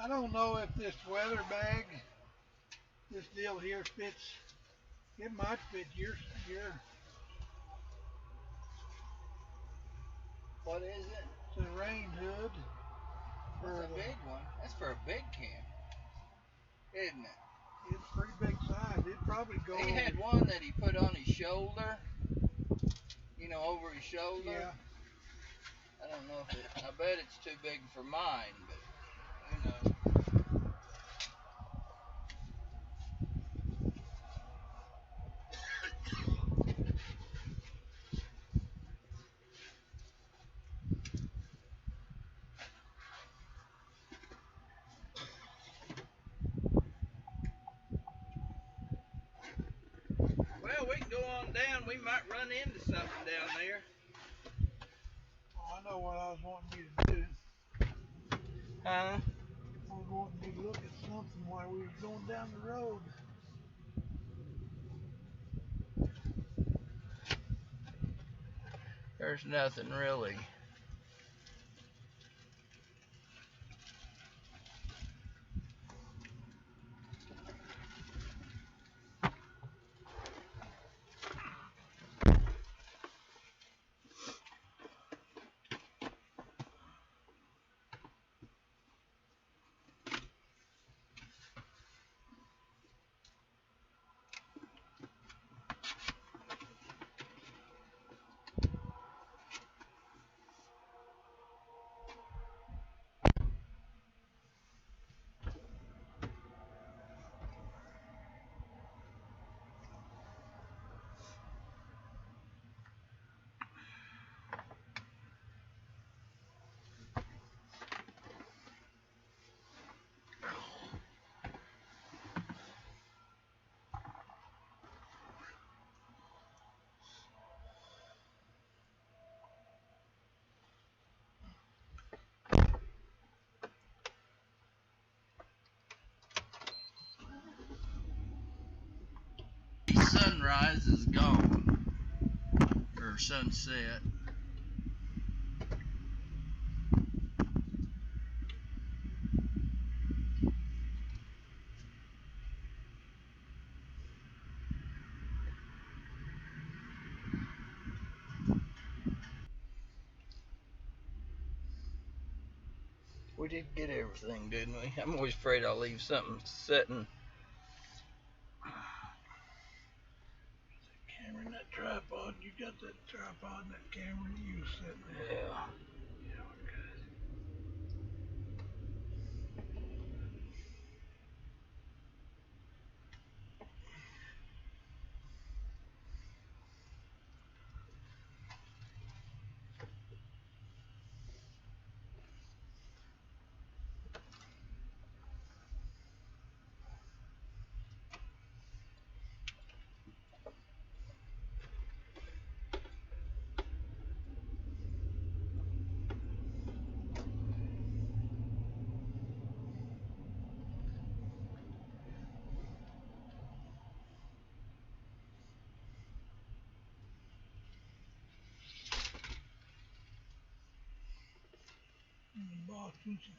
I don't know if this weather bag, this deal here fits. It might fit your. What is it? It's a rain hood. It's a big one. That's for a big camp, isn't it? It's pretty big size. It'd probably go. He had one that he put on his shoulder. You know, over his shoulder. Yeah. I don't know if it. I bet it's too big for mine, but who knows. Well, we can go on down. We might run into something down there. Oh, I know what I was wanting you to do. Huh? I was wanting you to look at something while we were going down the road. There's nothing really. Sunrise is gone, or sunset. We did get everything, didn't we? I'm always afraid I'll leave something sitting. Camera and that tripod. You got that tripod and that camera you sitting there. Yeah. Boxes.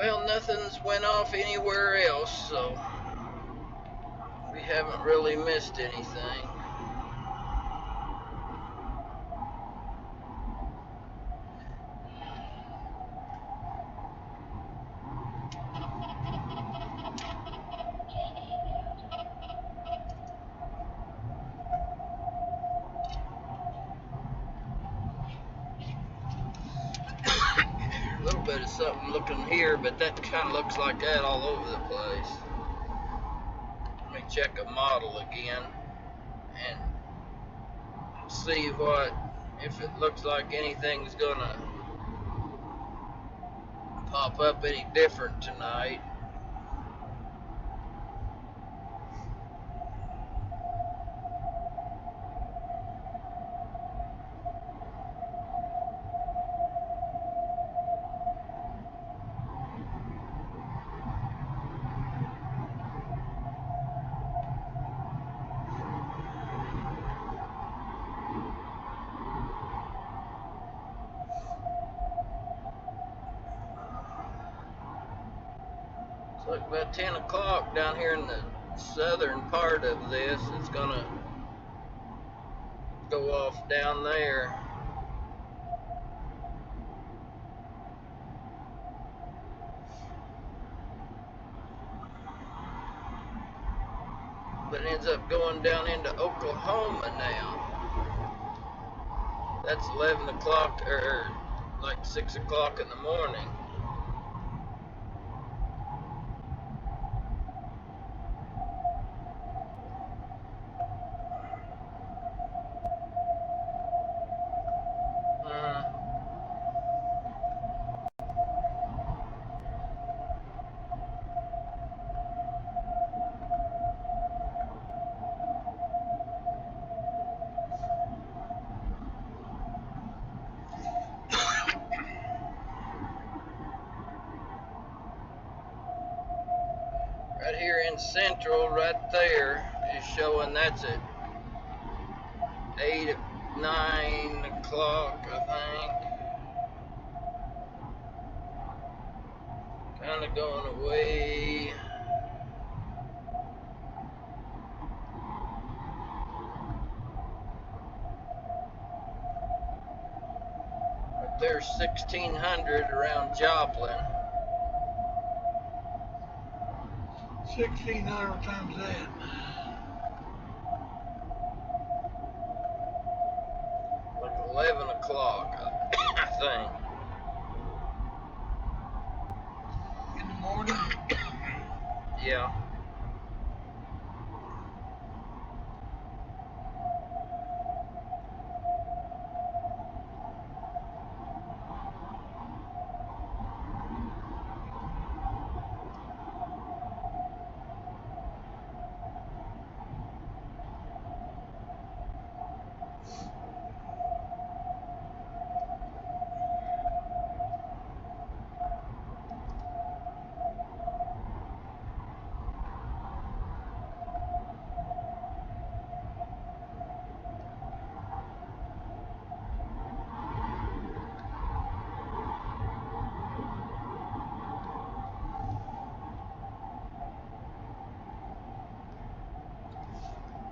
Well, nothing's went off anywhere else, so we haven't really missed anything. A little bit of something looking here, but that kind of looks like that all over the place. Let me check a model again and see if it looks like anything's gonna pop up any different tonight. It's like about 10 o'clock down here in the southern part of this. It's gonna go off down there. But it ends up going down into Oklahoma now. That's 11 o'clock, or like 6 o'clock in the morning. Right here in Central, right there, is showing that's at 9 o'clock, I think. Kind of going away. Right there's 1600 around Joplin. 1600 times that. Like 11 o'clock, I think. In the morning? Yeah.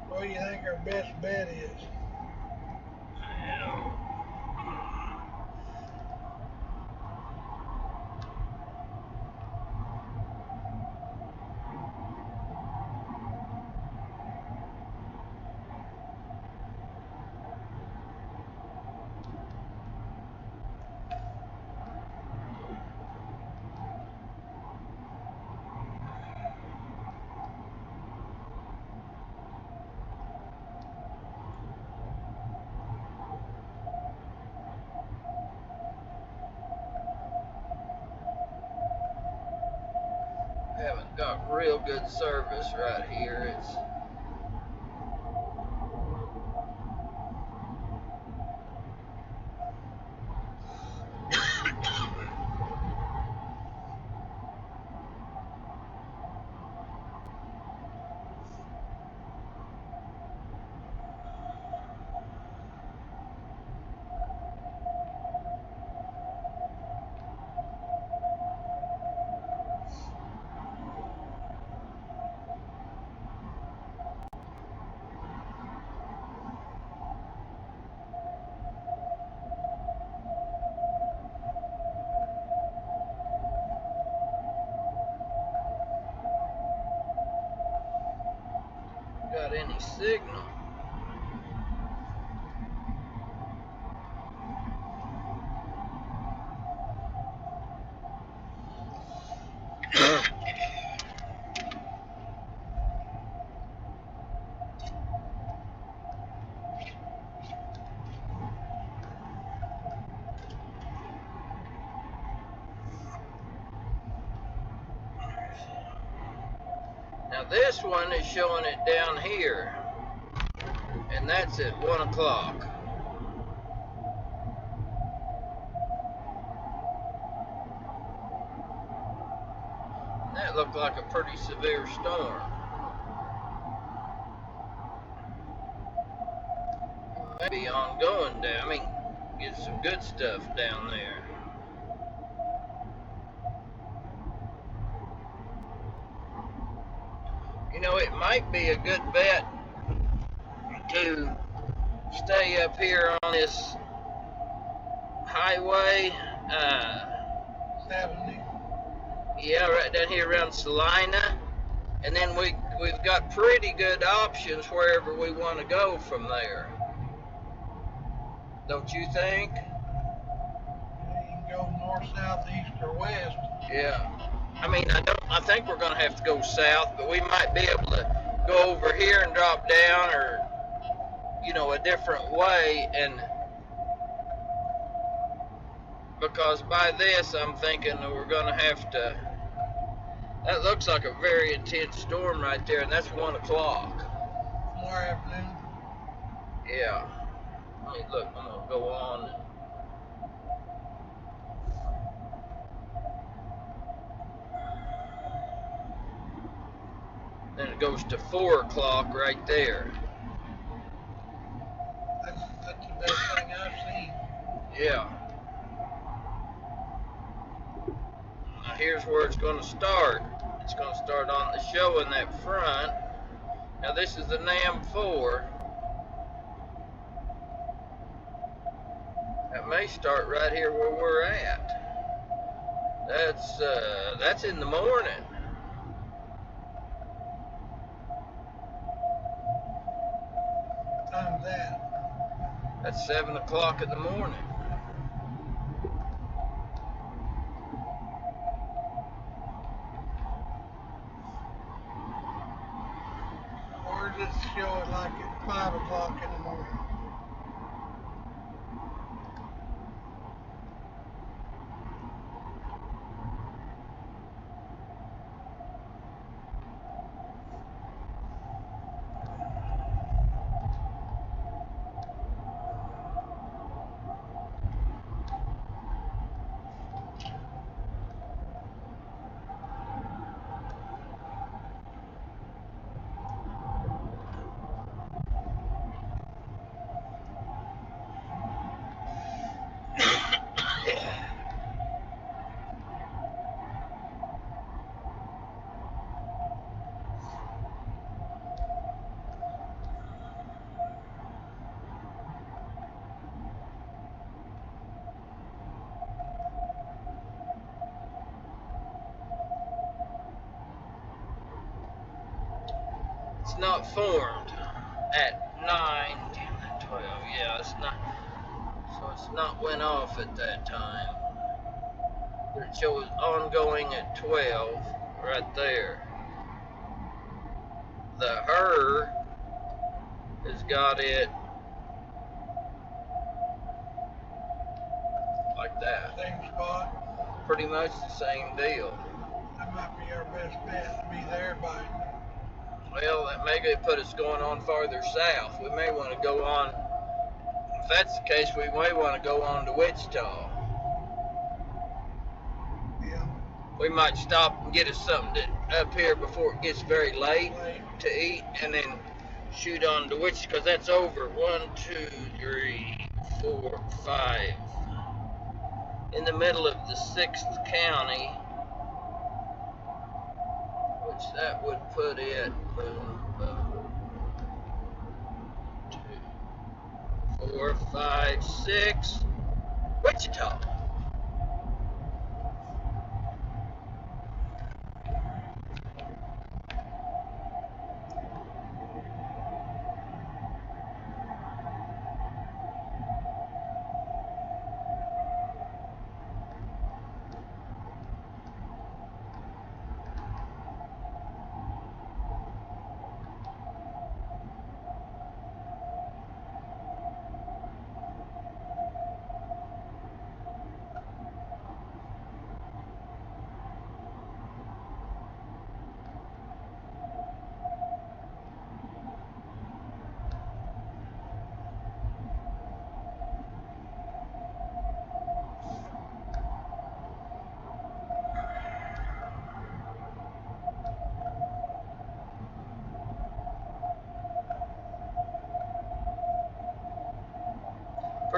What do you think our best bet is? Haven't got real good service right here. It's got any signal. Now this one is showing it down here, and that's at 1 o'clock. That looked like a pretty severe storm. Maybe ongoing down. I mean, get some good stuff down there. You know, it might be a good bet to stay up here on this highway. 70. Yeah, right down here around Salina. And then we've got pretty good options wherever we want to go from there. Don't you think? You can go north, south, east, or west. Yeah. I mean, I think we're going to have to go south, but we might be able to go over here and drop down, or, you know, a different way. And because by this, I'm thinking that we're going to have to. That looks like a very intense storm right there, and that's 1 o'clock. Tomorrow afternoon. Yeah. I mean, look, I'm going to go on. Then it goes to 4 o'clock right there. That's the best thing I've seen. Yeah. Now here's where it's going to start. It's going to start on the show in that front. Now this is the NAM 4. That may start right here where we're at. That's in the morning. What time's that? That's 7 o'clock in the morning. Or does it show it like at 5 o'clock in the morning? It's not formed at 9, 10, 12. Yeah, it's not. So it's not went off at that time. But it shows ongoing at 12 right there. The her has got it like that. Same spot. Pretty much the same deal. That might be our best bet to be there by. Well, that may put us going on farther south. We may want to go on. If that's the case, we may want to go on to Wichita. Yeah. We might stop and get us something up here before it gets very late to eat, and then shoot on to Wichita, because that's over 1, 2, 3, 4, 5. In the middle of the 6th county, which that would put it 2, 4, 5, 6, Wichita.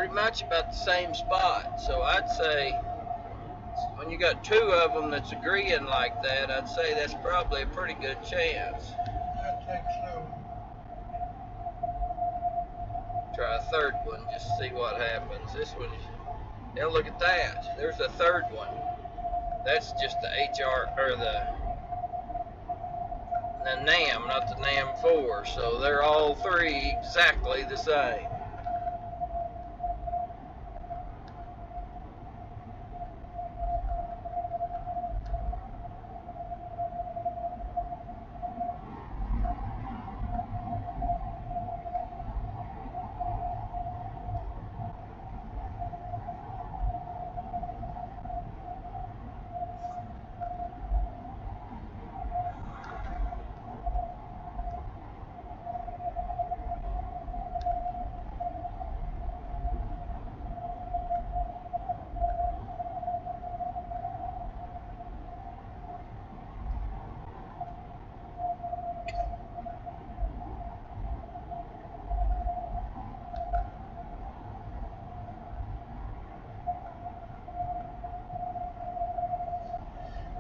pretty much about the same spot. So I'd say when you got two of them that's agreeing like that, I'd say that's probably a pretty good chance. I think so. Try a third one, just see what happens. This one, now look at that. There's a third one. That's just the HR, or the NAM, not the NAM 4. So they're all three exactly the same.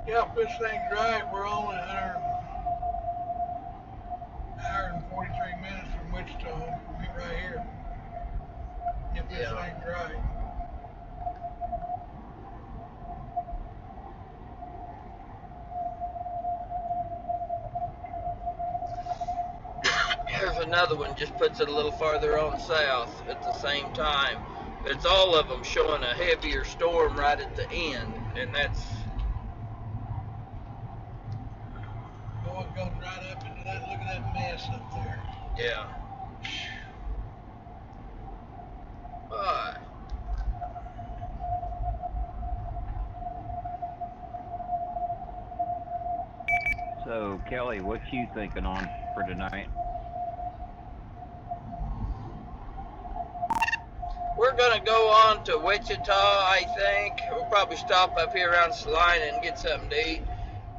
Yeah, if this thing's right, we're only 143 minutes from Wichita. We'll be right here. If this thing's right. Here's another one, just puts it a little farther on south at the same time. But it's all of them showing a heavier storm right at the end, and that's... Oh, it goes right up into that. Look at that mess up there. Yeah. But So, Kelly, what you thinking on for tonight? we're gonna go on to Wichita, I think. We'll probably stop up here around Salina and get something to eat.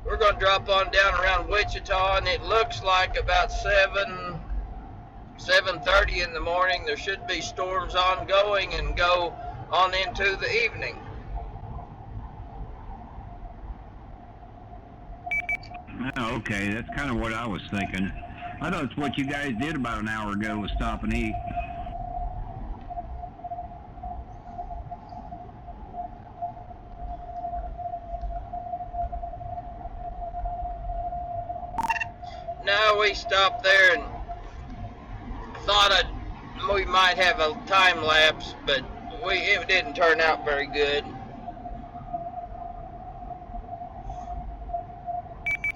We're gonna drop on down around Wichita, and it looks like about 7:30 in the morning. There should be storms ongoing and go on into the evening. Oh, okay, that's kind of what I was thinking. I thought it's what you guys did about an hour ago was stop and eat. No, we stopped there and thought we might have a time lapse, but it didn't turn out very good.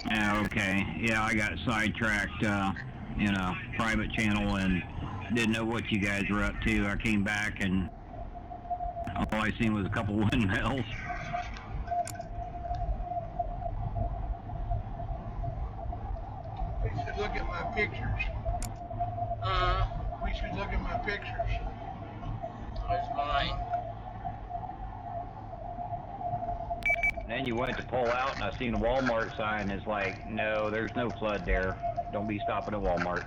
Yeah, okay. Yeah, I got sidetracked, private channel and didn't know what you guys were up to. I came back and all I seen was a couple windmills. We should look at my pictures. We should look at my pictures. There's mine. Then you went to pull out and I seen a Walmart sign. It's like, no, there's no flood there. Don't be stopping at Walmart.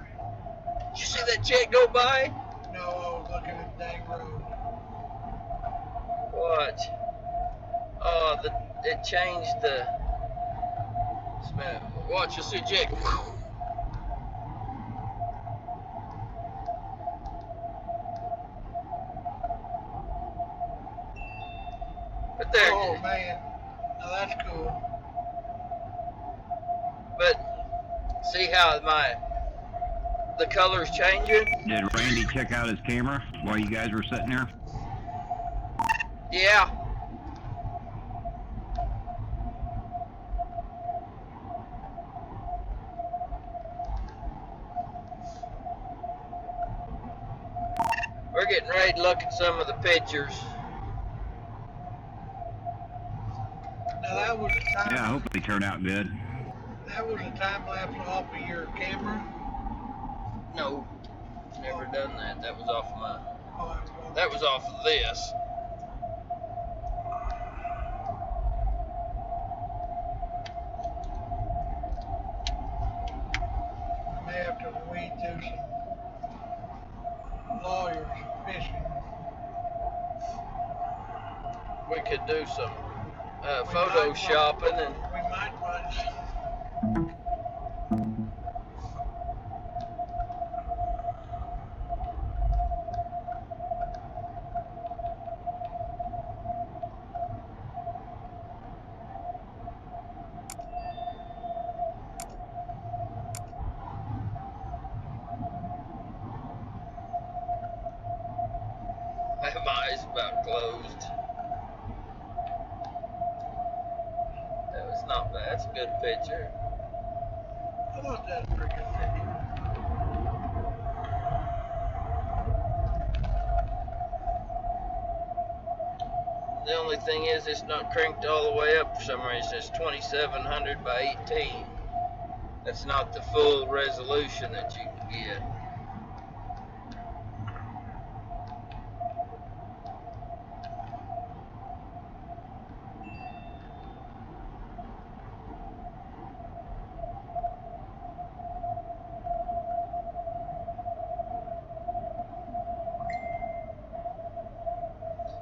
Did you see that jet go by? No, I was looking at Dang Road. What? Oh, it changed the... Watch, you'll see a jet. But there. Oh, man. Now that's cool. But see how the color's changing? Did Randy check out his camera while you guys were sitting there? Yeah. We're getting ready to look at some of the pictures. Now that was a time. Yeah, I hope they turned out good. That was a time lapse off of your camera. No, never done that. That was off of my. Oh, That was off of this. I may have to weed through some lawyers fishing. could do some photoshopping and. We might find some. My eyes about closed. That was not bad. That's a good picture. I thought that was a pretty good picture. The only thing is it's not cranked all the way up for some reason. It's 2700 by 18. That's not the full resolution that you can get.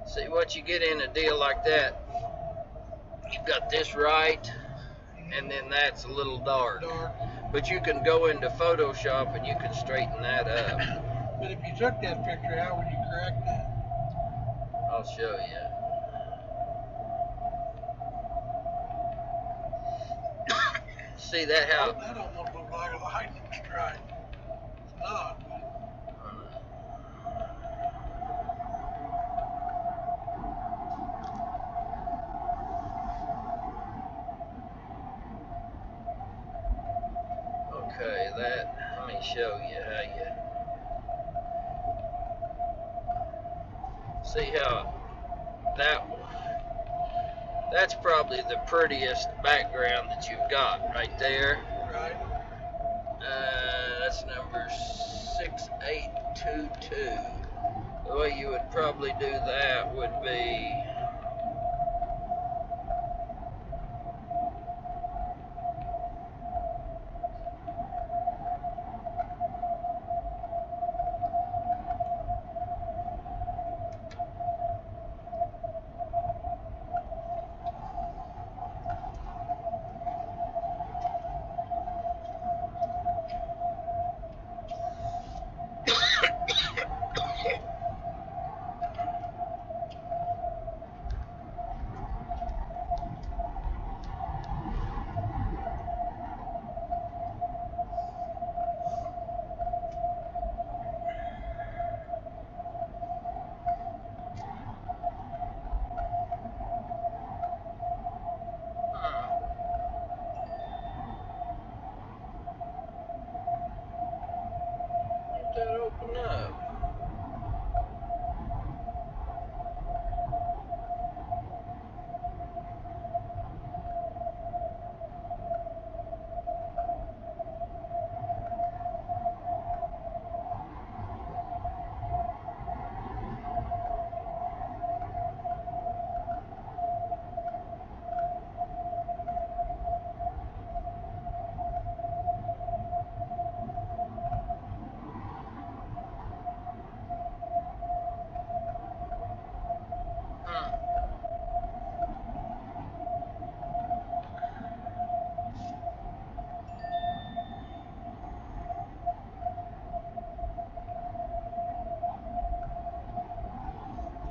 See, what you get in a deal like that, you've got this right, and then that's a little dark. But you can go into Photoshop and you can straighten that up. But if you took that picture, how would you correct that? I'll show you. See that how? That almost looks like a lightning strike. It's not. Okay, let me show you how you see how that's probably the prettiest background that you've got right there. Right. That's number 6822. The way you would probably do that would be let that open up.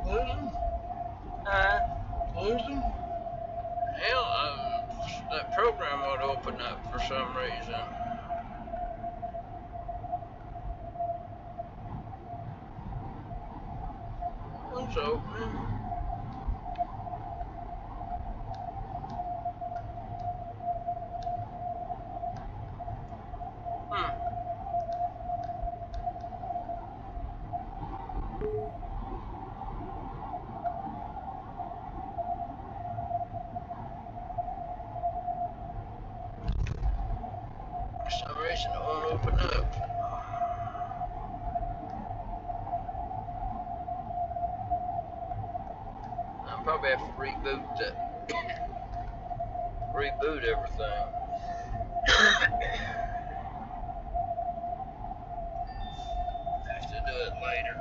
Lose them? Lose them? Hell, that program would open up for some reason. One's open. For some reason it won't open up. I'll probably have to reboot everything. Have to do it later.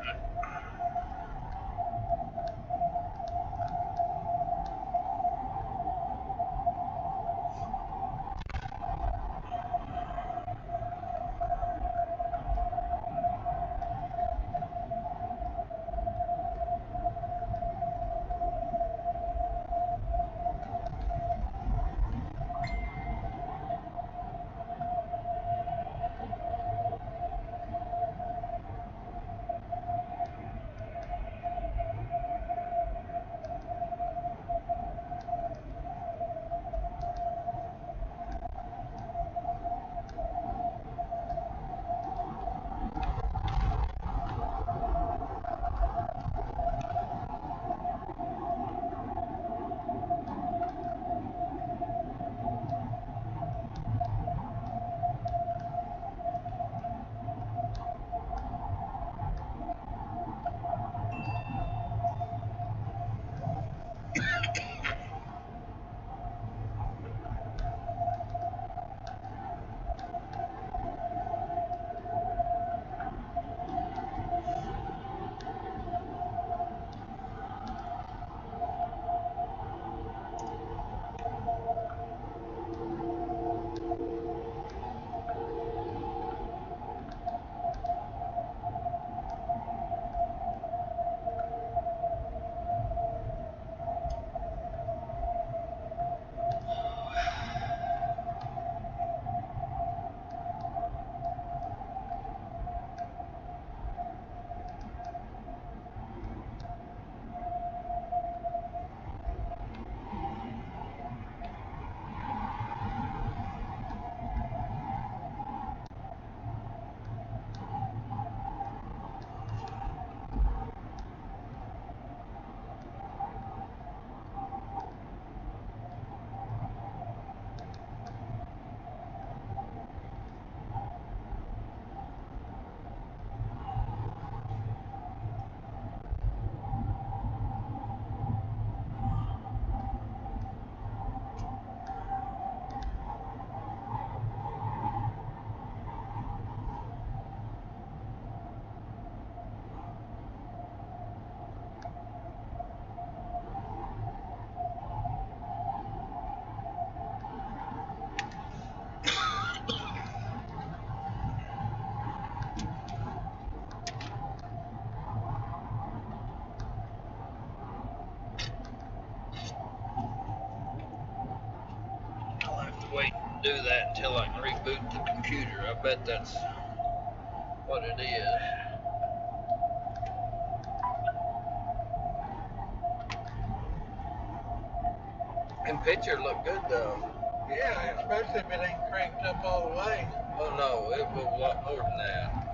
until I can reboot the computer. I bet that's what it is. And picture look good though. Yeah, especially if it ain't cranked up all the way. Oh no, it will a lot more than that.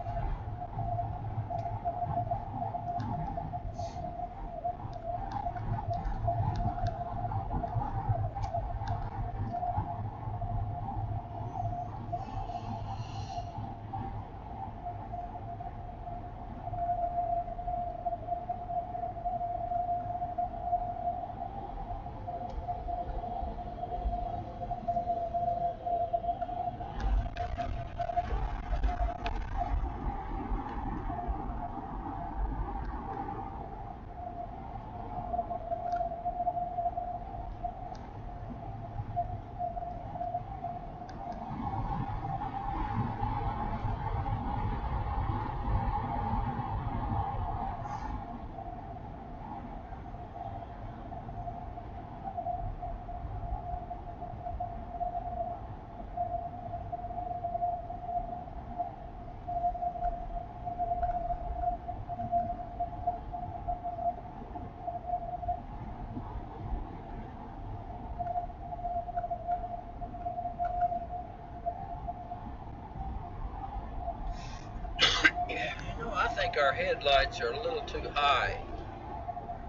Yeah, you know, I think our headlights are a little too high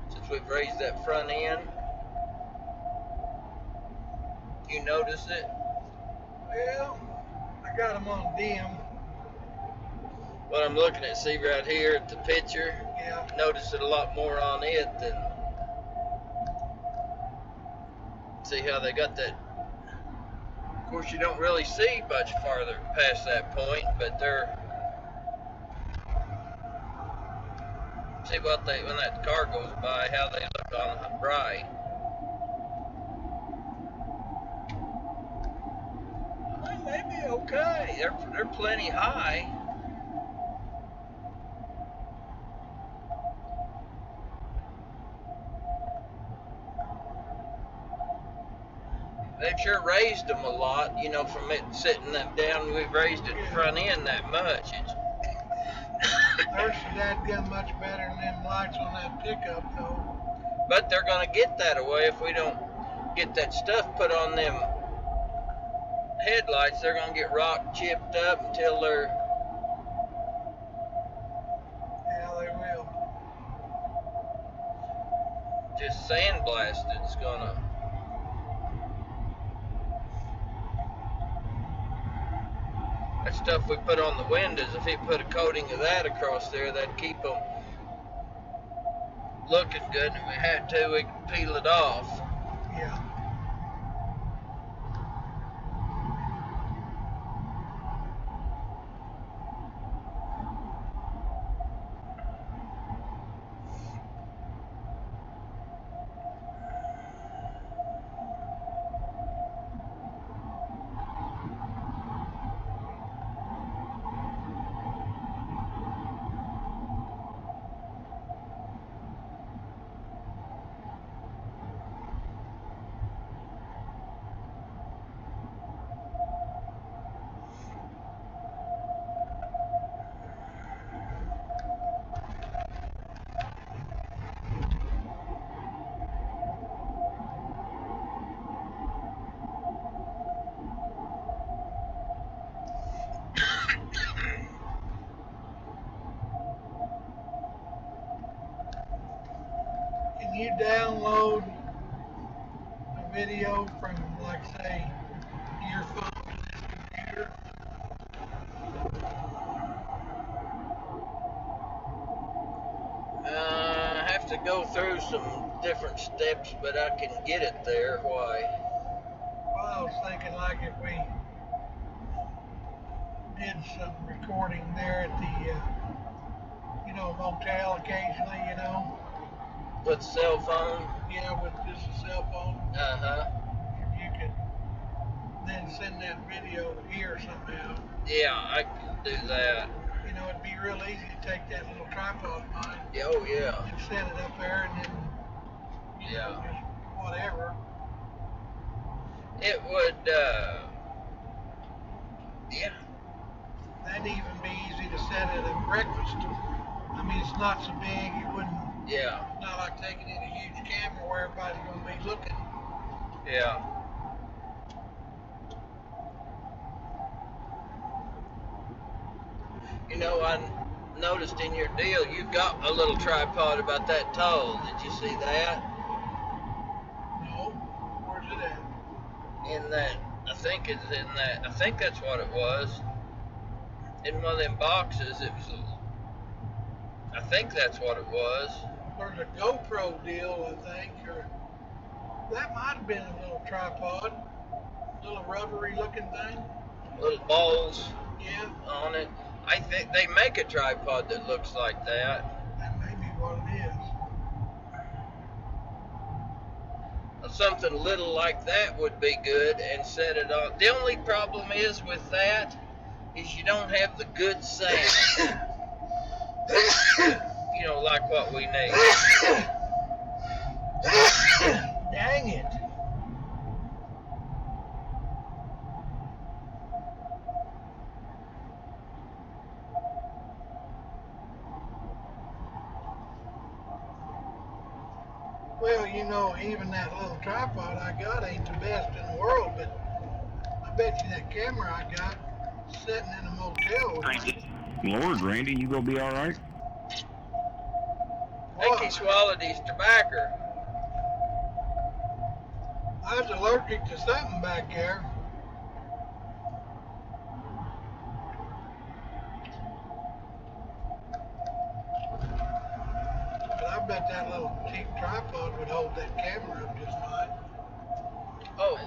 since we've raised that front end. You notice it? Well, I got them on dim. What I'm looking at, see right here at the picture? Yeah. Notice it a lot more on it than. See how they got that? Of course, you don't really see much farther past that point, but they're. See what they, when that car goes by, how they look on bright. Well, they may be okay. They're plenty high. They've sure raised them a lot, you know, from it sitting that down. We've raised it front end that much. It's Theirs should done much better than them lights on that pickup, though. But they're gonna get that away if we don't get that stuff put on them headlights. They're gonna get rock chipped up until they're. Yeah, they will. Just sandblasted. It's gonna. That stuff we put on the windows, if he put a coating of that across there, that'd keep them looking good. And if we had to, we could peel it off. Yeah. Can you download a video from, like, say, your phone to this computer? I have to go through some different steps, but I can get it there. Why? Well, I was thinking, like, if we did some recording there at the, motel occasionally, With cell phone? Yeah, with just a cell phone. Uh-huh. If you could then send that video here somehow. Yeah, I can do that. It'd be real easy to take that little tripod of mine. Oh, yeah. And set it up there and then, just whatever. It would, Yeah. That'd even be easy to set at a breakfast. I mean, it's not so big. You wouldn't. Yeah. It's not like taking in a huge camera where everybody's gonna be looking. Yeah. You know, I noticed in your deal you've got a little tripod about that tall. Did you see that? No. Where's it at? In that, I think it's in that. I think that's what it was. In one of them boxes, it was. I think that's what it was. There's a GoPro deal, I think, or that might have been a little tripod, little rubbery looking thing. Little balls. Yeah. On it. I think they make a tripod that looks like that. That may be what it is. Something little like that would be good and set it on. The only problem is with that is you don't have the good sound. You know, like what we need. Dang it. Well, you know, even that little tripod I got ain't the best in the world, but I bet you that camera I got sitting in a motel. Lord, Randy, you gonna be all right? I think he swallowed his tobacco. I was allergic to something back there. But I bet that little cheap tripod would hold that camera up just fine. Oh.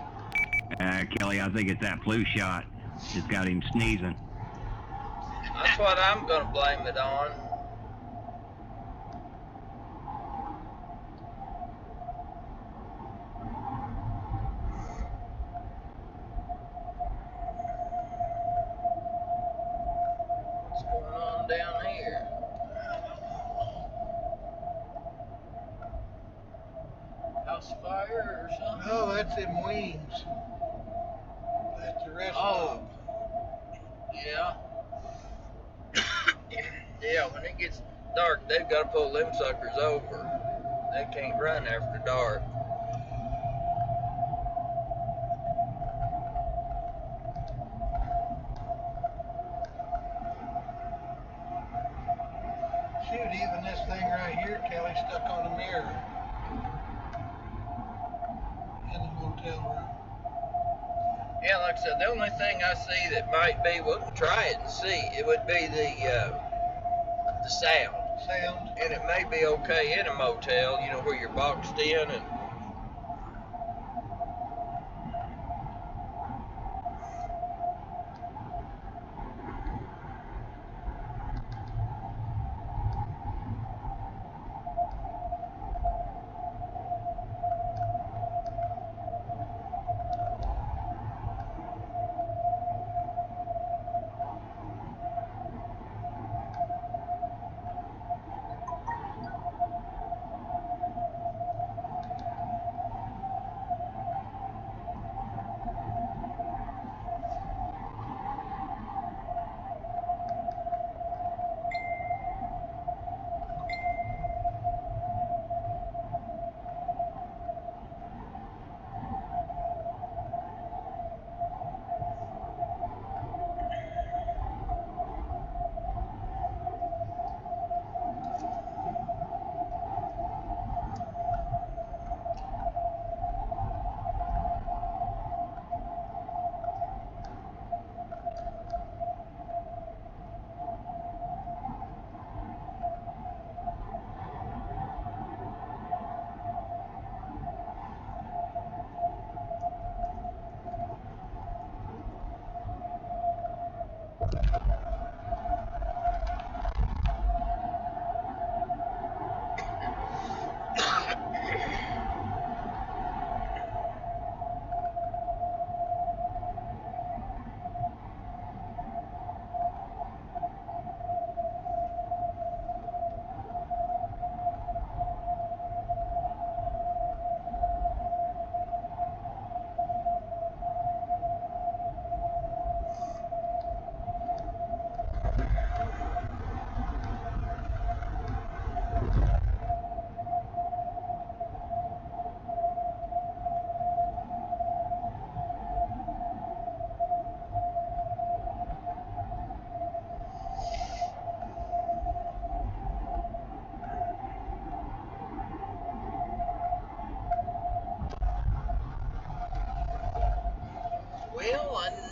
Kelly, I think it's that flu shot. It's got him sneezing. That's what I'm going to blame it on. What's going on down here? House fire or something? No, that's them wings. That's the rest Oh. of them. Yeah. Yeah, when it gets dark, they've got to pull them suckers over. They can't run after dark. Shoot, even this thing right here, Kelly, stuck on a mirror in the motel room. Yeah, like I said, the only thing I see that might be, we can try it and see, it would be the sound. And it may be okay in a motel, you know, where you're boxed in and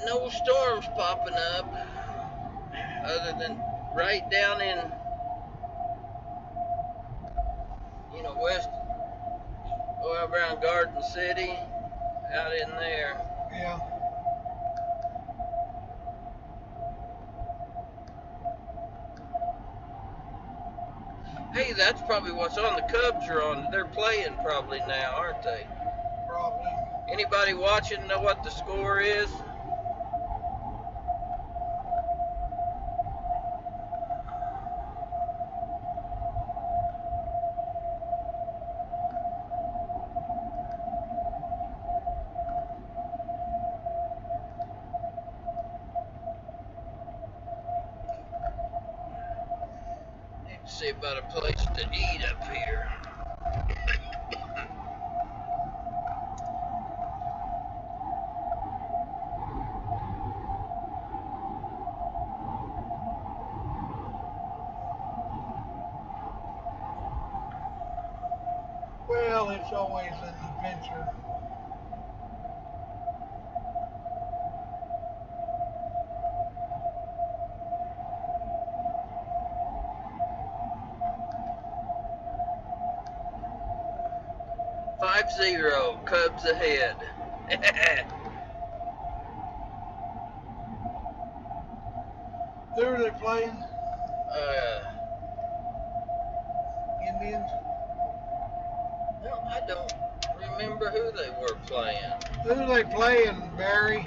no storms popping up other than right down in, west, around Garden City, out in there. Yeah. Hey, that's probably what's on. The Cubs are on. They're playing probably now, aren't they? Probably. Anybody watching know what the score is? Need to see about a place to eat up here. Well, it's always an adventure. Five 0, Cubs ahead. Who are they playing? Indians? No, I don't remember who they were playing. Who are they playing, Barry?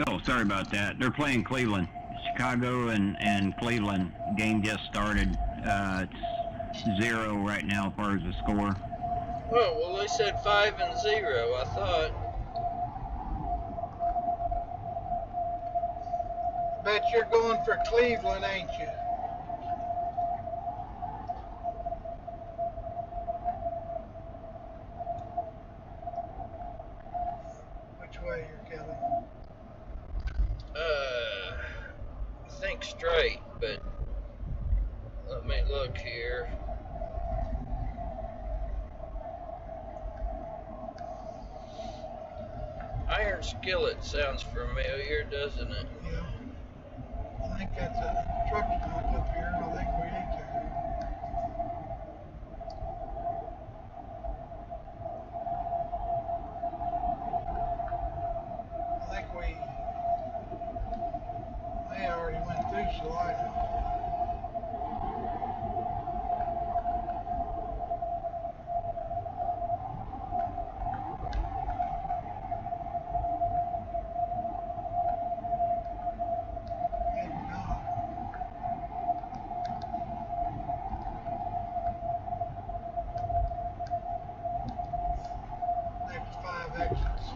Oh, sorry about that. They're playing Cleveland. Chicago and Cleveland. Game just started. It's 0 right now as far as the score. Oh, well, they said 5-0, I thought. Bet you're going for Cleveland, ain't you? Which way you're Kelly? I think straight, but let me look here. Iron Skillet sounds familiar, doesn't it? Yeah. I think that's a truck stop up here. I think we need to. I think they already went through Salida. Maybe not. Next 5 exits.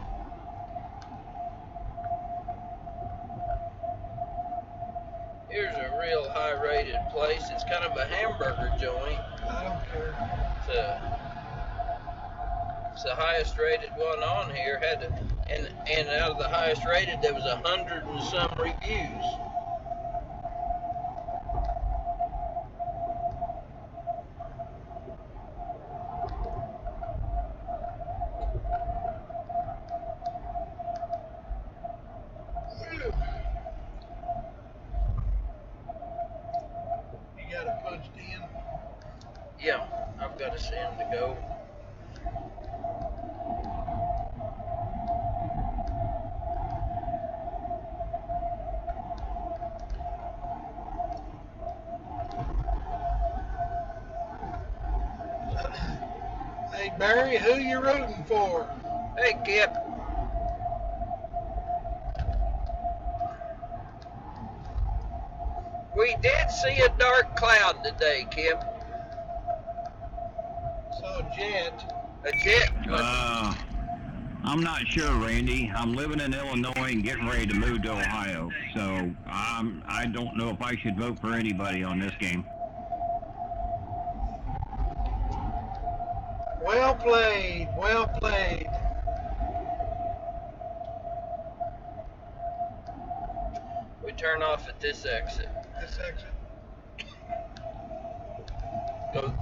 Here's a real high-rated place. It's kind of a hamburger joint. I don't care. It's the highest-rated one on here. And out of the highest-rated, there was 100 and some reviews. You got it punched in? Yeah, I've got a sim to go. Hey, Barry, who you rooting for? Hey, Kip. We did see a dark cloud today, Kip. So, Jet. A jet. I'm not sure, Randy. I'm living in Illinois and getting ready to move to Ohio, so I don't know if I should vote for anybody on this game. Well played, well played. turn off at this exit. This exit. Go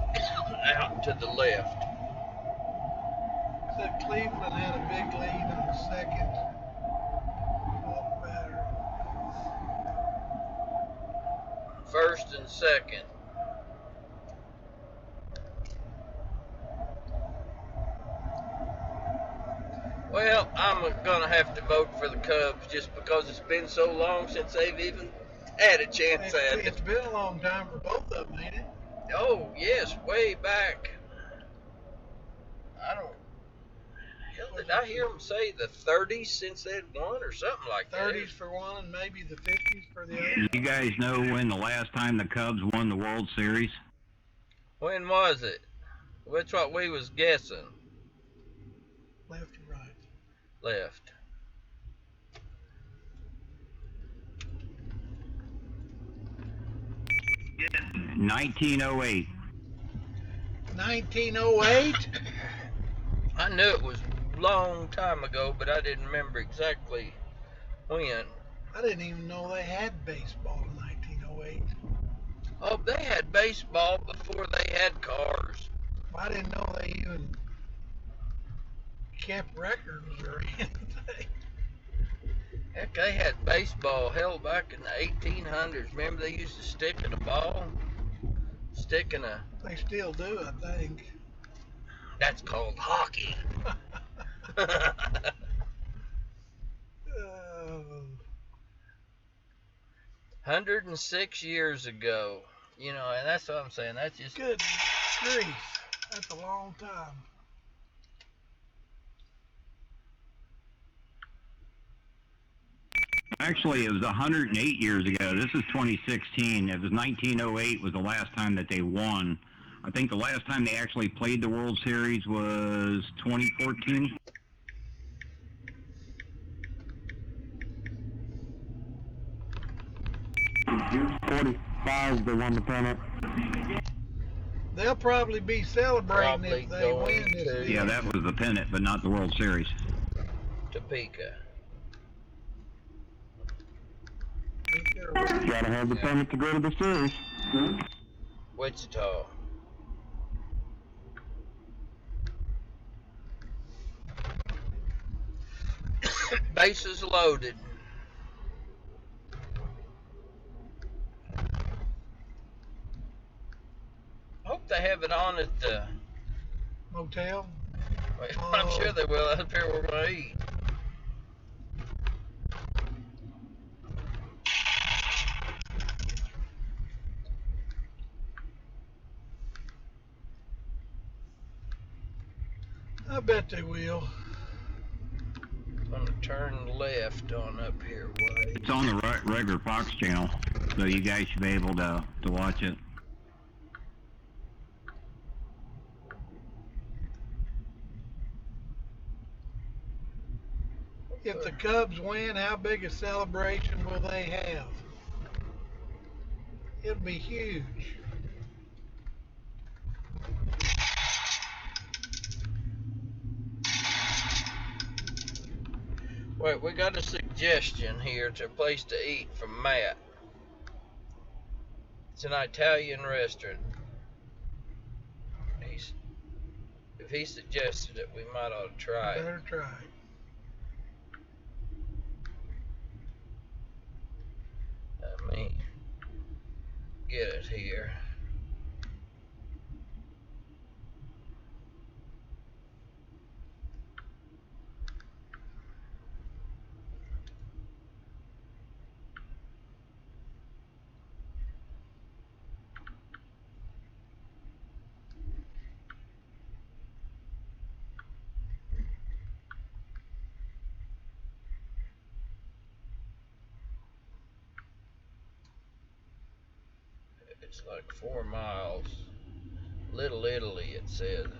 out to the left. Said Cleveland had a big lead in the second. What better? First and second. Well, I'm going to have to vote for the Cubs just because it's been so long since they've even had a chance at it. It's been a long time for both of them, ain't it? Oh, yes, way back. I don't... Hell, did I hear them say the 30s since they'd won or something like that? 30s for one and maybe the 50s for the other. You guys know when the last time the Cubs won the World Series? When was it? That's what we was guessing. Left or right? Left. Yeah. 1908. 1908? I knew it was a long time ago, but I didn't remember exactly when. I didn't even know they had baseball in 1908. Oh, they had baseball before they had cars. I didn't know they even kept records or anything. Heck, they had baseball hell back in the 1800s. Remember they used to stick in a ball? Stick in a... They still do, I think. That's called hockey. 106 years ago. You know, and that's what I'm saying. That's just... Good grief. That's a long time. Actually, it was 108 years ago. This is 2016. It was 1908 was the last time that they won. I think the last time they actually played the World Series was 2014. June 45, they won the pennant. They'll probably be celebrating if they win this. Yeah, that was the pennant, but not the World Series. Topeka. Gotta have the pennant to go to the series. Wichita. Bases loaded. Hope they have it on at the motel. I'm sure they will. Up here we're going to eat. I bet they will. I'm going to turn left on up here way. It's on the regular Fox channel, so you guys should be able to watch it. If the Cubs win, how big a celebration will they have? It'll be huge. Wait, we got a suggestion here to a place to eat from Matt. It's an Italian restaurant. If he suggested it, we might ought to try it. Better try it. Let me get it here. It's like 4 miles. Little Italy, it said.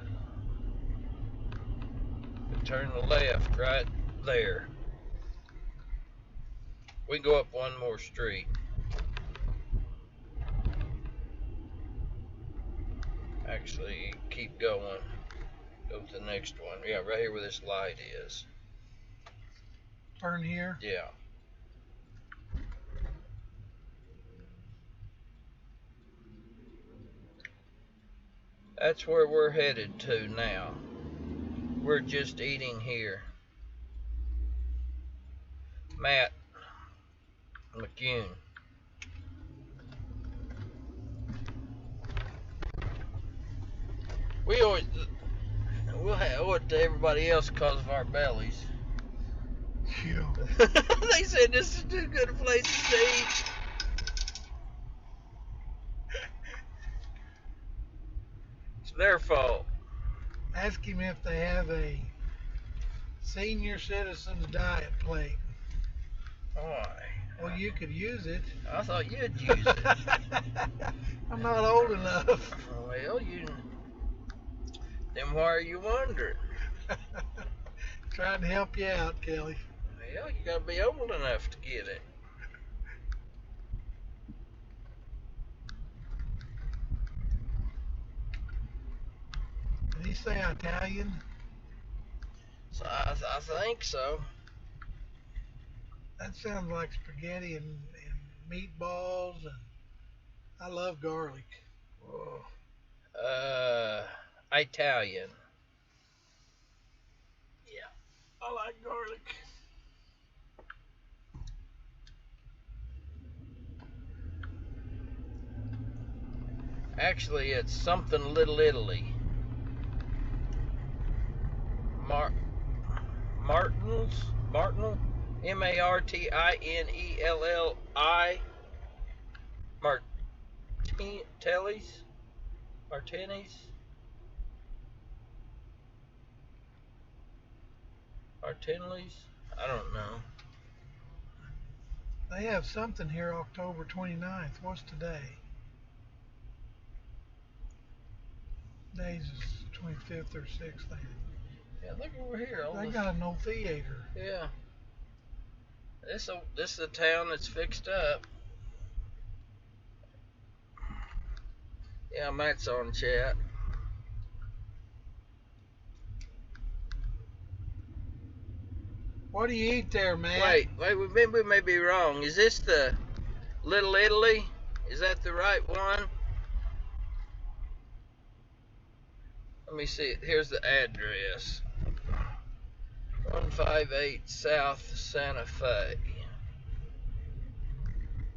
We turn the left right there. We go up one more street. Actually, keep going. Go to the next one. Yeah, right here where this light is. Turn here? Yeah. That's where we're headed to now. We're just eating here. Matt McCune. We always, we'll owe it to everybody else because of our bellies. Yeah. They said this is too good a place to eat. It's their fault. Ask him if they have a senior citizens diet plate. Why? Well, you could use it. I thought you'd use it. I'm not old enough. Well, then why are you wondering? Trying to help you out, Kelly. Well, you gotta be old enough to get it. Did he say Italian? So I think so. That sounds like spaghetti and meatballs, and I love garlic. Oh. Italian. Yeah, I like garlic. Actually, it's something Little Italy. Martinelli? M-A-R-T-I-N-E-L-L-I. Martinelli's? Martinelli's? I don't know. They have something here October 29th. What's today? Days is 25th or 6th. Yeah, look over here. They got an old theater. Yeah. This is a town that's fixed up. Yeah, Matt's on chat. What do you eat there, man? Wait, we may be wrong. Is this the Little Italy? Is that the right one? Let me see it. Here's the address. 158 South Santa Fe.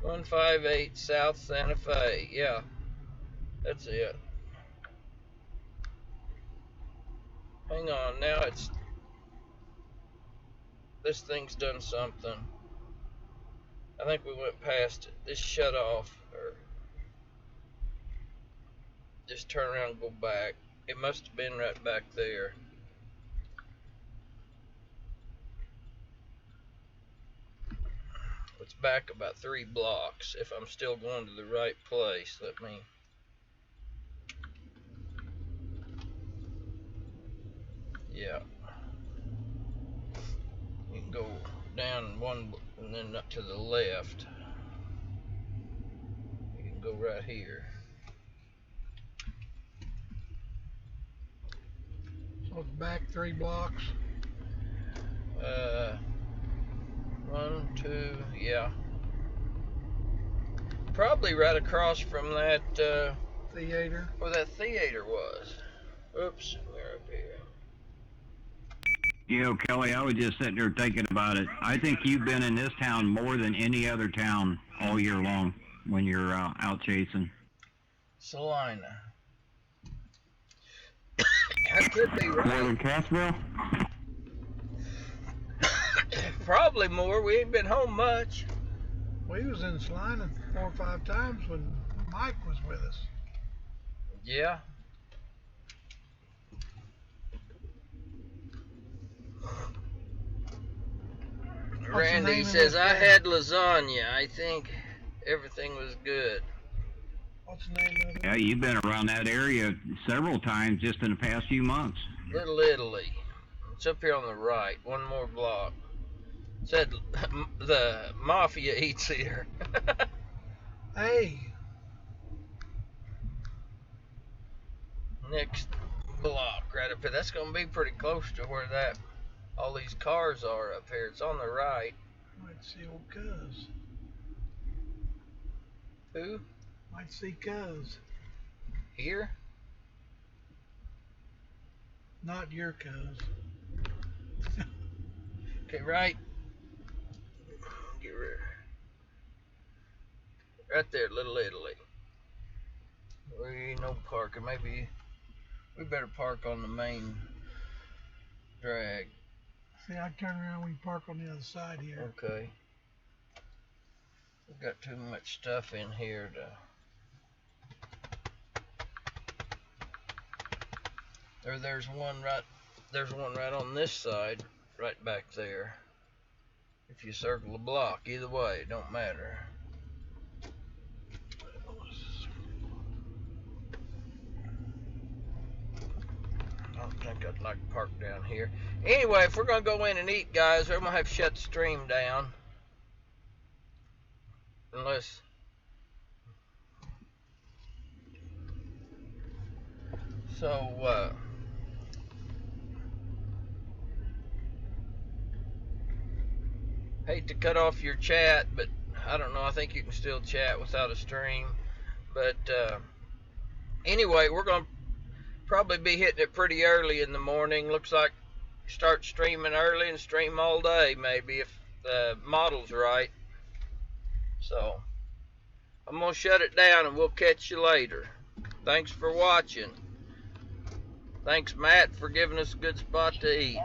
158 South Santa Fe. Yeah, that's it. Hang on, now this thing's done something. I think we went past it. This shut off, or just turn around and go back. It must have been right back there. It's back about 3 blocks. If I'm still going to the right place, let me. Yeah. You can go down one and then up to the left. You can go right here. So it's back 3 blocks. 1, 2, yeah. Probably right across from that theater. Where that theater was. Oops, we're up here. You know, Kelly, I was just sitting there thinking about it. I think you've been in this town more than any other town all year long when you're out chasing. Salina. I could be right. More than Cassville? Probably more. We ain't been home much. We was in Salina 4 or 5 times when Mike was with us. Yeah. Randy says, I had lasagna. I think everything was good. What's the name of it? Yeah, you've been around that area several times just in the past few months. Little Italy. It's up here on the right. One more block. Said the mafia eats here. Hey. Next block right up here. That's going to be pretty close to where all these cars are up here. It's on the right. Might see old Cuz. Who? Might see Cuz. Here? Not your cuz. Okay, right. Get rid. Right there, Little Italy. We ain't no parking. Maybe we better park on the main drag. See, I turn around. We park on the other side here. Okay. We've got too much stuff in here to. There's one right on this side, right back there. If you circle the block, either way, it don't matter. I don't think I'd like to park down here. Anyway, if we're gonna go in and eat, guys, we're gonna have to shut the stream down. Unless so hate to cut off your chat, but I don't know, I think you can still chat without a stream. But anyway, we're gonna probably be hitting it pretty early in the morning. Looks like start streaming early and stream all day, maybe, if the model's right. So I'm gonna shut it down and we'll catch you later. Thanks for watching. Thanks, Matt, for giving us a good spot to eat.